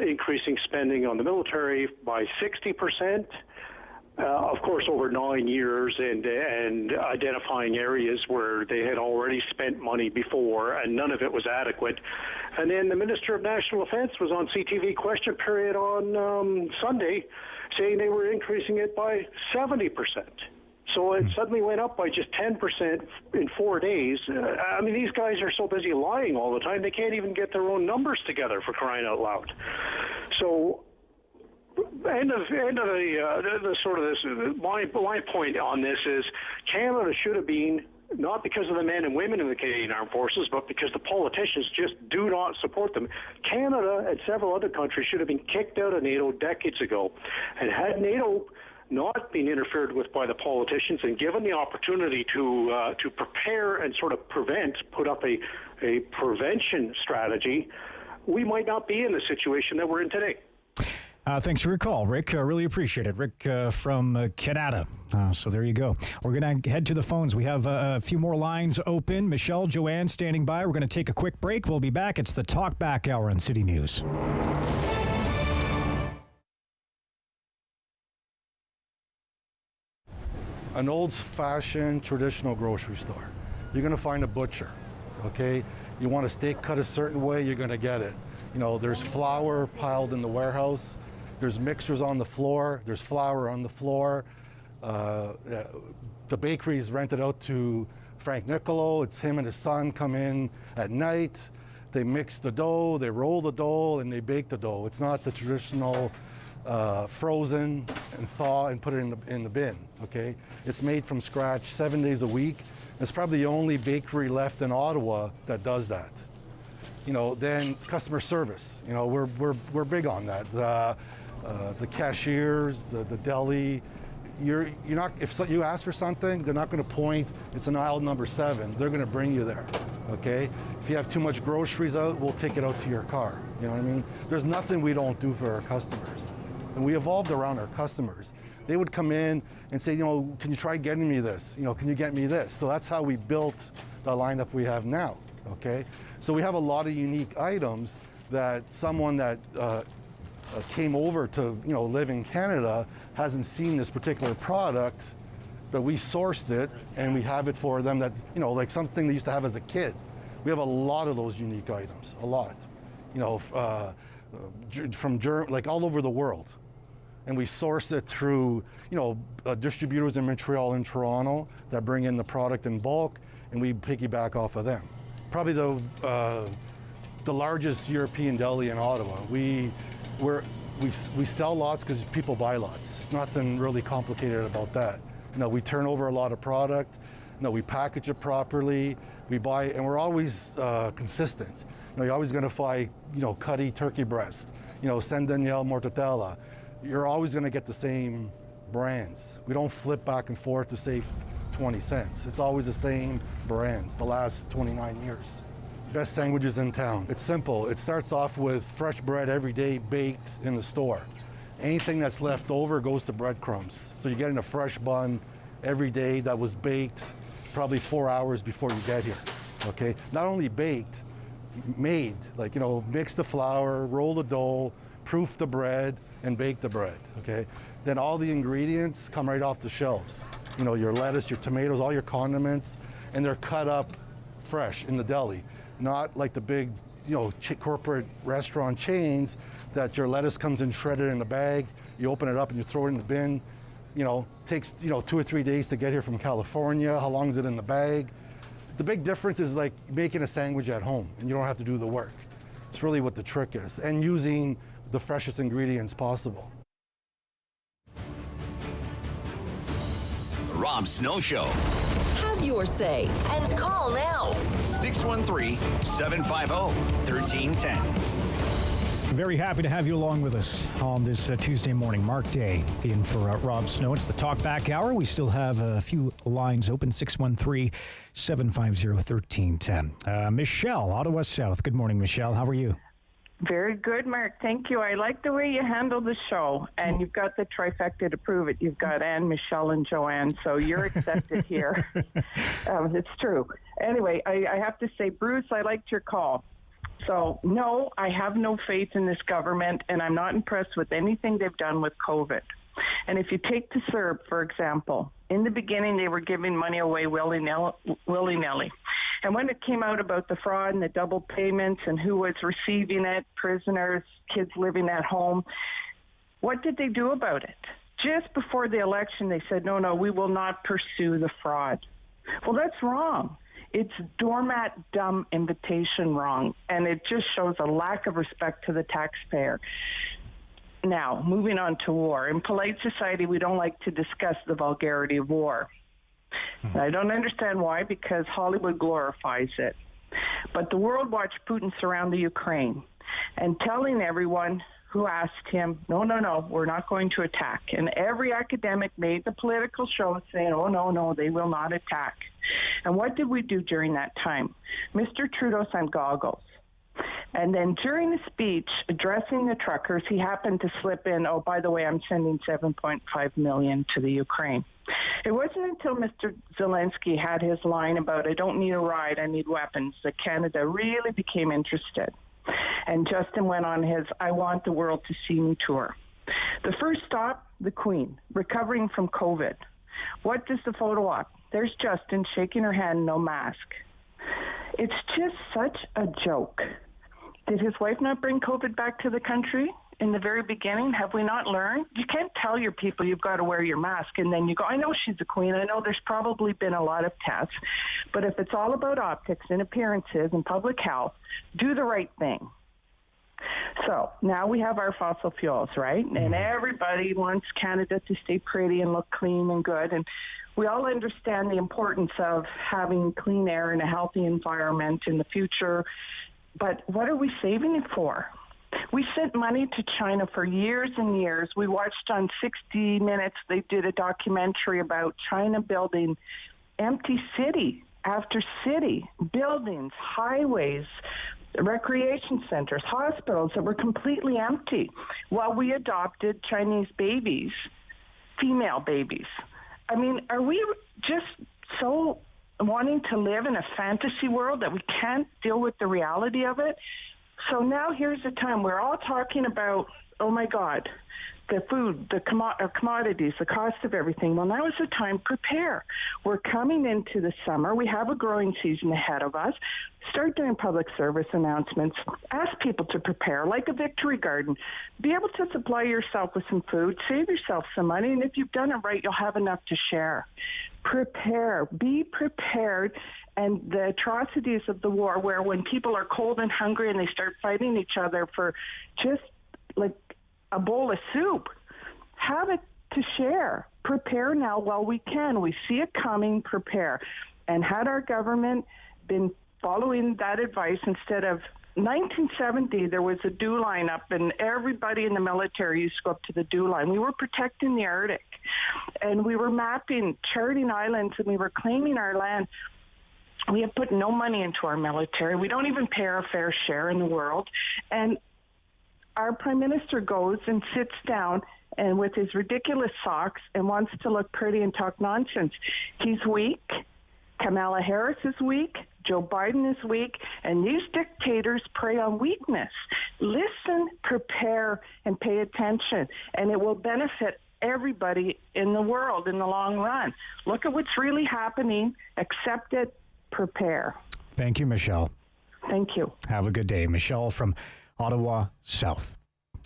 increasing spending on the military by 60%. Of course, over 9 years, and identifying areas where they had already spent money before, and none of it was adequate. And then the Minister of National Defence was on CTV Question Period on Sunday, saying they were increasing it by 70%. So it suddenly went up by just 10% in 4 days. I mean, these guys are so busy lying all the time, they can't even get their own numbers together, for crying out loud. So end of the sort of this. My point on this is Canada should have been, not because of the men and women in the Canadian Armed Forces, but because the politicians just do not support them. Canada and several other countries should have been kicked out of NATO decades ago. And had NATO not been interfered with by the politicians and given the opportunity to prepare and sort of put up a prevention strategy, we might not be in the situation that we're in today. Thanks for your call, Rick. Really appreciate it. Rick from Canada. So there you go. We're going to head to the phones. We have a few more lines open. Michelle, Joanne standing by. We're going to take a quick break. We'll be back. It's the Talk Back Hour on City News. An old-fashioned traditional grocery store. You're going to find a butcher, okay? You want a steak cut a certain way, you're going to get it. You know, there's flour piled in the warehouse. There's mixers on the floor. There's flour on the floor. The bakery is rented out to Frank Nicolo. It's him and his son come in at night. They mix the dough, they roll the dough, and they bake the dough. It's not the traditional frozen and thaw and put it in the bin, okay? It's made from scratch 7 days a week. It's probably the only bakery left in Ottawa that does that. You know, then customer service. You know, we're big on that. The cashiers, the deli. You're not, if you ask for something, they're not going to point. It's an aisle number 7. They're going to bring you there, okay? If you have too much groceries out, we'll take it out to your car. You know what I mean? There's nothing we don't do for our customers. And we evolved around our customers. They would come in and say, you know, can you try getting me this? You know, can you get me this? So that's how we built the lineup we have now, okay? So we have a lot of unique items that someone that came over to, you know, live in Canada hasn't seen this particular product, but we sourced it and we have it for them that, you know, like something they used to have as a kid. We have a lot of those unique items, a lot, you know, from like all over the world. And we source it through, you know, distributors in Montreal and Toronto that bring in the product in bulk, and we piggyback off of them. Probably the largest European deli in Ottawa. We sell lots because people buy lots. It's nothing really complicated about that. You know, we turn over a lot of product. You know, we package it properly. We buy, and we're always consistent. You know, you're always going to find, you know, Cuddy turkey breast, you know, San Daniel mortadella. You're always going to get the same brands. We don't flip back and forth to save 20 cents. It's always the same brands, the last 29 years. Best sandwiches in town. It's simple. It starts off with fresh bread every day baked in the store. Anything that's left over goes to breadcrumbs. So you're getting a fresh bun every day that was baked probably 4 hours before you get here, okay? Not only baked, made, like, you know, mix the flour, roll the dough, proof the bread, and bake the bread, okay? Then all the ingredients come right off the shelves. You know, your lettuce, your tomatoes, all your condiments, and they're cut up fresh in the deli, not like the big, corporate restaurant chains that your lettuce comes in shredded in a bag. You open it up and you throw it in the bin. Takes 2 or 3 days to get here from California. How long is it in the bag? The big difference is like making a sandwich at home, and you don't have to do the work. It's really what the trick is, and using the freshest ingredients possible. The Rob Snow Show. Have your say and call now. 613-750-1310. Very happy to have you along with us on this Tuesday morning. Mark Day in for Rob Snow. It's the Talkback Hour. We still have a few lines open, 613-750-1310. Michelle, Ottawa South. Good morning, Michelle. How are you? Very good, Mark. Thank you. I like the way you handle the show, and you've got the trifecta to prove it. You've got Anne, Michelle, and Joanne, so you're accepted here. It's true. Anyway, I have to say, Bruce, I liked your call. So, no, I have no faith in this government, and I'm not impressed with anything they've done with COVID. And if you take the CERB, for example, in the beginning they were giving money away willy-nilly. And when it came out about the fraud and the double payments and who was receiving it, prisoners, kids living at home, what did they do about it? Just before the election, they said, no, we will not pursue the fraud. Well, that's wrong. It's doormat, dumb invitation wrong, and it just shows a lack of respect to the taxpayer. Now, moving on to war. In polite society, we don't like to discuss the vulgarity of war. I don't understand why, because Hollywood glorifies it. But the world watched Putin surround the Ukraine and telling everyone who asked him, no, we're not going to attack. And every academic made the political show saying, oh, no, they will not attack. And what did we do during that time? Mr. Trudeau sent goggles. And then during the speech addressing the truckers, he happened to slip in, oh, by the way, I'm sending $7.5 million to the Ukraine. It wasn't until Mr. Zelenskyy had his line about, I don't need a ride, I need weapons, that Canada really became interested. And Justin went on his I Want the World to See Me tour. The first stop, the Queen, recovering from COVID. What does the photo op? There's Justin shaking her hand, no mask. It's just such a joke. Did his wife not bring COVID back to the country in the very beginning? Have we not learned? You can't tell your people you've got to wear your mask and then you go, I know she's a queen. I know there's probably been a lot of tests. But if it's all about optics and appearances and public health, do the right thing. So now we have our fossil fuels, right? And everybody wants Canada to stay pretty and look clean and good. And we all understand the importance of having clean air and a healthy environment in the future. But what are we saving it for? We sent money to China for years and years. We watched on 60 Minutes, they did a documentary about China building empty city after city, buildings, highways, recreation centers, hospitals that were completely empty while we adopted Chinese babies, female babies. I mean, are we just so wanting to live in a fantasy world that we can't deal with the reality of it? So now here's the time. We're all talking about, oh my God, the food, the commodities, the cost of everything. Well, now is the time. Prepare. We're coming into the summer. We have a growing season ahead of us. Start doing public service announcements. Ask people to prepare, like a victory garden. Be able to supply yourself with some food. Save yourself some money. And if you've done it right, you'll have enough to share. Prepare. Be prepared. And the atrocities of the war, where when people are cold and hungry and they start fighting each other for just like a bowl of soup, have it to share. Prepare now while we can. We see it coming, prepare. And had our government been following that advice, instead of 1970, there was a dew line up, and everybody in the military used to go up to the dew line. We were protecting the Arctic, and we were mapping, charting islands, and we were claiming our land. We have put no money into our military. We don't even pay our fair share in the world. And our prime minister goes and sits down and with his ridiculous socks and wants to look pretty and talk nonsense. He's weak. Kamala Harris is weak. Joe Biden is weak. And these dictators prey on weakness. Listen, prepare, and pay attention. And it will benefit everybody in the world in the long run. Look at what's really happening. Accept it. Prepare. Thank you, Michelle. Thank you. Have a good day. Michelle from Ottawa South.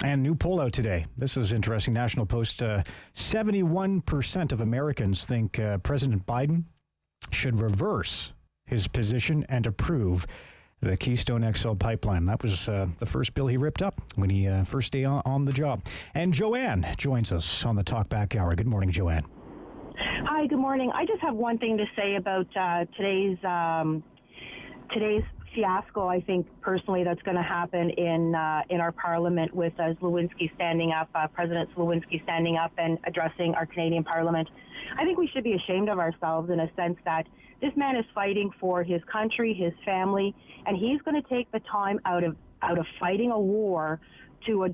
And new poll out today. This is interesting. National Post, 71% of Americans think President Biden should reverse his position and approve the Keystone XL pipeline. That was the first bill he ripped up when he first day on the job. And Joanne joins us on the Talkback Hour. Good morning, Joanne. Hi, good morning. I just have one thing to say about today's fiasco. I think personally that's going to happen in our Parliament with Zelenskyy standing up, President Zelenskyy standing up and addressing our Canadian Parliament. I think we should be ashamed of ourselves in a sense that this man is fighting for his country, his family, and he's going to take the time out of fighting a war to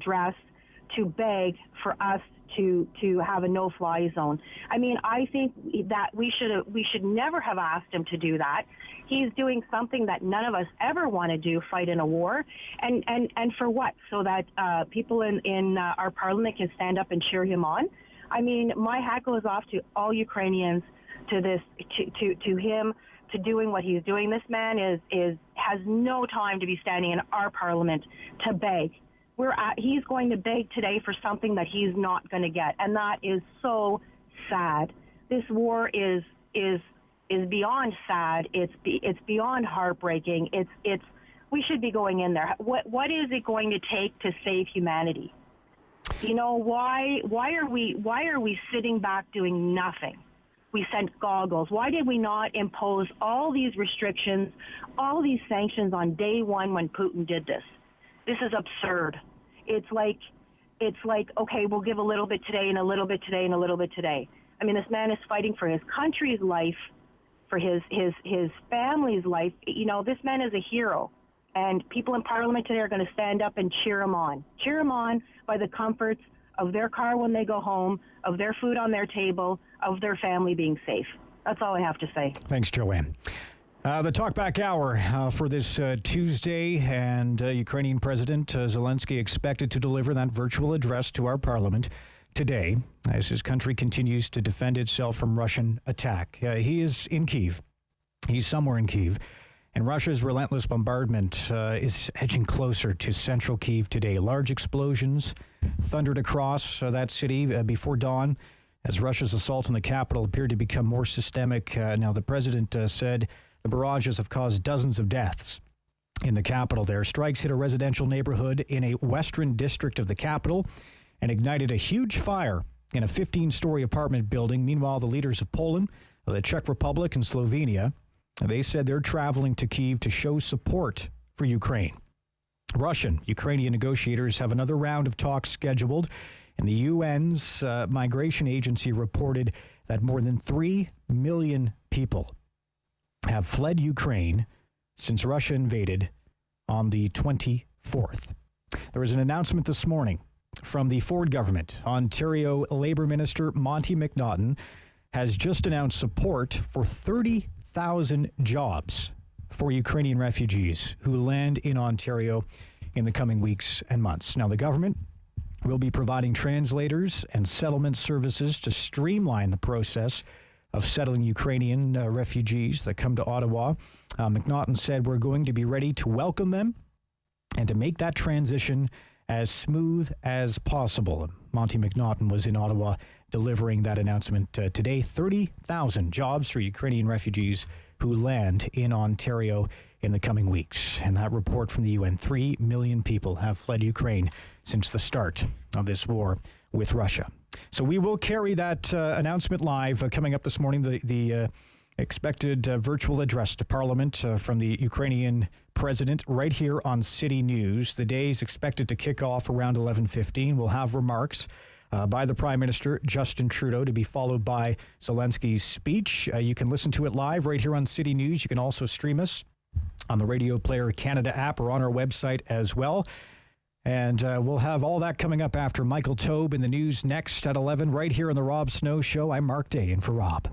beg for us to have a no-fly zone. I mean, I think that we should never have asked him to do that. He's doing something that none of us ever want to do, fight in a war, and for what? So that people in our Parliament can stand up and cheer him on. I mean, my hat goes off to all Ukrainians, to him, to doing what he's doing. This man has no time to be standing in our Parliament to beg. He's going to beg today for something that he's not going to get, and that is so sad. This war is beyond sad. It's beyond heartbreaking. We should be going in there. What is it going to take to save humanity? You know, why are we sitting back doing nothing? We sent goggles. Why did we not impose all these restrictions, all these sanctions on day one when Putin did this? This is absurd. It's like, okay, we'll give a little bit today and a little bit today and a little bit today. I mean, this man is fighting for his country's life, for his family's life. You know, this man is a hero. And people in Parliament today are going to stand up and cheer him on. Cheer him on by the comforts of their car when they go home, of their food on their table, of their family being safe. That's all I have to say. Thanks, Joanne. The Talkback Hour for this Tuesday, and Ukrainian President Zelenskyy expected to deliver that virtual address to our Parliament today as his country continues to defend itself from Russian attack. He is in Kyiv. He's somewhere in Kyiv. And Russia's relentless bombardment is edging closer to central Kyiv today. Large explosions thundered across that city before dawn as Russia's assault on the capital appeared to become more systemic. Now, the president said the barrages have caused dozens of deaths in the capital there. Strikes hit a residential neighborhood in a western district of the capital and ignited a huge fire in a 15-story apartment building. Meanwhile, the leaders of Poland, the Czech Republic, and Slovenia, they said they're traveling to Kyiv to show support for Ukraine. Russian-Ukrainian negotiators have another round of talks scheduled, and the UN's migration agency reported that more than 3 million people have fled Ukraine since Russia invaded on the 24th. There was an announcement this morning from the Ford government. Ontario Labour Minister Monty McNaughton has just announced support for 30,000 jobs for Ukrainian refugees who land in Ontario in the coming weeks and months. Now, the government will be providing translators and settlement services to streamline the process of settling Ukrainian refugees that come to Ottawa. McNaughton said we're going to be ready to welcome them and to make that transition as smooth as possible. Monty McNaughton was in Ottawa delivering that announcement today. 30,000 jobs for Ukrainian refugees who land in Ontario in the coming weeks. And that report from the UN, 3 million people have fled Ukraine since the start of this war with Russia. So we will carry that announcement live coming up this morning, the expected virtual address to Parliament from the Ukrainian president right here on City News. The day is expected to kick off around 11:15. We'll have remarks by the Prime Minister, Justin Trudeau, to be followed by Zelenskyy's speech. You can listen to it live right here on City News. You can also stream us on the Radio Player Canada app or on our website as well. And we'll have all that coming up after Michael Taube in the news next at 11 right here on The Rob Snow Show. I'm Mark Day in for Rob.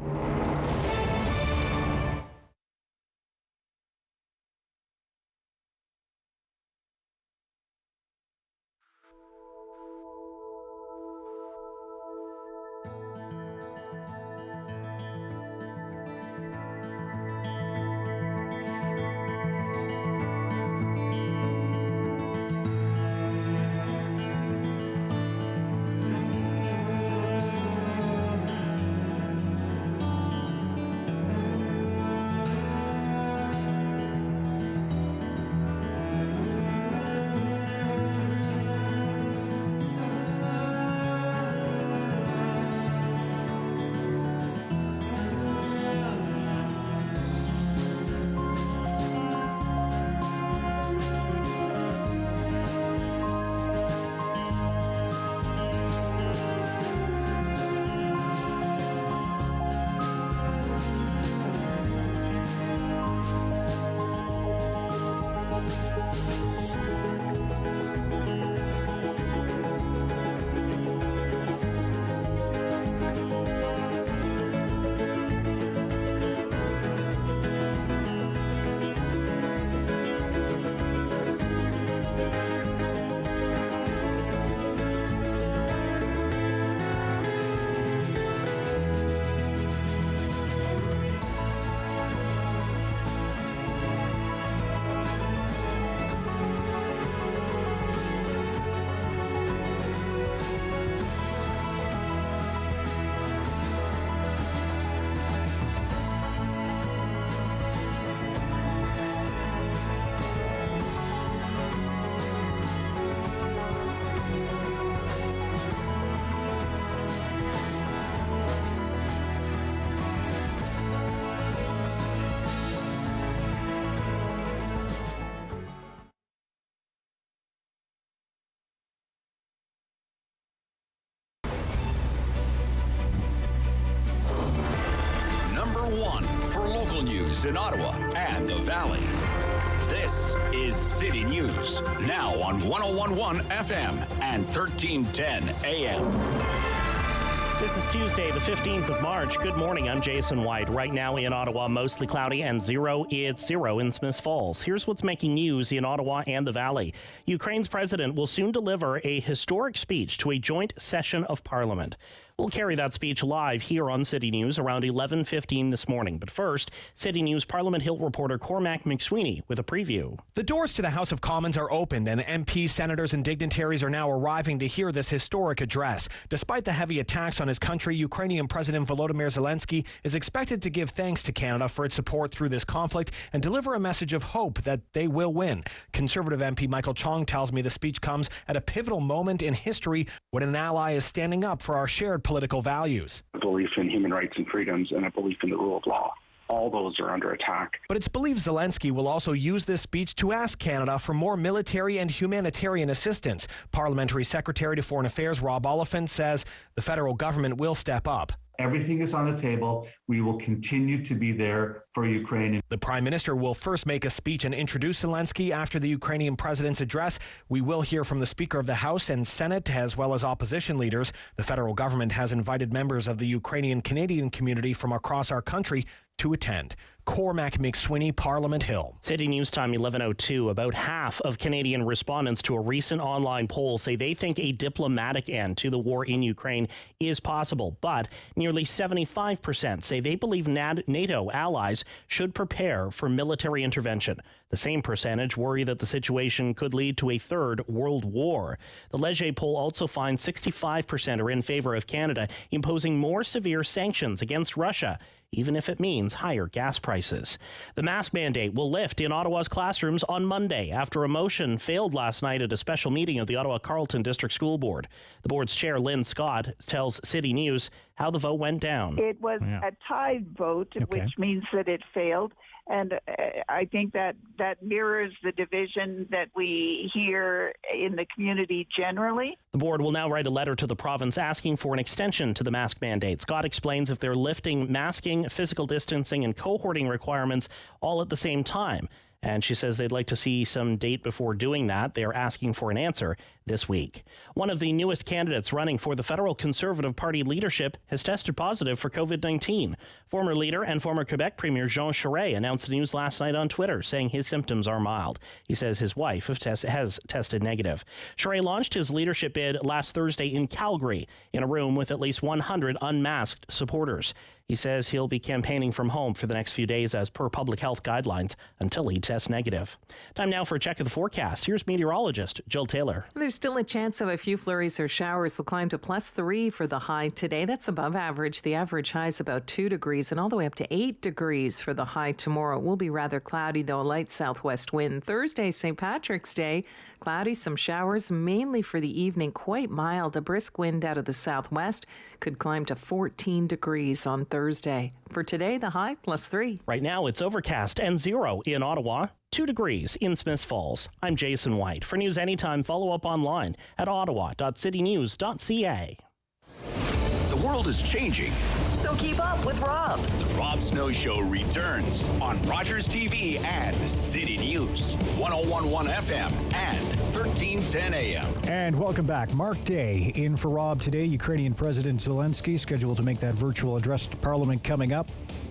News in Ottawa and the Valley. This is City News, now on 101.1 FM and 1310 AM. This is Tuesday, the 15th of March. Good morning, I'm Jason White. Right now in Ottawa, mostly cloudy and it's zero in Smiths Falls. Here's what's making news in Ottawa and the Valley. Ukraine's president will soon deliver a historic speech to a joint session of Parliament. We'll carry that speech live here on City News around 11:15 this morning. But first, City News Parliament Hill reporter Cormac McSweeney with a preview. The doors to the House of Commons are opened, and MPs, senators, and dignitaries are now arriving to hear this historic address. Despite the heavy attacks on his country, Ukrainian President Volodomyr Zelenskyy is expected to give thanks to Canada for its support through this conflict and deliver a message of hope that they will win. Conservative MP Michael Chong tells me the speech comes at a pivotal moment in history when an ally is standing up for our shared political values. A belief in human rights and freedoms and a belief in the rule of law. All those are under attack. But it's believed Zelenskyy will also use this speech to ask Canada for more military and humanitarian assistance. Parliamentary Secretary to Foreign Affairs Rob Oliphant says the federal government will step up. Everything is on the table. We will continue to be there for Ukraine. The Prime Minister will first make a speech and introduce Zelenskyy after the Ukrainian president's address. We will hear from the Speaker of the House and Senate as well as opposition leaders. The federal government has invited members of the Ukrainian Canadian community from across our country to attend. Cormac McSweeney, Parliament Hill. City News Time 11:02. About half of Canadian respondents to a recent online poll say they think a diplomatic end to the war in Ukraine is possible, but nearly 75% say they believe NATO allies should prepare for military intervention. The same percentage worry that the situation could lead to a third world war. The Leger poll also finds 65% are in favor of Canada imposing more severe sanctions against Russia, even if it means higher gas prices. The mask mandate will lift in Ottawa's classrooms on Monday after a motion failed last night at a special meeting of the Ottawa Carleton District School Board. The board's chair, Lynn Scott, tells City News how the vote went down. It was a tied vote, which means that it failed. And I think that mirrors the division that we hear in the community generally. The board will now write a letter to the province asking for an extension to the mask mandate. Scott explains if they're lifting masking, physical distancing, and cohorting requirements all at the same time. And she says they'd like to see some date before doing that. They're asking for an answer this week. One of the newest candidates running for the federal Conservative Party leadership has tested positive for COVID-19. Former leader and former Quebec Premier Jean Charest announced the news last night on Twitter, saying his symptoms are mild. He says his wife has tested negative. Charest launched his leadership bid last Thursday in Calgary in a room with at least 100 unmasked supporters. He says he'll be campaigning from home for the next few days as per public health guidelines until he tests negative. Time now for a check of the forecast. Here's meteorologist Jill Taylor. There's still a chance of a few flurries or showers. Will climb to +3 for the high today. That's above average. The average high is about 2 degrees and all the way up to 8 degrees for the high tomorrow. It will be rather cloudy, though, a light southwest wind. Thursday, St. Patrick's Day, cloudy, some showers, mainly for the evening, quite mild. A brisk wind out of the southwest could climb to 14 degrees on Thursday. For today, the high +3. Right now, it's overcast and 0 in Ottawa, 2 degrees in Smiths Falls. I'm Jason White. For news anytime, follow up online at ottawa.citynews.ca. The world is changing. So keep up with Rob. The Rob Snow Show returns on Rogers TV and City News, 101.1 FM and 1310 AM. And welcome back. Mark Day in for Rob today. Ukrainian President Zelenskyy scheduled to make that virtual address to Parliament coming up.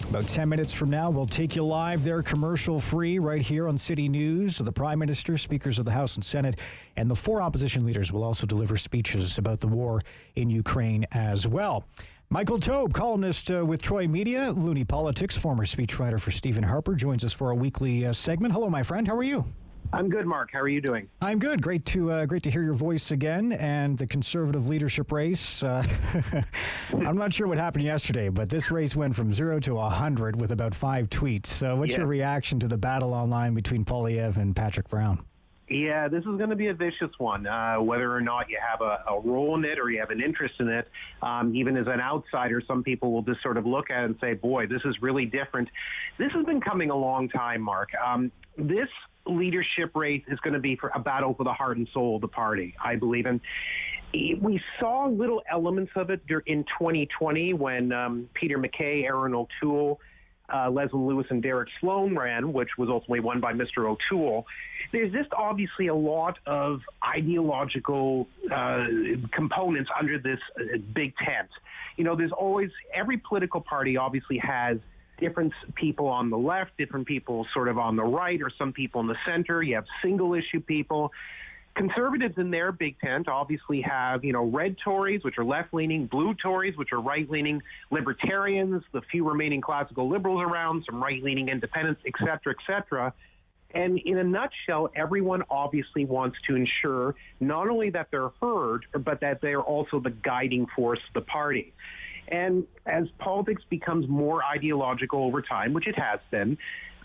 About 10 minutes from now, we'll take you live there, commercial-free, right here on City News. The Prime Minister, Speakers of the House and Senate, and the 4 opposition leaders will also deliver speeches about the war in Ukraine as well. Michael Taube, columnist with Troy Media, Loonie Politics, former speechwriter for Stephen Harper, joins us for a weekly segment. Hello, my friend. How are you? I'm good, Mark. How are you doing? I'm good. Great to hear your voice again. And the Conservative leadership race. I'm not sure what happened yesterday, but this race went from 0 to 100 with about 5 tweets. What's your reaction to the battle online between Poilievre and Patrick Brown? Yeah, this is going to be a vicious one, whether or not you have a role in it or you have an interest in it. Even as an outsider, some people will just sort of look at it and say, boy, this is really different. This has been coming a long time, Mark. This leadership race is going to be for a battle for the heart and soul of the party, I believe. And we saw little elements of it in 2020 when Peter MacKay, Aaron O'Toole, Leslie Lewis and Derek Sloan ran, which was ultimately won by Mr. O'Toole, there's just obviously a lot of ideological components under this big tent. You know, there's always, every political party obviously has different people on the left, different people sort of on the right, or some people in the center. You have single-issue people. Conservatives in their big tent obviously have, you know, red Tories, which are left-leaning, blue Tories, which are right-leaning, libertarians, the few remaining classical liberals around, some right-leaning independents, et cetera, et cetera. And in a nutshell, everyone obviously wants to ensure not only that they're heard, but that they're also the guiding force of the party. And as politics becomes more ideological over time, which it has been,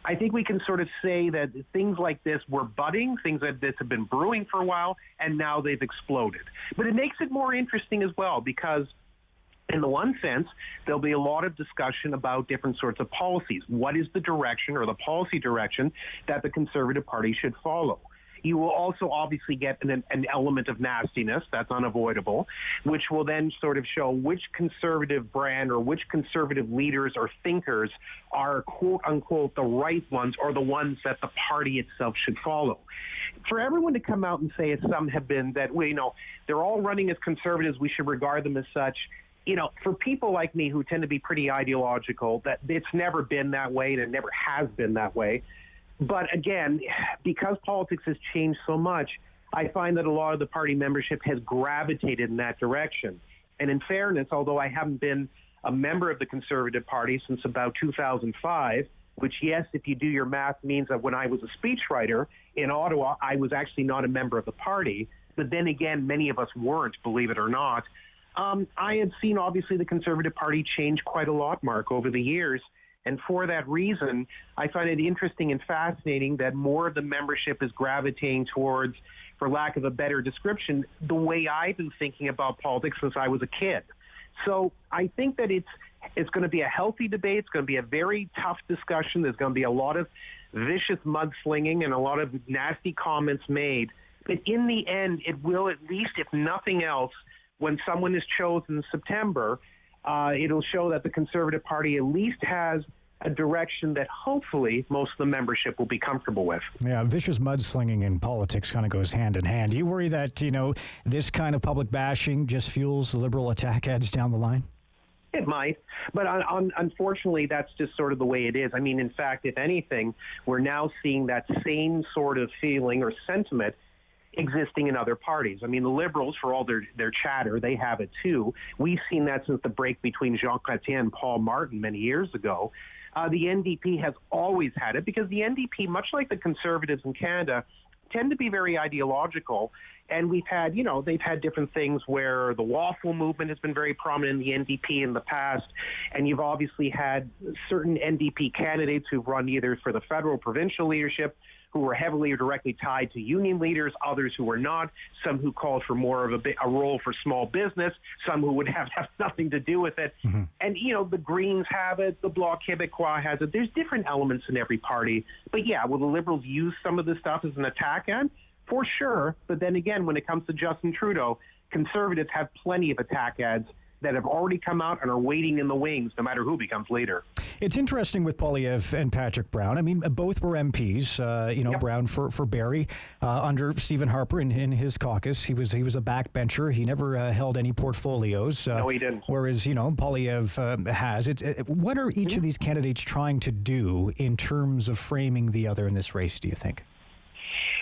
I think we can sort of say that things like this were budding, things like this have been brewing for a while, and now they've exploded. But it makes it more interesting as well, because in the one sense, there'll be a lot of discussion about different sorts of policies. What is the direction or the policy direction that the Conservative Party should follow? You will also obviously get an element of nastiness, that's unavoidable, which will then sort of show which conservative brand or which conservative leaders or thinkers are quote-unquote the right ones or the ones that the party itself should follow. For everyone to come out and say, as some have been, that, well, you know, they're all running as conservatives, we should regard them as such, you know, for people like me who tend to be pretty ideological, that it's never been that way and it never has been that way. But again, because politics has changed so much, I find that a lot of the party membership has gravitated in that direction. And in fairness, although I haven't been a member of the Conservative Party since about 2005, which, yes, if you do your math, means that when I was a speechwriter in Ottawa, I was actually not a member of the party. But then again, many of us weren't, believe it or not. I have seen, obviously, the Conservative Party change quite a lot, Mark, over the years. And for that reason, I find it interesting and fascinating that more of the membership is gravitating towards, for lack of a better description, the way I've been thinking about politics since I was a kid. So I think that it's going to be a healthy debate. It's going to be a very tough discussion. There's going to be a lot of vicious mudslinging and a lot of nasty comments made. But in the end, it will, at least if nothing else, when someone is chosen in September, it'll show that the Conservative Party at least has a direction that hopefully most of the membership will be comfortable with. Yeah, vicious mudslinging in politics kind of goes hand in hand. Do you worry that, you know, this kind of public bashing just fuels liberal attack ads down the line? It might, but unfortunately, that's just sort of the way it is. I mean, in fact, if anything, we're now seeing that same sort of feeling or sentiment existing in other parties. I mean, the Liberals, for all their chatter, they have it too. We've seen that since the break between Jean Chrétien and Paul Martin many years ago. The NDP has always had it because the NDP, much like the Conservatives in Canada, tend to be very ideological. And we've had, you know, they've had different things where the waffle movement has been very prominent in the NDP in the past. And you've obviously had certain NDP candidates who've run either for the federal provincial leadership, who were heavily or directly tied to union leaders, others who were not, some who called for more of a role for small business, some who would have nothing to do with it. Mm-hmm. And, you know, the Greens have it, the Bloc Québécois has it. There's different elements in every party. But, yeah, will the Liberals use some of this stuff as an attack ad? For sure. But then again, when it comes to Justin Trudeau, Conservatives have plenty of attack ads that have already come out and are waiting in the wings, no matter who becomes leader. It's interesting with Poilievre and Patrick Brown. I mean, both were MPs. Yep. Brown for Barrie under Stephen Harper in his caucus. He was a backbencher. He never held any portfolios. No, he didn't. Whereas Poilievre has. What are each of these candidates trying to do in terms of framing the other in this race? Do you think?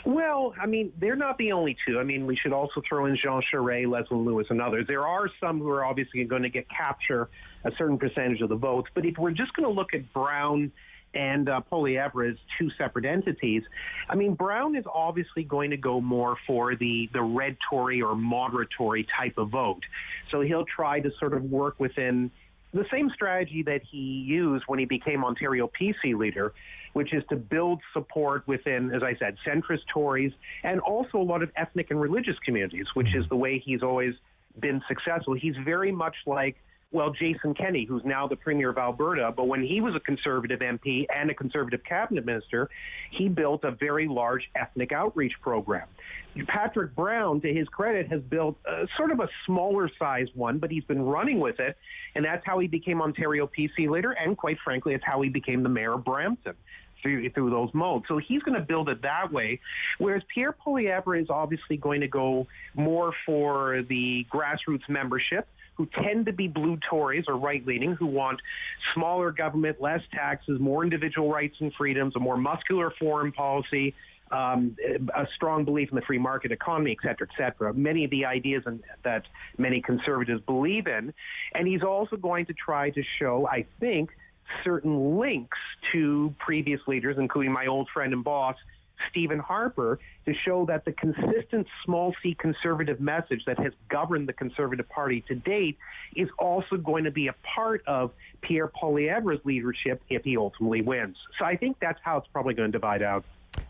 Well, I mean, they're not the only two. I mean, we should also throw in Jean Charest, Leslie Lewis, and others. There are some who are obviously going to capture a certain percentage of the votes. But if we're just going to look at Brown and Poilievre as two separate entities, I mean, Brown is obviously going to go more for the red Tory or moderate Tory type of vote. So he'll try to sort of work within the same strategy that he used when he became Ontario PC leader, which is to build support within, as I said, centrist Tories and also a lot of ethnic and religious communities, which is the way he's always been successful. He's very much like Well, Jason Kenney, who's now the Premier of Alberta, but when he was a Conservative MP and a Conservative cabinet minister, he built a very large ethnic outreach program. Patrick Brown, to his credit, has built sort of a smaller sized one, but he's been running with it, and that's how he became Ontario PC leader, and quite frankly, it's how he became the mayor of Brampton. Through those modes. So he's going to build it that way, whereas Pierre Poilievre is obviously going to go more for the grassroots membership, who tend to be blue Tories or right-leaning, who want smaller government, less taxes, more individual rights and freedoms, a more muscular foreign policy, a strong belief in the free market economy, et cetera, et cetera. Many of the ideas that many Conservatives believe in. And he's also going to try to show, I think, certain links to previous leaders, including my old friend and boss, Stephen Harper, to show that the consistent small c conservative message that has governed the Conservative Party to date is also going to be a part of Pierre Poilievre's leadership if he ultimately wins. So I think that's how it's probably going to divide out.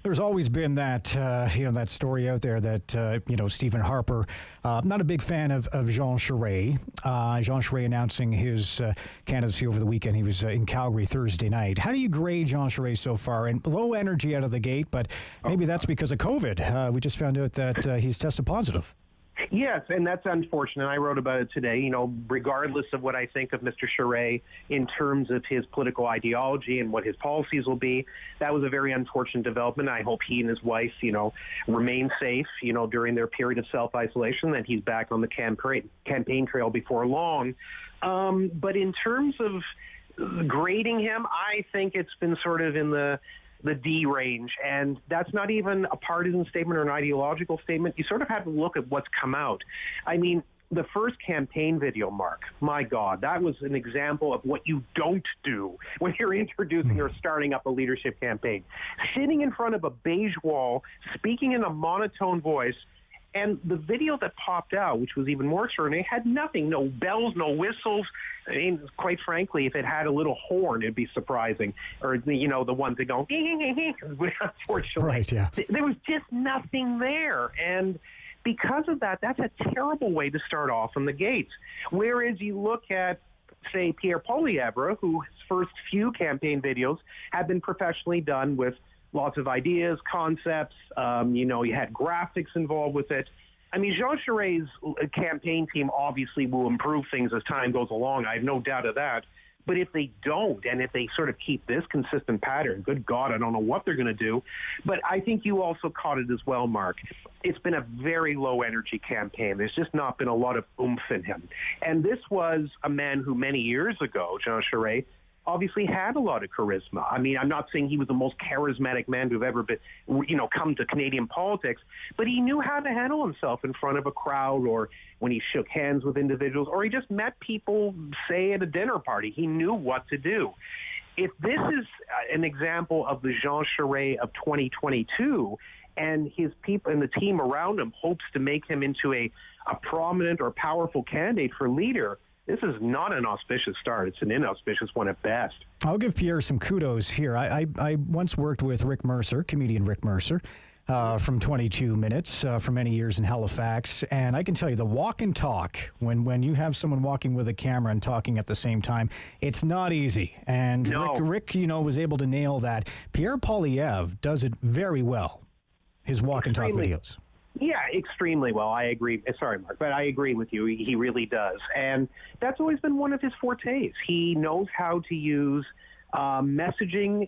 There's always been that, that story out there that, Stephen Harper, not a big fan of Jean Charest. Jean Charest announcing his candidacy over the weekend. He was in Calgary Thursday night. How do you grade Jean Charest so far? And low energy out of the gate, but maybe that's because of COVID. We just found out that he's tested positive. Yes, and that's unfortunate. I wrote about it today. Regardless of what I think of Mr. Charest in terms of his political ideology and what his policies will be, that was a very unfortunate development. I hope he and his wife, remain safe, during their period of self-isolation, that he's back on the campaign trail before long. But in terms of grading him, I think it's been sort of in the D range, and that's not even a partisan statement or an ideological statement. You sort of have to look at what's come out. I mean, the first campaign video, Mark, my God, that was an example of what you don't do when you're introducing or starting up a leadership campaign. Sitting in front of a beige wall, speaking in a monotone voice, and the video that popped out, which was even more extraordinary, had nothing, no bells, no whistles. I mean, quite frankly, if it had a little horn, it'd be surprising. Or, the ones that go, unfortunately. Right, yeah. There was just nothing there. And because of that, that's a terrible way to start off from the gates. Whereas you look at, say, Pierre Poilievre, whose first few campaign videos have been professionally done with lots of ideas, concepts, you had graphics involved with it. I mean, Jean Charest's campaign team obviously will improve things as time goes along. I have no doubt of that. But if they don't, and if they sort of keep this consistent pattern, good God, I don't know what they're going to do. But I think you also caught it as well, Mark. It's been a very low-energy campaign. There's just not been a lot of oomph in him. And this was a man who many years ago, Jean Charest, obviously had a lot of charisma. I mean, I'm not saying he was the most charismatic man to have ever been, come to Canadian politics, but he knew how to handle himself in front of a crowd, or when he shook hands with individuals, or he just met people, say, at a dinner party. He knew what to do. If this is an example of the Jean Charest of 2022, and his people and the team around him hopes to make him into a prominent or powerful candidate for leader, this is not an auspicious start. It's an inauspicious one at best. I'll give Pierre some kudos here. I once worked with Rick Mercer, comedian Rick Mercer, from 22 Minutes for many years in Halifax. And I can tell you, the walk and talk, when you have someone walking with a camera and talking at the same time, it's not easy. And no. Rick, was able to nail that. Pierre Poilievre does it very well, his walk and talk videos. Yeah, extremely well. I agree. Sorry, Mark, but I agree with you. He really does. And that's always been one of his fortes. He knows how to use messaging,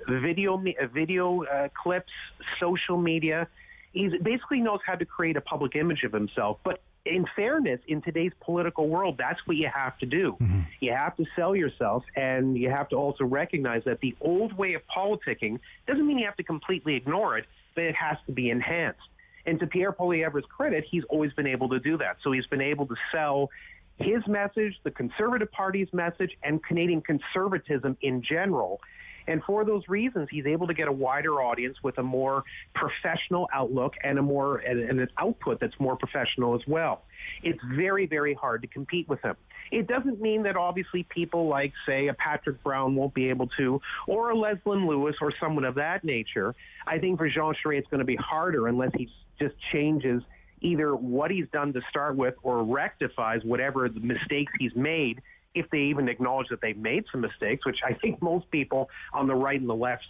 video clips, social media. He basically knows how to create a public image of himself. But in fairness, in today's political world, that's what you have to do. Mm-hmm. You have to sell yourself, and you have to also recognize that the old way of politicking doesn't mean you have to completely ignore it, but it has to be enhanced. And to Pierre Poilievre's credit, he's always been able to do that. So he's been able to sell his message, the Conservative Party's message, and Canadian conservatism in general. And for those reasons, he's able to get a wider audience with a more professional outlook and an output that's more professional as well. It's very, very hard to compete with him. It doesn't mean that obviously people like, say, a Patrick Brown won't be able to, or a Leslyn Lewis or someone of that nature. I think for Jean Charest, it's going to be harder unless he just changes either what he's done to start with or rectifies whatever the mistakes he's made, if they even acknowledge that they've made some mistakes, which I think most people on the right and the left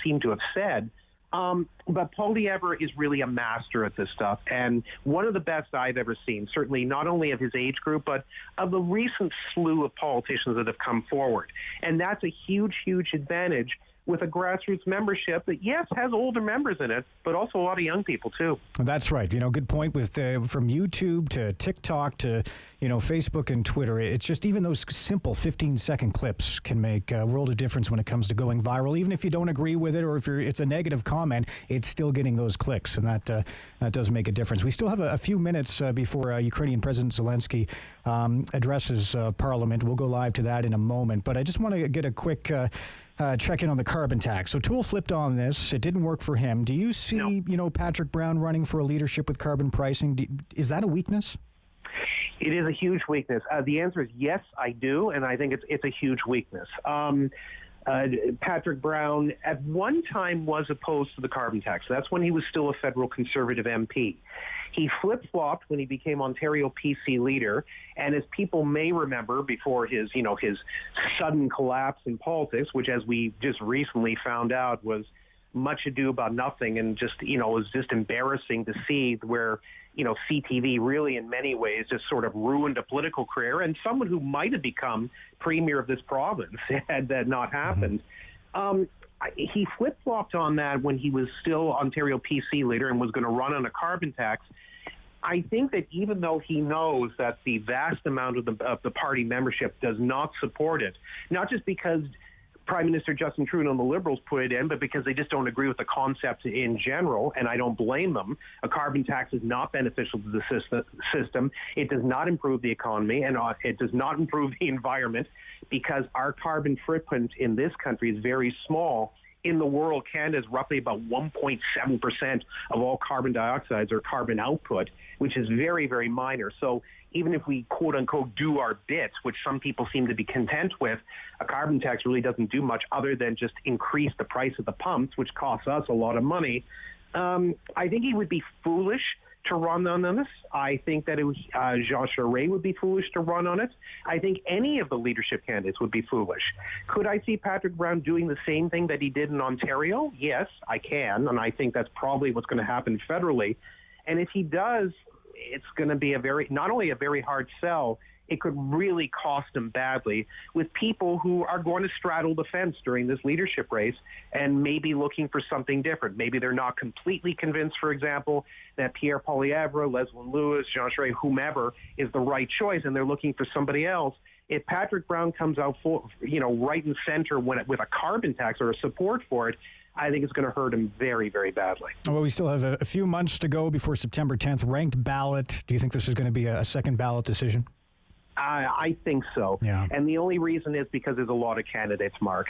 seem to have said. But Poilievre is really a master at this stuff, and one of the best I've ever seen, certainly not only of his age group, but of the recent slew of politicians that have come forward. And that's a huge, huge advantage with a grassroots membership that, yes, has older members in it, but also a lot of young people, too. That's right. Good point with from YouTube to TikTok to, Facebook and Twitter. It's just even those simple 15-second clips can make a world of difference when it comes to going viral. Even if you don't agree with it or if it's a negative comment, it's still getting those clicks, and that does make a difference. We still have a few minutes before Ukrainian President Zelenskyy addresses Parliament. We'll go live to that in a moment, but I just want to get a quick check in on the carbon tax. So Toole flipped on this. It didn't work for him. Do you see, Patrick Brown running for a leadership with carbon pricing? Is that a weakness? It is a huge weakness. The answer is yes, I do, and I think it's a huge weakness. Patrick Brown at one time was opposed to the carbon tax. That's when he was still a federal Conservative MP. He flip-flopped when he became Ontario PC leader, and as people may remember, before his sudden collapse in politics, which as we just recently found out was much ado about nothing, and just was just embarrassing to see where CTV really in many ways just sort of ruined a political career, and someone who might have become premier of this province had that not happened. He flip-flopped on that when he was still Ontario PC leader and was going to run on a carbon tax. I think that even though he knows that the vast amount of the party membership does not support it, not just because Prime Minister Justin Trudeau and the Liberals put it in, but because they just don't agree with the concept in general, and I don't blame them. A carbon tax is not beneficial to the system. It does not improve the economy, and it does not improve the environment, because our carbon footprint in this country is very small. In the world, Canada is roughly about 1.7% of all carbon dioxide or carbon output, which is very, very minor. So even if we, quote unquote, do our bit, which some people seem to be content with, a carbon tax really doesn't do much other than just increase the price of the pumps, which costs us a lot of money. I think he would be foolish to run on this. I think that Jean Charest would be foolish to run on it. I think any of the leadership candidates would be foolish. Could I see Patrick Brown doing the same thing that he did in Ontario? Yes, I can, and I think that's probably what's going to happen federally. And if he does, it's going to be not only a very hard sell, it could really cost him badly with people who are going to straddle the fence during this leadership race and maybe looking for something different. Maybe they're not completely convinced, for example, that Pierre Poilievre, Leslyn Lewis, Jean Charest, whomever is the right choice, and they're looking for somebody else. If Patrick Brown comes out right in center with a carbon tax or a support for it, I think it's going to hurt him very, very badly. Well, we still have a few months to go before September 10th. Ranked ballot. Do you think this is going to be a second ballot decision? I think so. Yeah. And the only reason is because there's a lot of candidates, Mark.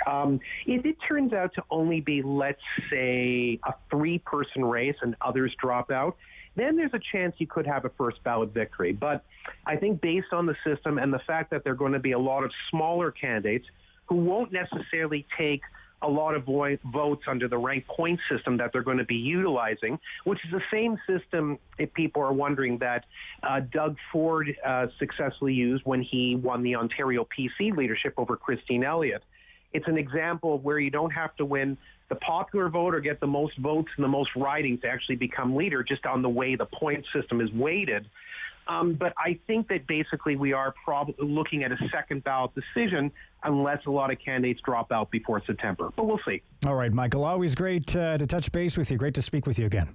If it turns out to only be, let's say, a 3-person race and others drop out, then there's a chance you could have a first ballot victory. But I think based on the system and the fact that there are going to be a lot of smaller candidates who won't necessarily take a lot of votes under the ranked point system that they're going to be utilizing, which is the same system, if people are wondering, that Doug Ford successfully used when he won the Ontario PC leadership over Christine Elliott. It's an example of where you don't have to win the popular vote or get the most votes and the most ridings to actually become leader, just on the way the point system is weighted. But I think that basically we are probably looking at a second ballot decision unless a lot of candidates drop out before September. But we'll see. All right, Michael, always great to touch base with you. Great to speak with you again.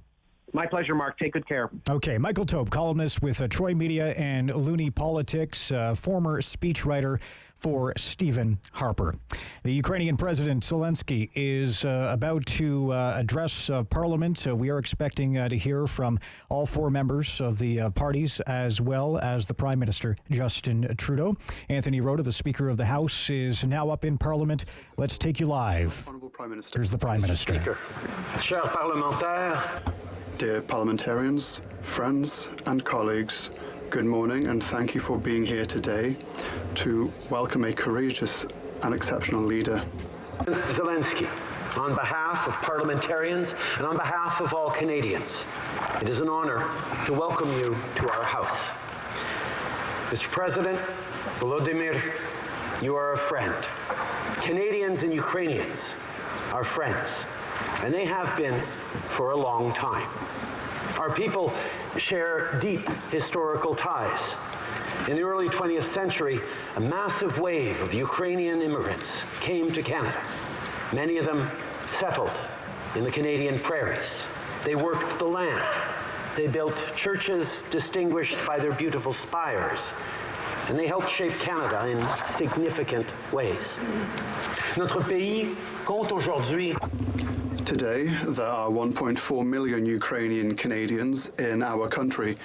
My pleasure, Mark. Take good care. Okay, Michael Taube, columnist with Troy Media and Loonie Politics, former speechwriter for Stephen Harper. The Ukrainian President Zelenskyy is about to address Parliament. We are expecting to hear from all 4 members of the parties, as well as the Prime Minister, Justin Trudeau. Anthony Rota, the Speaker of the House, is now up in Parliament. Let's take you live. Honourable Prime Minister. Here's the Prime Minister. Speaker. Chers parlementaires. Dear parliamentarians, friends and colleagues, good morning, and thank you for being here today to welcome a courageous and exceptional leader. Zelenskyy, on behalf of parliamentarians and on behalf of all Canadians, it is an honor to welcome you to our House. Mr. President, Volodymyr, you are a friend. Canadians and Ukrainians are friends, and they have been for a long time. Our people share deep historical ties. In the early 20th century, a massive wave of Ukrainian immigrants came to Canada. Many of them settled in the Canadian prairies. They worked the land. They built churches distinguished by their beautiful spires, and they helped shape Canada in significant ways. Notre pays compte aujourd'hui. Today, there are 1.4 million Ukrainian Canadians in our country,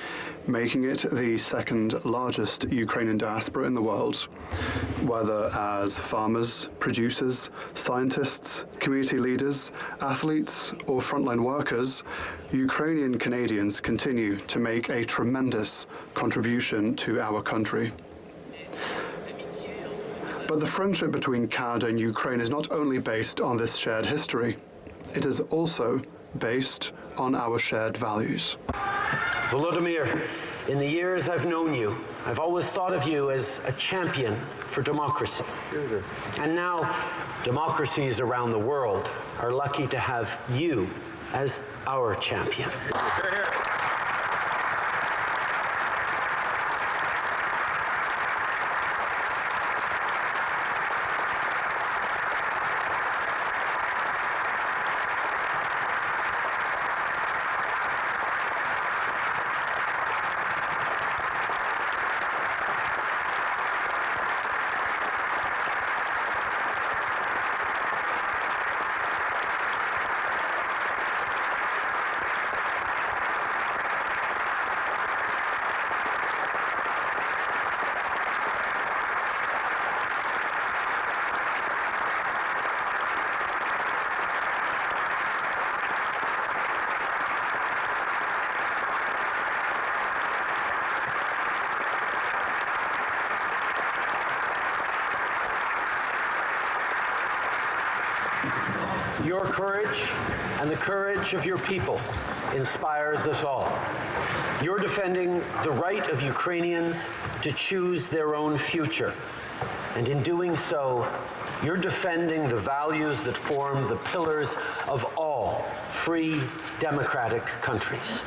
making it the second largest Ukrainian diaspora in the world. Whether as farmers, producers, scientists, community leaders, athletes, or frontline workers, Ukrainian Canadians continue to make a tremendous contribution to our country. But the friendship between Canada and Ukraine is not only based on this shared history. It is also based on our shared values. Volodymyr, in the years I've known you, I've always thought of you as a champion for democracy. And now, democracies around the world are lucky to have you as our champion. Your courage and the courage of your people inspires us all. You're defending the right of Ukrainians to choose their own future. And in doing so, you're defending the values that form the pillars of all free, democratic countries.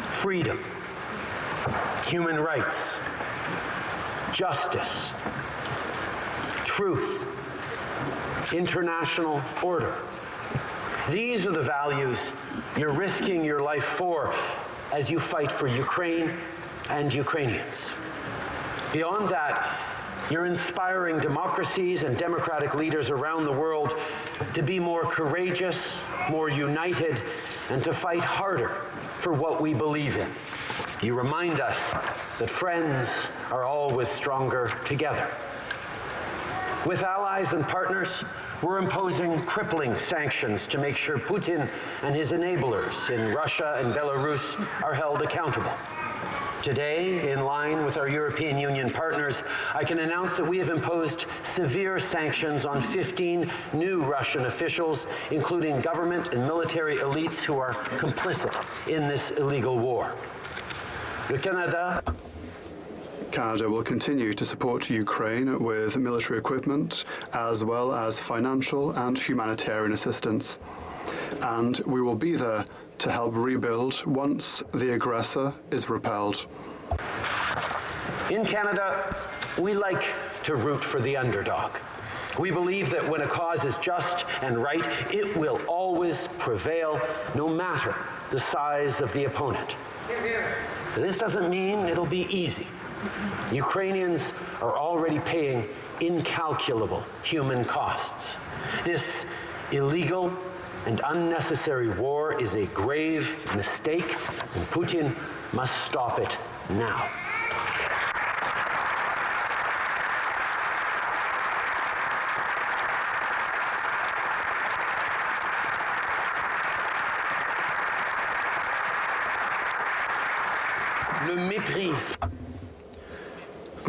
Freedom, human rights, justice, truth, international order. These are the values you're risking your life for as you fight for Ukraine and Ukrainians. Beyond that, you're inspiring democracies and democratic leaders around the world to be more courageous, more united, and to fight harder for what we believe in. You remind us that friends are always stronger together. With allies and partners, we're imposing crippling sanctions to make sure Putin and his enablers in Russia and Belarus are held accountable. Today, in line with our European Union partners, I can announce that we have imposed severe sanctions on 15 new Russian officials, including government and military elites who are complicit in this illegal war. Canada will continue to support Ukraine with military equipment as well as financial and humanitarian assistance. And we will be there to help rebuild once the aggressor is repelled. In Canada, we like to root for the underdog. We believe that when a cause is just and right, it will always prevail, no matter the size of the opponent. This doesn't mean it'll be easy. Ukrainians are already paying incalculable human costs. This illegal and unnecessary war is a grave mistake, and Putin must stop it now.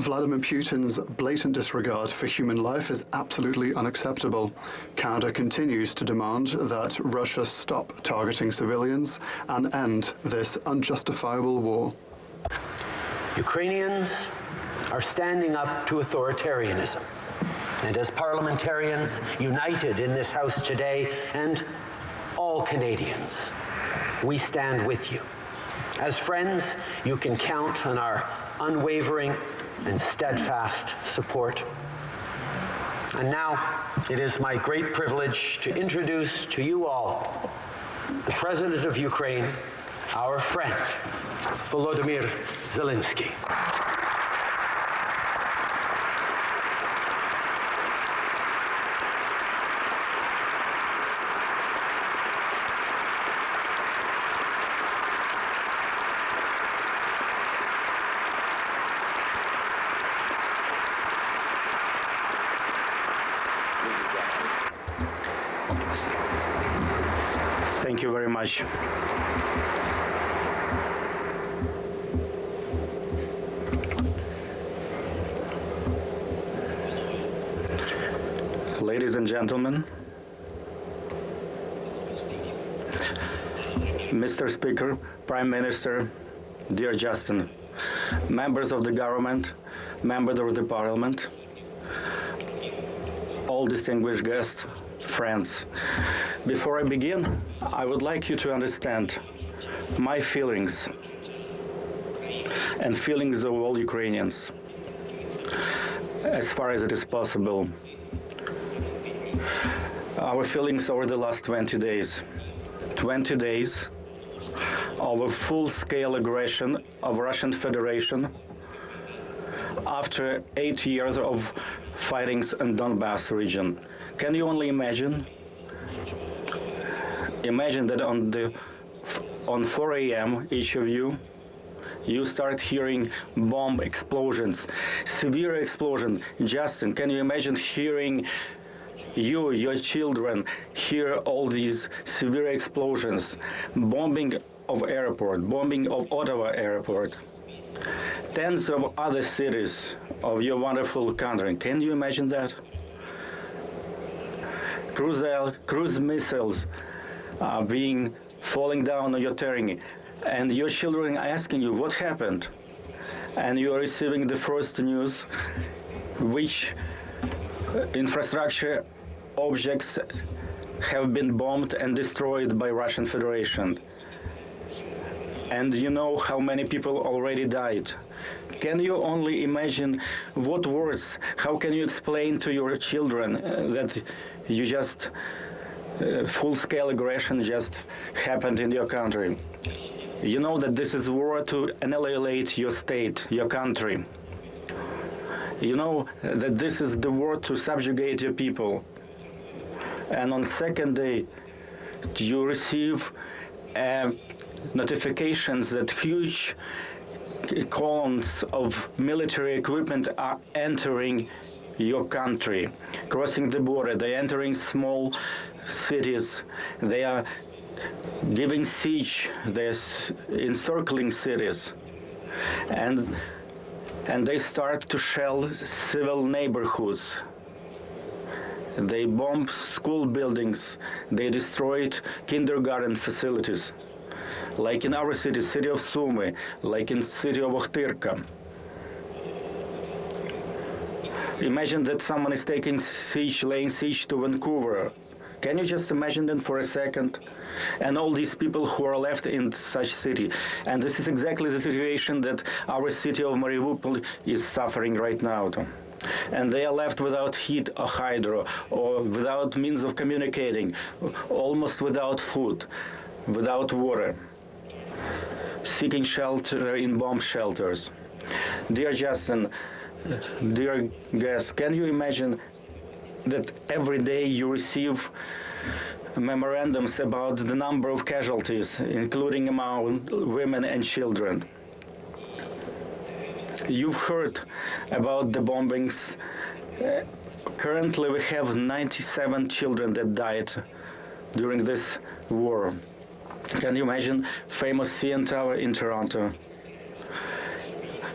Vladimir Putin's blatant disregard for human life is absolutely unacceptable. Canada continues to demand that Russia stop targeting civilians and end this unjustifiable war. Ukrainians are standing up to authoritarianism. And as parliamentarians united in this House today, and all Canadians, we stand with you. As friends, you can count on our unwavering and steadfast support. And now, it is my great privilege to introduce to you all the President of Ukraine, our friend, Volodymyr Zelenskyy. Thank you very much. Ladies and gentlemen, Mr. Speaker, Prime Minister, dear Justin, members of the government, members of the Parliament, all distinguished guests, friends. Before I begin, I would like you to understand my feelings and feelings of all Ukrainians, as far as it is possible. Our feelings over the last 20 days. 20 days of a full-scale aggression of Russian Federation after 8 years of fightings in Donbass region. Can you only imagine? Imagine that on 4 a.m., each of you start hearing bomb explosions, severe explosion. Justin, can you imagine hearing your children hear all these severe explosions, bombing of airport, bombing of Ottawa airport, tens of other cities of your wonderful country. Can you imagine that? Cruise missiles being falling down on your terrain, and your children are asking you what happened, and you are receiving the first news which infrastructure objects have been bombed and destroyed by Russian Federation. And you know how many people already died. Can you only imagine what words, how can you explain to your children that you just full-scale aggression just happened in your country? You know that this is war to annihilate your state, your country. You know that this is the war to subjugate your people. And on second day, you receive notifications that huge columns of military equipment are entering your country, crossing the border. They're entering small cities. They are giving siege. They're encircling cities. And they start to shell civil neighborhoods. They bomb school buildings. They destroyed kindergarten facilities. Like in our city, city of Sumy, like in city of Ochtyrka. Imagine that someone is taking siege, laying siege to Vancouver. Can you just imagine that for a second? And all these people who are left in such city. And this is exactly the situation that our city of Mariupol is suffering right now. And they are left without heat or hydro, or without means of communicating, almost without food, without water, seeking shelter in bomb shelters. Dear Justin, dear guests, can you imagine that every day you receive memorandums about the number of casualties, including among women and children? You've heard about the bombings. Currently, we have 97 children that died during this war. Can you imagine famous CN Tower in Toronto?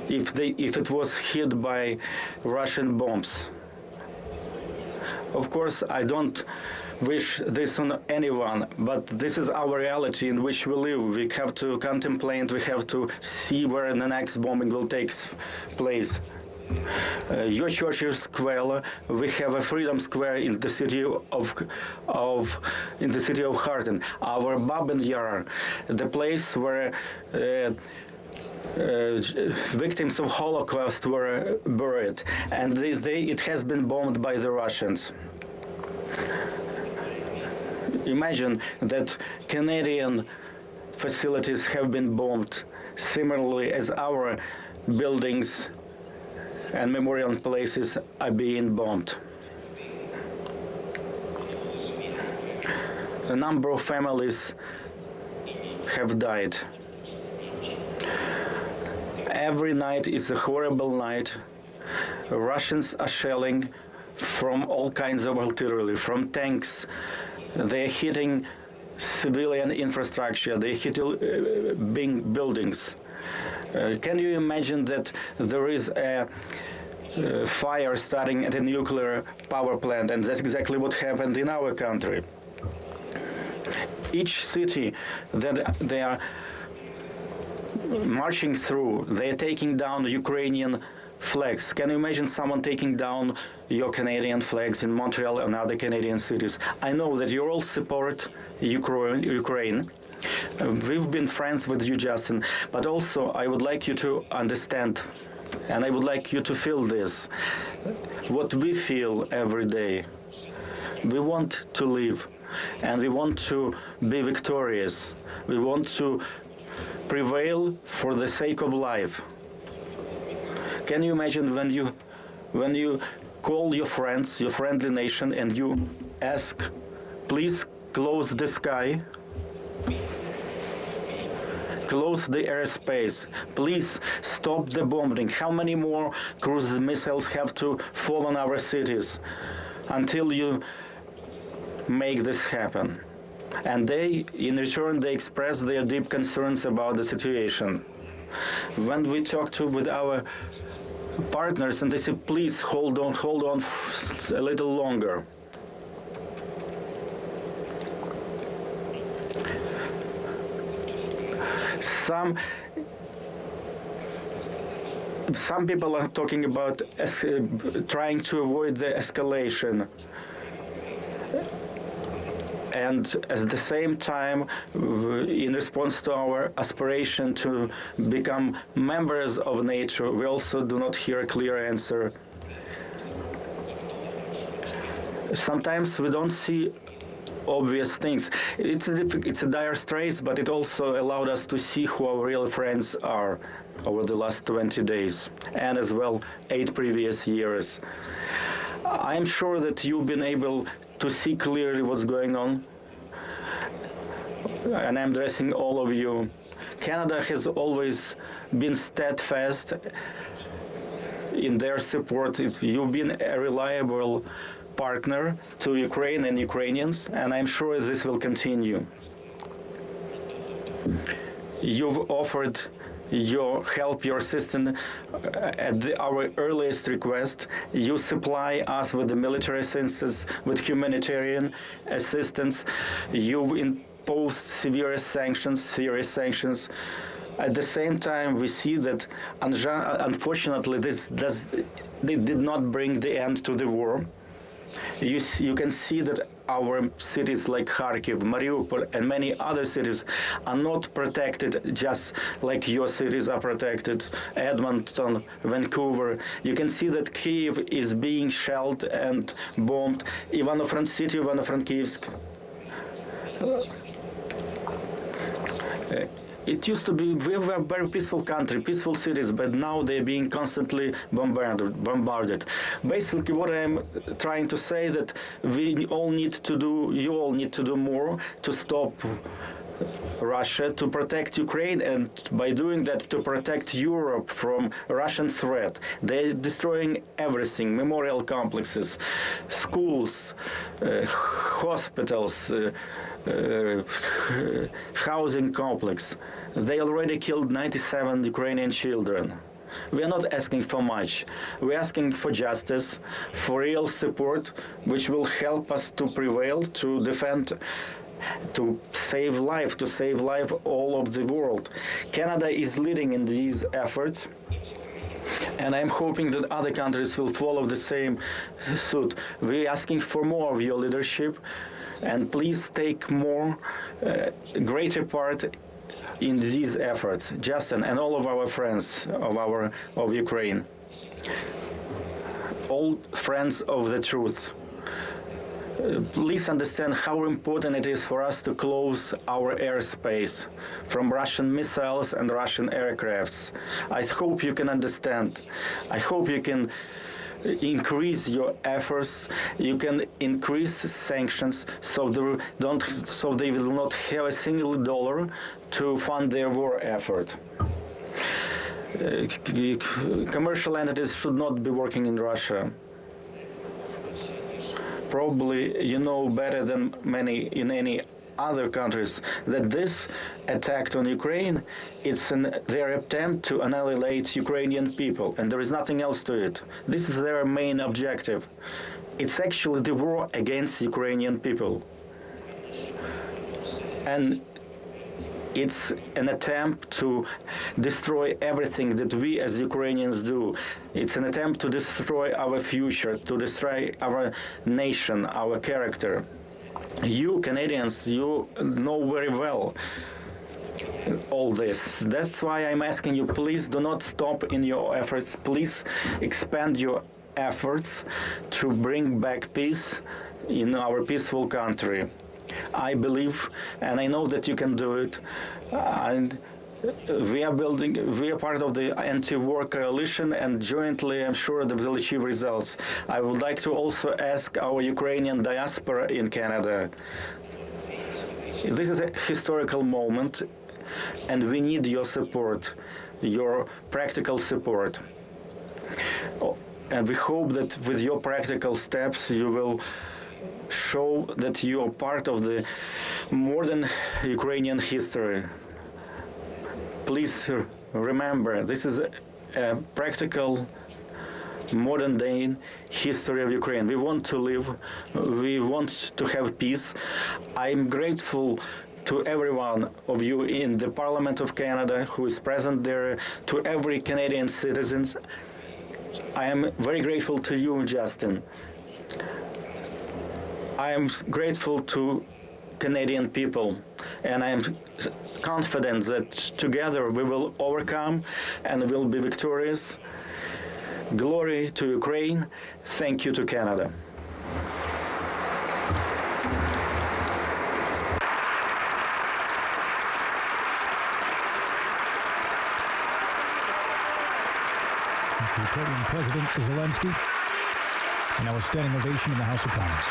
if it was hit by Russian bombs. Of course, I don't wish this on anyone, but this is our reality in which we live. We have to contemplate, we have to see where the next bombing will take place. Your church square, we have a Freedom Square in the city of Carleton. Our Baben-Yar, the place where victims of Holocaust were buried, and it has been bombed by the Russians. Imagine that Canadian facilities have been bombed similarly as our buildings and memorial places are being bombed. A number of families have died. Every night is a horrible night. Russians are shelling from all kinds of artillery, from tanks. They're hitting civilian infrastructure. They're hitting big buildings. Can you imagine that there is a fire starting at a nuclear power plant, and that's exactly what happened in our country. Each city that they are marching through, they're taking down Ukrainian flags. Can you imagine someone taking down your Canadian flags in Montreal and other Canadian cities? I know that you all support Ukraine. We've been friends with you, Justin, but also I would like you to understand, and I would like you to feel this, what we feel every day. We want to live, and we want to be victorious. We want to prevail for the sake of life. Can you imagine when you call your friends, your friendly nation, and you ask, please close the sky, close the airspace, please stop the bombing. How many more cruise missiles have to fall on our cities until you make this happen? And they, in return, they express their deep concerns about the situation. When we talk with our partners, and they say, please hold on a little longer. Some people are talking about trying to avoid the escalation. And at the same time, in response to our aspiration to become members of NATO, we also do not hear a clear answer. Sometimes we don't see obvious things. It's a dire straits, but it also allowed us to see who our real friends are over the last 20 days, and as well 8 previous years. I'm sure that you've been able to see clearly what's going on, and I'm addressing all of you. Canada has always been steadfast in their support. You've been a reliable partner to Ukraine and Ukrainians, and I'm sure this will continue. You've offered your help, your assistance at our earliest request. You supply us with the military assistance, with humanitarian assistance. You've imposed serious sanctions. At the same time, we see that, unfortunately, they did not bring the end to the war. You can see that our cities like Kharkiv, Mariupol, and many other cities are not protected just like your cities are protected. Edmonton, Vancouver. You can see that Kyiv is being shelled and bombed. Ivano-Frankivsk. It used to be, we were a very peaceful country, peaceful cities, but now they're being constantly bombarded. Basically, what I'm trying to say that you all need to do more to stop Russia, to protect Ukraine, and by doing that, to protect Europe from Russian threat. They're destroying everything, memorial complexes, schools, hospitals, housing complex. They already killed 97 Ukrainian children. We are not asking for much. We're asking for justice, for real support, which will help us to prevail, to defend, to save life all of the world. Canada is leading in these efforts, and I'm hoping that other countries will follow the same suit. We're asking for more of your leadership, and please take more, greater part in these efforts, Justin and all of our friends of Ukraine, all friends of the truth. Please understand how important it is for us to close our airspace from Russian missiles and Russian aircrafts. I hope you can understand. I hope you can increase your efforts. You can increase sanctions so they will not have a single dollar to fund their war effort. Commercial entities should not be working in Russia. Probably you know better than many in any other countries that this attack on Ukraine, it's their attempt to annihilate Ukrainian people, and there is nothing else to it. This is their main objective. It's actually the war against Ukrainian people. And it's an attempt to destroy everything that we as Ukrainians do. It's an attempt to destroy our future, to destroy our nation, our character. You Canadians, you know very well all this. That's why I'm asking you, please do not stop in your efforts. Please expand your efforts to bring back peace in our peaceful country. I believe, and I know that you can do it, and we are part of the anti-war coalition, and jointly I'm sure that we'll achieve results. I would like to also ask our Ukrainian diaspora in Canada. This is a historical moment, and we need your support, your practical support. And we hope that with your practical steps you will show that you are part of the modern Ukrainian history. Please remember, this is a practical modern-day history of Ukraine. We want to live, we want to have peace. I'm grateful to every one of you in the Parliament of Canada who is present there, to every Canadian citizen. I am very grateful to you, Justin. I am grateful to Canadian people, and I am confident that together we will overcome and will be victorious. Glory to Ukraine. Thank you to Canada. That's Ukrainian President Zelenskyy, and now a standing ovation in the House of Commons.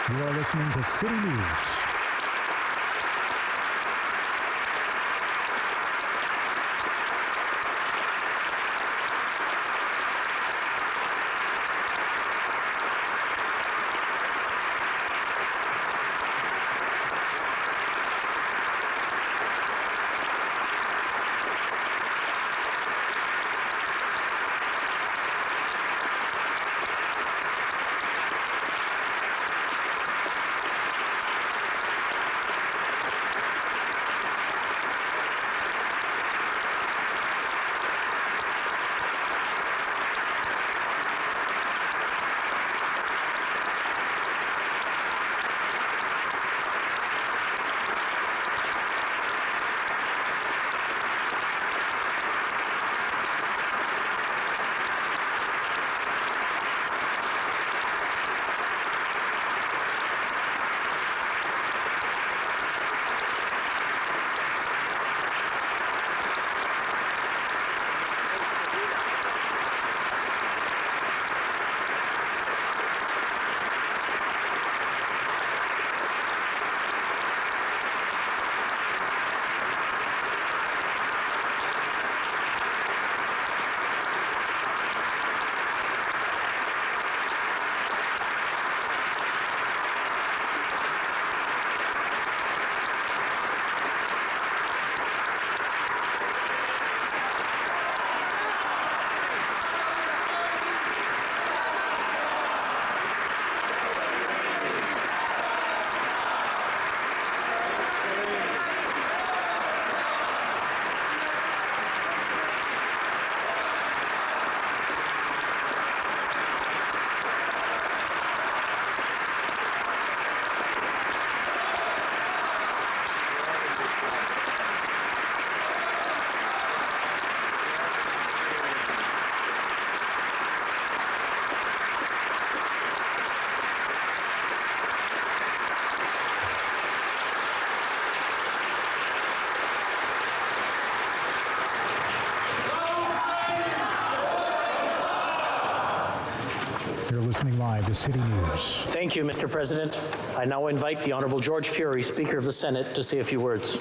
You are listening to City News. listening live to City News. Thank you, Mr. President. I now invite the Honourable George Furey, Speaker of the Senate, to say a few words.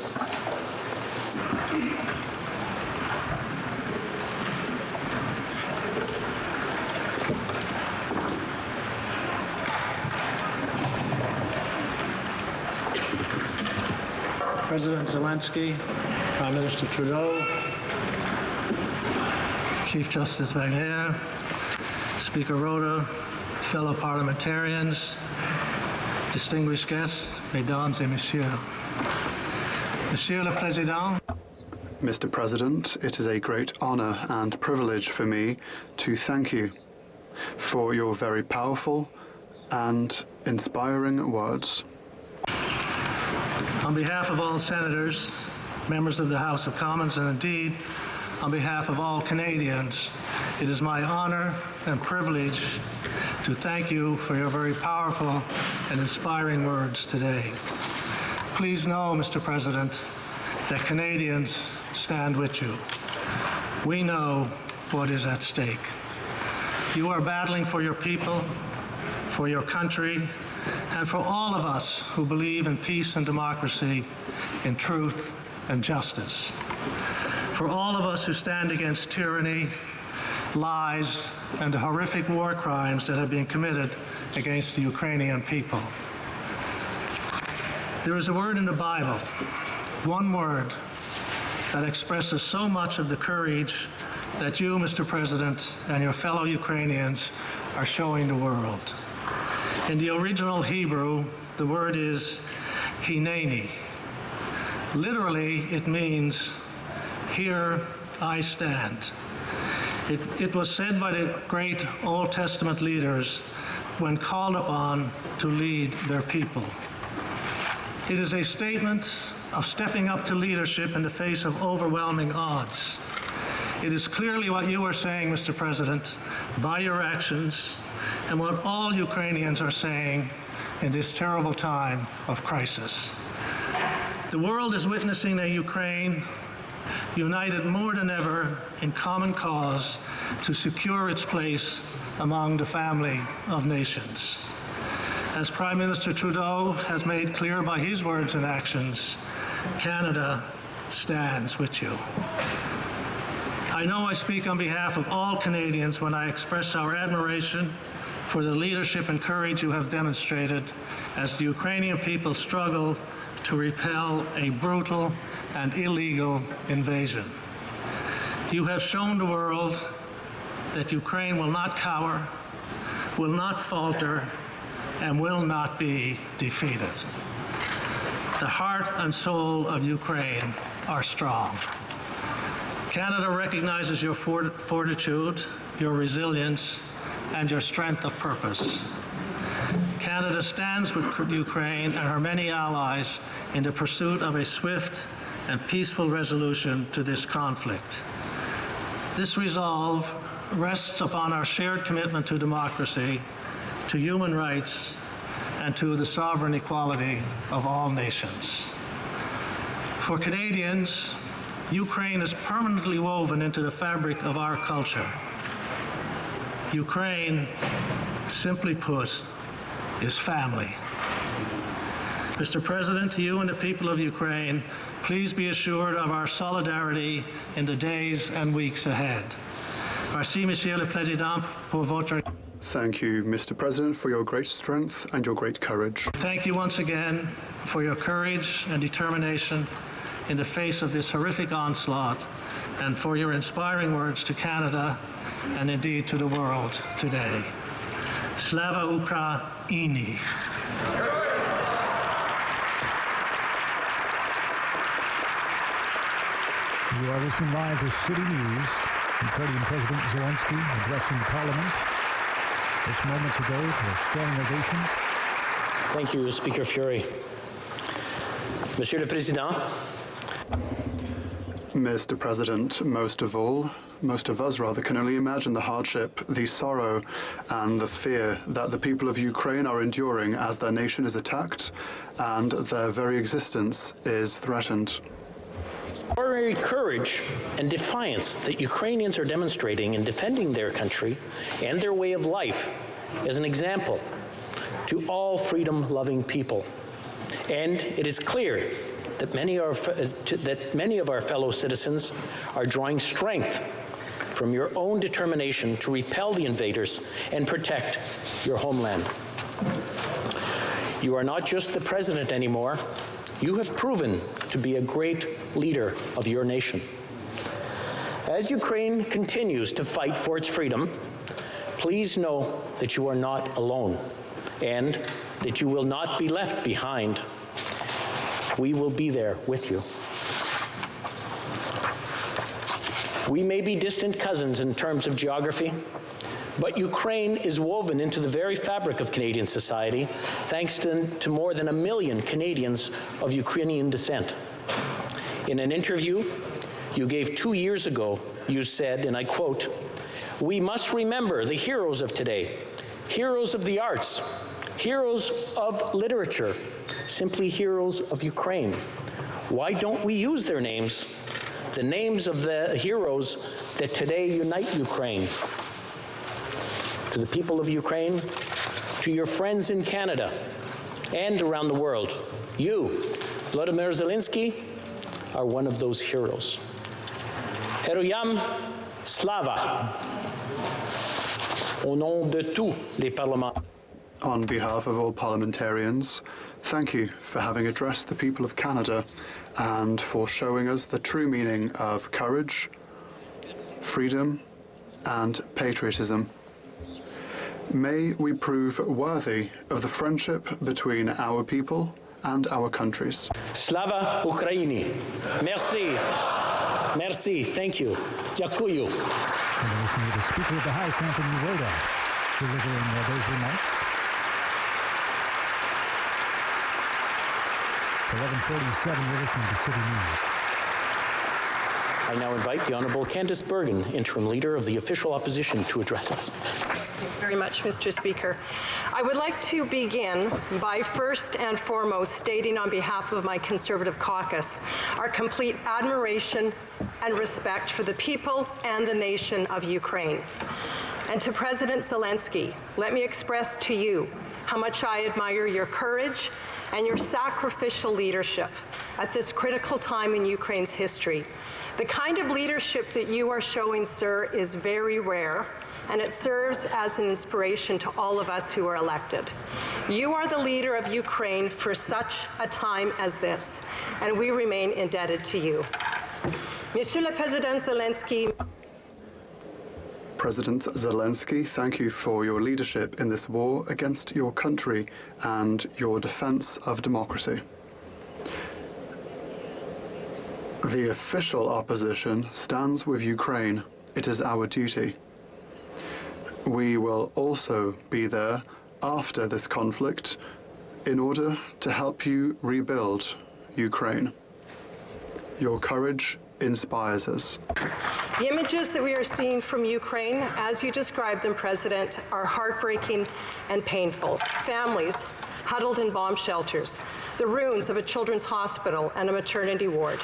President Zelenskyy, Prime Minister Trudeau, Chief Justice Wagner, Speaker Rota, fellow parliamentarians, distinguished guests, mesdames et messieurs. Monsieur le Président. Mr. President, it is a great honor and privilege for me to thank you for your very powerful and inspiring words. On behalf of all senators, members of the House of Commons, and indeed on behalf of all Canadians, it is my honor and privilege to thank you for your very powerful and inspiring words today. Please know, Mr. President, that Canadians stand with you. We know what is at stake. You are battling for your people, for your country, and for all of us who believe in peace and democracy, in truth and justice. For all of us who stand against tyranny, lies, and the horrific war crimes that have been committed against the Ukrainian people. There is a word in the Bible, one word, that expresses so much of the courage that you, Mr. President, and your fellow Ukrainians are showing the world. In the original Hebrew, the word is hineni. Literally, it means, here I stand. It was said by the great Old Testament leaders when called upon to lead their people. It is a statement of stepping up to leadership in the face of overwhelming odds. It is clearly what you are saying, Mr. President, by your actions, and what all Ukrainians are saying in this terrible time of crisis. The world is witnessing a Ukraine united more than ever in common cause to secure its place among the family of nations. As Prime Minister Trudeau has made clear by his words and actions, Canada stands with you. I know I speak on behalf of all Canadians when I express our admiration for the leadership and courage you have demonstrated as the Ukrainian people struggle to repel a brutal and illegal invasion. You have shown the world that Ukraine will not cower, will not falter, and will not be defeated. The heart and soul of Ukraine are strong. Canada recognizes your fortitude, your resilience, and your strength of purpose. Canada stands with Ukraine and her many allies in the pursuit of a swift and peaceful resolution to this conflict. This resolve rests upon our shared commitment to democracy, to human rights, and to the sovereign equality of all nations. For Canadians, Ukraine is permanently woven into the fabric of our culture. Ukraine, simply put, is family. Mr. President, to you and the people of Ukraine, please be assured of our solidarity in the days and weeks ahead. Merci, Monsieur le Président, pour votre... Thank you, Mr. President, for your great strength and your great courage. Thank you once again for your courage and determination in the face of this horrific onslaught, and for your inspiring words to Canada and indeed to the world today. Slava Ukraini. You are listening live to City News. Ukrainian President Zelenskyy addressing Parliament just moments ago to a standing ovation. Thank you, Speaker Furey. Monsieur le Président. Mr. President, most of us can only imagine the hardship, the sorrow, and the fear that the people of Ukraine are enduring as their nation is attacked and their very existence is threatened. Extraordinary courage and defiance that Ukrainians are demonstrating in defending their country and their way of life as an example to all freedom-loving people. And it is clear that many of our fellow citizens are drawing strength from your own determination to repel the invaders and protect your homeland. You are not just the president anymore. You have proven to be a great leader of your nation. As Ukraine continues to fight for its freedom, please know that you are not alone and that you will not be left behind. We will be there with you. We may be distant cousins in terms of geography, but Ukraine is woven into the very fabric of Canadian society, thanks to more than 1 million Canadians of Ukrainian descent. In an interview you gave 2 years ago, you said, and I quote, "We must remember the heroes of today, heroes of the arts, heroes of literature, simply heroes of Ukraine. Why don't we use their names, the names of the heroes that today unite Ukraine?" To the people of Ukraine, to your friends in Canada and around the world, you, Volodomyr Zelenskyy, are one of those heroes. Heroyam Slava. Au nom de tous les parlements. On behalf of all parliamentarians, thank you for having addressed the people of Canada and for showing us the true meaning of courage, freedom, and patriotism. May we prove worthy of the friendship between our people and our countries. Slava Ukraini. Merci. Merci. Thank you. Дякую. And listening to the Speaker of the House, Anthony Rota, delivering those remarks. It's 11:47. You're listening to City News. I now invite the Honourable Candice Bergen, Interim Leader of the Official Opposition, to address us. Thank you very much, Mr. Speaker. I would like to begin by first and foremost stating on behalf of my Conservative caucus our complete admiration and respect for the people and the nation of Ukraine. And to President Zelenskyy, let me express to you how much I admire your courage and your sacrificial leadership at this critical time in Ukraine's history. The kind of leadership that you are showing, sir, is very rare, and it serves as an inspiration to all of us who are elected. You are the leader of Ukraine for such a time as this, and we remain indebted to you. Monsieur le Président Zelenskyy. President Zelenskyy, thank you for your leadership in this war against your country and your defense of democracy. The official opposition stands with Ukraine. It is our duty. We will also be there after this conflict in order to help you rebuild Ukraine. Your courage inspires us. The images that we are seeing from Ukraine, as you described them, President, are heartbreaking and painful. Families huddled in bomb shelters, the ruins of a children's hospital and a maternity ward,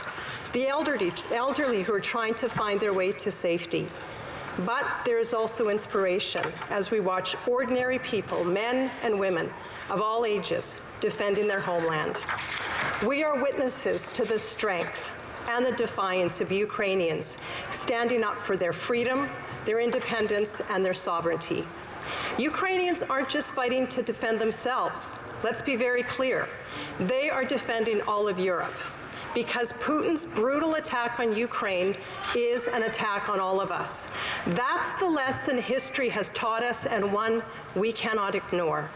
the elderly who are trying to find their way to safety. But there is also inspiration as we watch ordinary people, men and women of all ages, defending their homeland. We are witnesses to the strength and the defiance of Ukrainians standing up for their freedom, their independence, and their sovereignty. Ukrainians aren't just fighting to defend themselves. Let's be very clear. They are defending all of Europe, because Putin's brutal attack on Ukraine is an attack on all of us. That's the lesson history has taught us, and one we cannot ignore.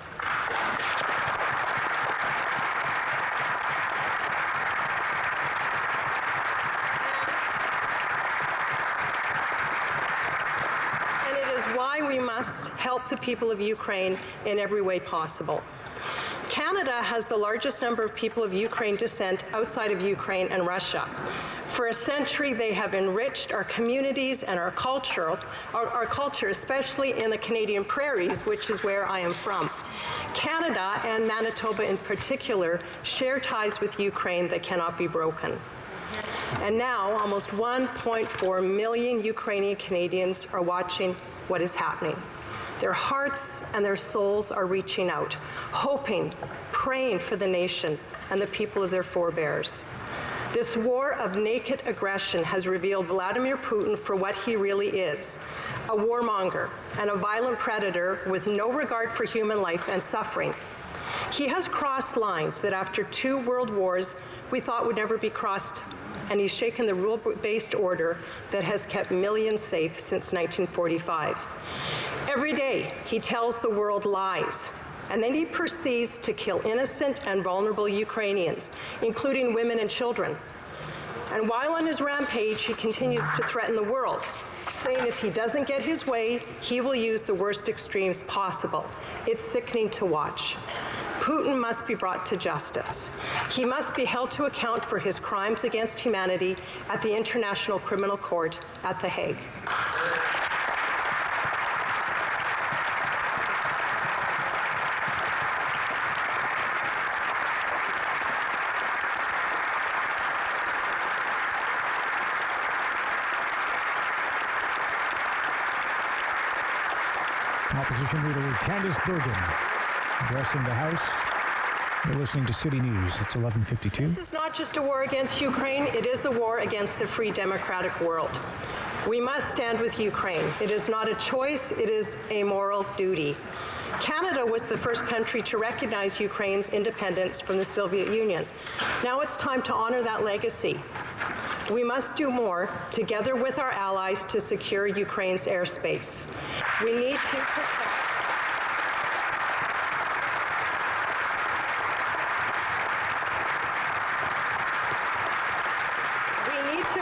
And it is why we must help the people of Ukraine in every way possible. Canada has the largest number of people of Ukraine descent outside of Ukraine and Russia. For a century, they have enriched our communities and our culture, especially in the Canadian prairies, which is where I am from. Canada, and Manitoba in particular, share ties with Ukraine that cannot be broken. And now, almost 1.4 million Ukrainian Canadians are watching what is happening. Their hearts and their souls are reaching out, hoping, praying for the nation and the people of their forebears. This war of naked aggression has revealed Vladimir Putin for what he really is, a warmonger and a violent predator with no regard for human life and suffering. He has crossed lines that after 2 world wars we thought would never be crossed, and he's shaken the rule-based order that has kept millions safe since 1945. Every day he tells the world lies, and then he proceeds to kill innocent and vulnerable Ukrainians, including women and children. And while on his rampage, he continues to threaten the world, saying if he doesn't get his way, he will use the worst extremes possible. It's sickening to watch. Putin must be brought to justice. He must be held to account for his crimes against humanity at the International Criminal Court at The Hague. Opposition Leader Candice Bergen addressing the House. You're listening to City News. It's 11:52. This is not just a war against Ukraine, it is a war against the free democratic world. We must stand with Ukraine. It is not a choice, it is a moral duty. Canada was the first country to recognize Ukraine's independence from the Soviet Union. Now it's time to honor that legacy. We must do more, together with our allies, to secure Ukraine's airspace. We need to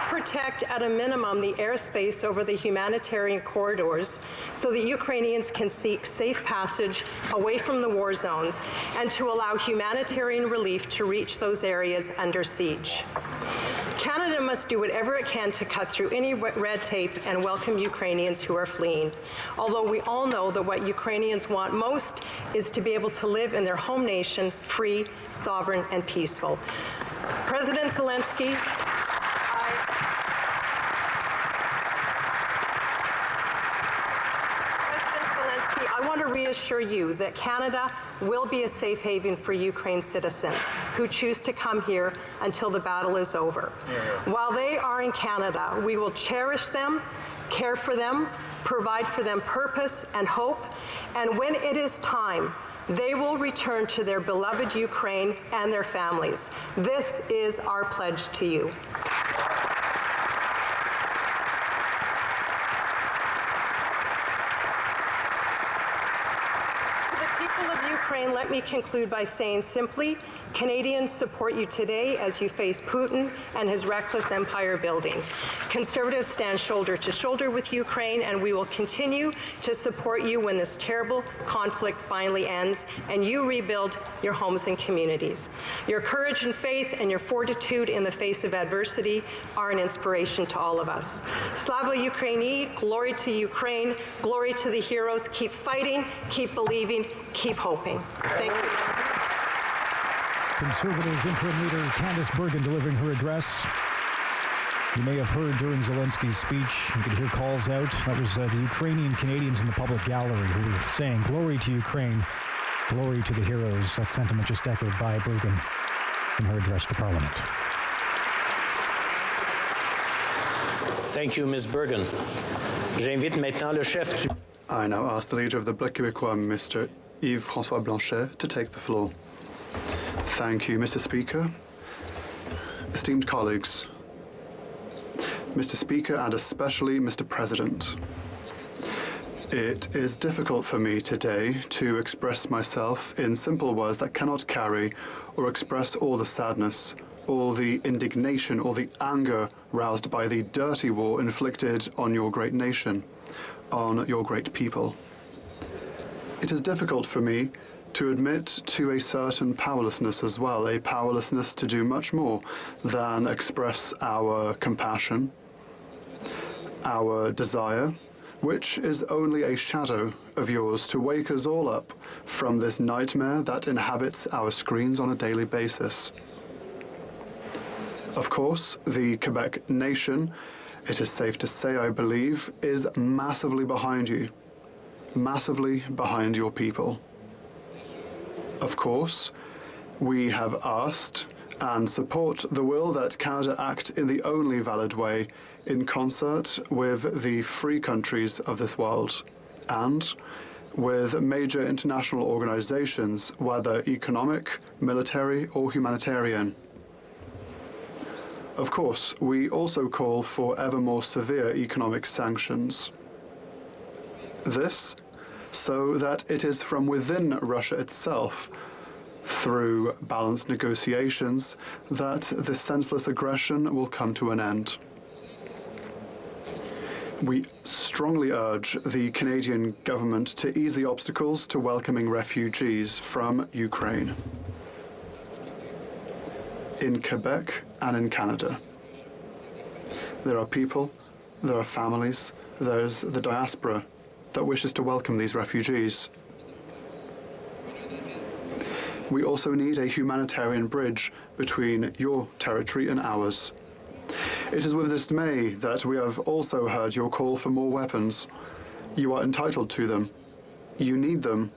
protect at a minimum the airspace over the humanitarian corridors so that Ukrainians can seek safe passage away from the war zones and to allow humanitarian relief to reach those areas under siege. Canada must do whatever it can to cut through any red tape and welcome Ukrainians who are fleeing. Although we all know that what Ukrainians want most is to be able to live in their home nation, free, sovereign, and peaceful. President Zelenskyy, reassure you that Canada will be a safe haven for Ukraine citizens who choose to come here until the battle is over. While they are in Canada, we will cherish them, care for them, provide for them purpose and hope, and when it is time, they will return to their beloved Ukraine and their families. This is our pledge to you. Let me conclude by saying simply, Canadians support you today as you face Putin and his reckless empire building. Conservatives stand shoulder to shoulder with Ukraine, and we will continue to support you when this terrible conflict finally ends and you rebuild your homes and communities. Your courage and faith and your fortitude in the face of adversity are an inspiration to all of us. Slava Ukraini, glory to Ukraine, glory to the heroes. Keep fighting, keep believing, keep hoping. Thank you. Conservative interim leader Candice Bergen delivering her address. You may have heard during Zelensky's speech, you could hear calls out. That was the Ukrainian Canadians in the public gallery who were saying, glory to Ukraine, glory to the heroes. That sentiment just echoed by Bergen in her address to Parliament. Thank you, Ms. Bergen. J'invite maintenant le chef du... I now ask the leader of the Bloc Québécois, Mr. Yves-François Blanchet, to take the floor. Thank you, Mr. Speaker. Esteemed colleagues, Mr. Speaker, and especially Mr. President, it is difficult for me today to express myself in simple words that cannot carry or express all the sadness, all the indignation, all the anger roused by the dirty war inflicted on your great nation, on your great people. It is difficult for me to admit to a certain powerlessness as well, a powerlessness to do much more than express our compassion, our desire, which is only a shadow of yours, to wake us all up from this nightmare that inhabits our screens on a daily basis. Of course, the Quebec nation, it is safe to say, I believe, is massively behind you. massively behind your people. Of course, we have asked and support the will that Canada act in the only valid way in concert with the free countries of this world and with major international organizations, whether economic, military, or humanitarian. Of course, we also call for ever more severe economic sanctions. This so that it is from within Russia itself, through balanced negotiations, that this senseless aggression will come to an end. We strongly urge the Canadian government to ease the obstacles to welcoming refugees from Ukraine. In Quebec and in Canada, there are people, there are families, there's the diaspora that wishes to welcome these refugees. We also need a humanitarian bridge between your territory and ours. It is with dismay that we have also heard your call for more weapons. You are entitled to them. You need them.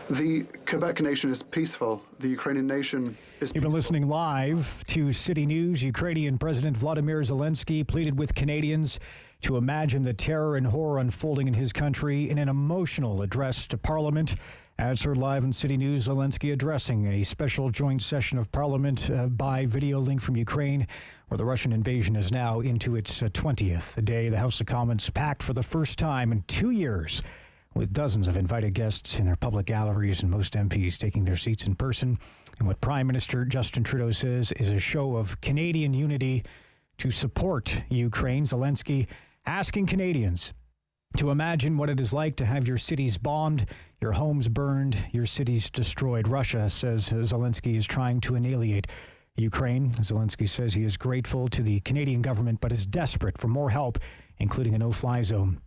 The Quebec nation is peaceful. The Ukrainian nation is peaceful. You've been listening live to City News. Ukrainian President Volodomyr Zelenskyy pleaded with Canadians to imagine the terror and horror unfolding in his country in an emotional address to Parliament. As heard live in City News, Zelenskyy addressing a special joint session of Parliament by video link from Ukraine, where the Russian invasion is now into its 20th day. The House of Commons packed for the first time in 2 years, with dozens of invited guests in their public galleries and most MPs taking their seats in person. And what Prime Minister Justin Trudeau says is a show of Canadian unity to support Ukraine. Zelenskyy asking Canadians to imagine what it is like to have your cities bombed, your homes burned, your cities destroyed. Russia, says Zelenskyy, is trying to annihilate Ukraine. Zelenskyy says he is grateful to the Canadian government, but is desperate for more help, including a no-fly zone,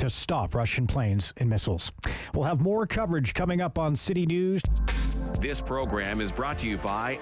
to stop Russian planes and missiles. We'll have more coverage coming up on City News. This program is brought to you by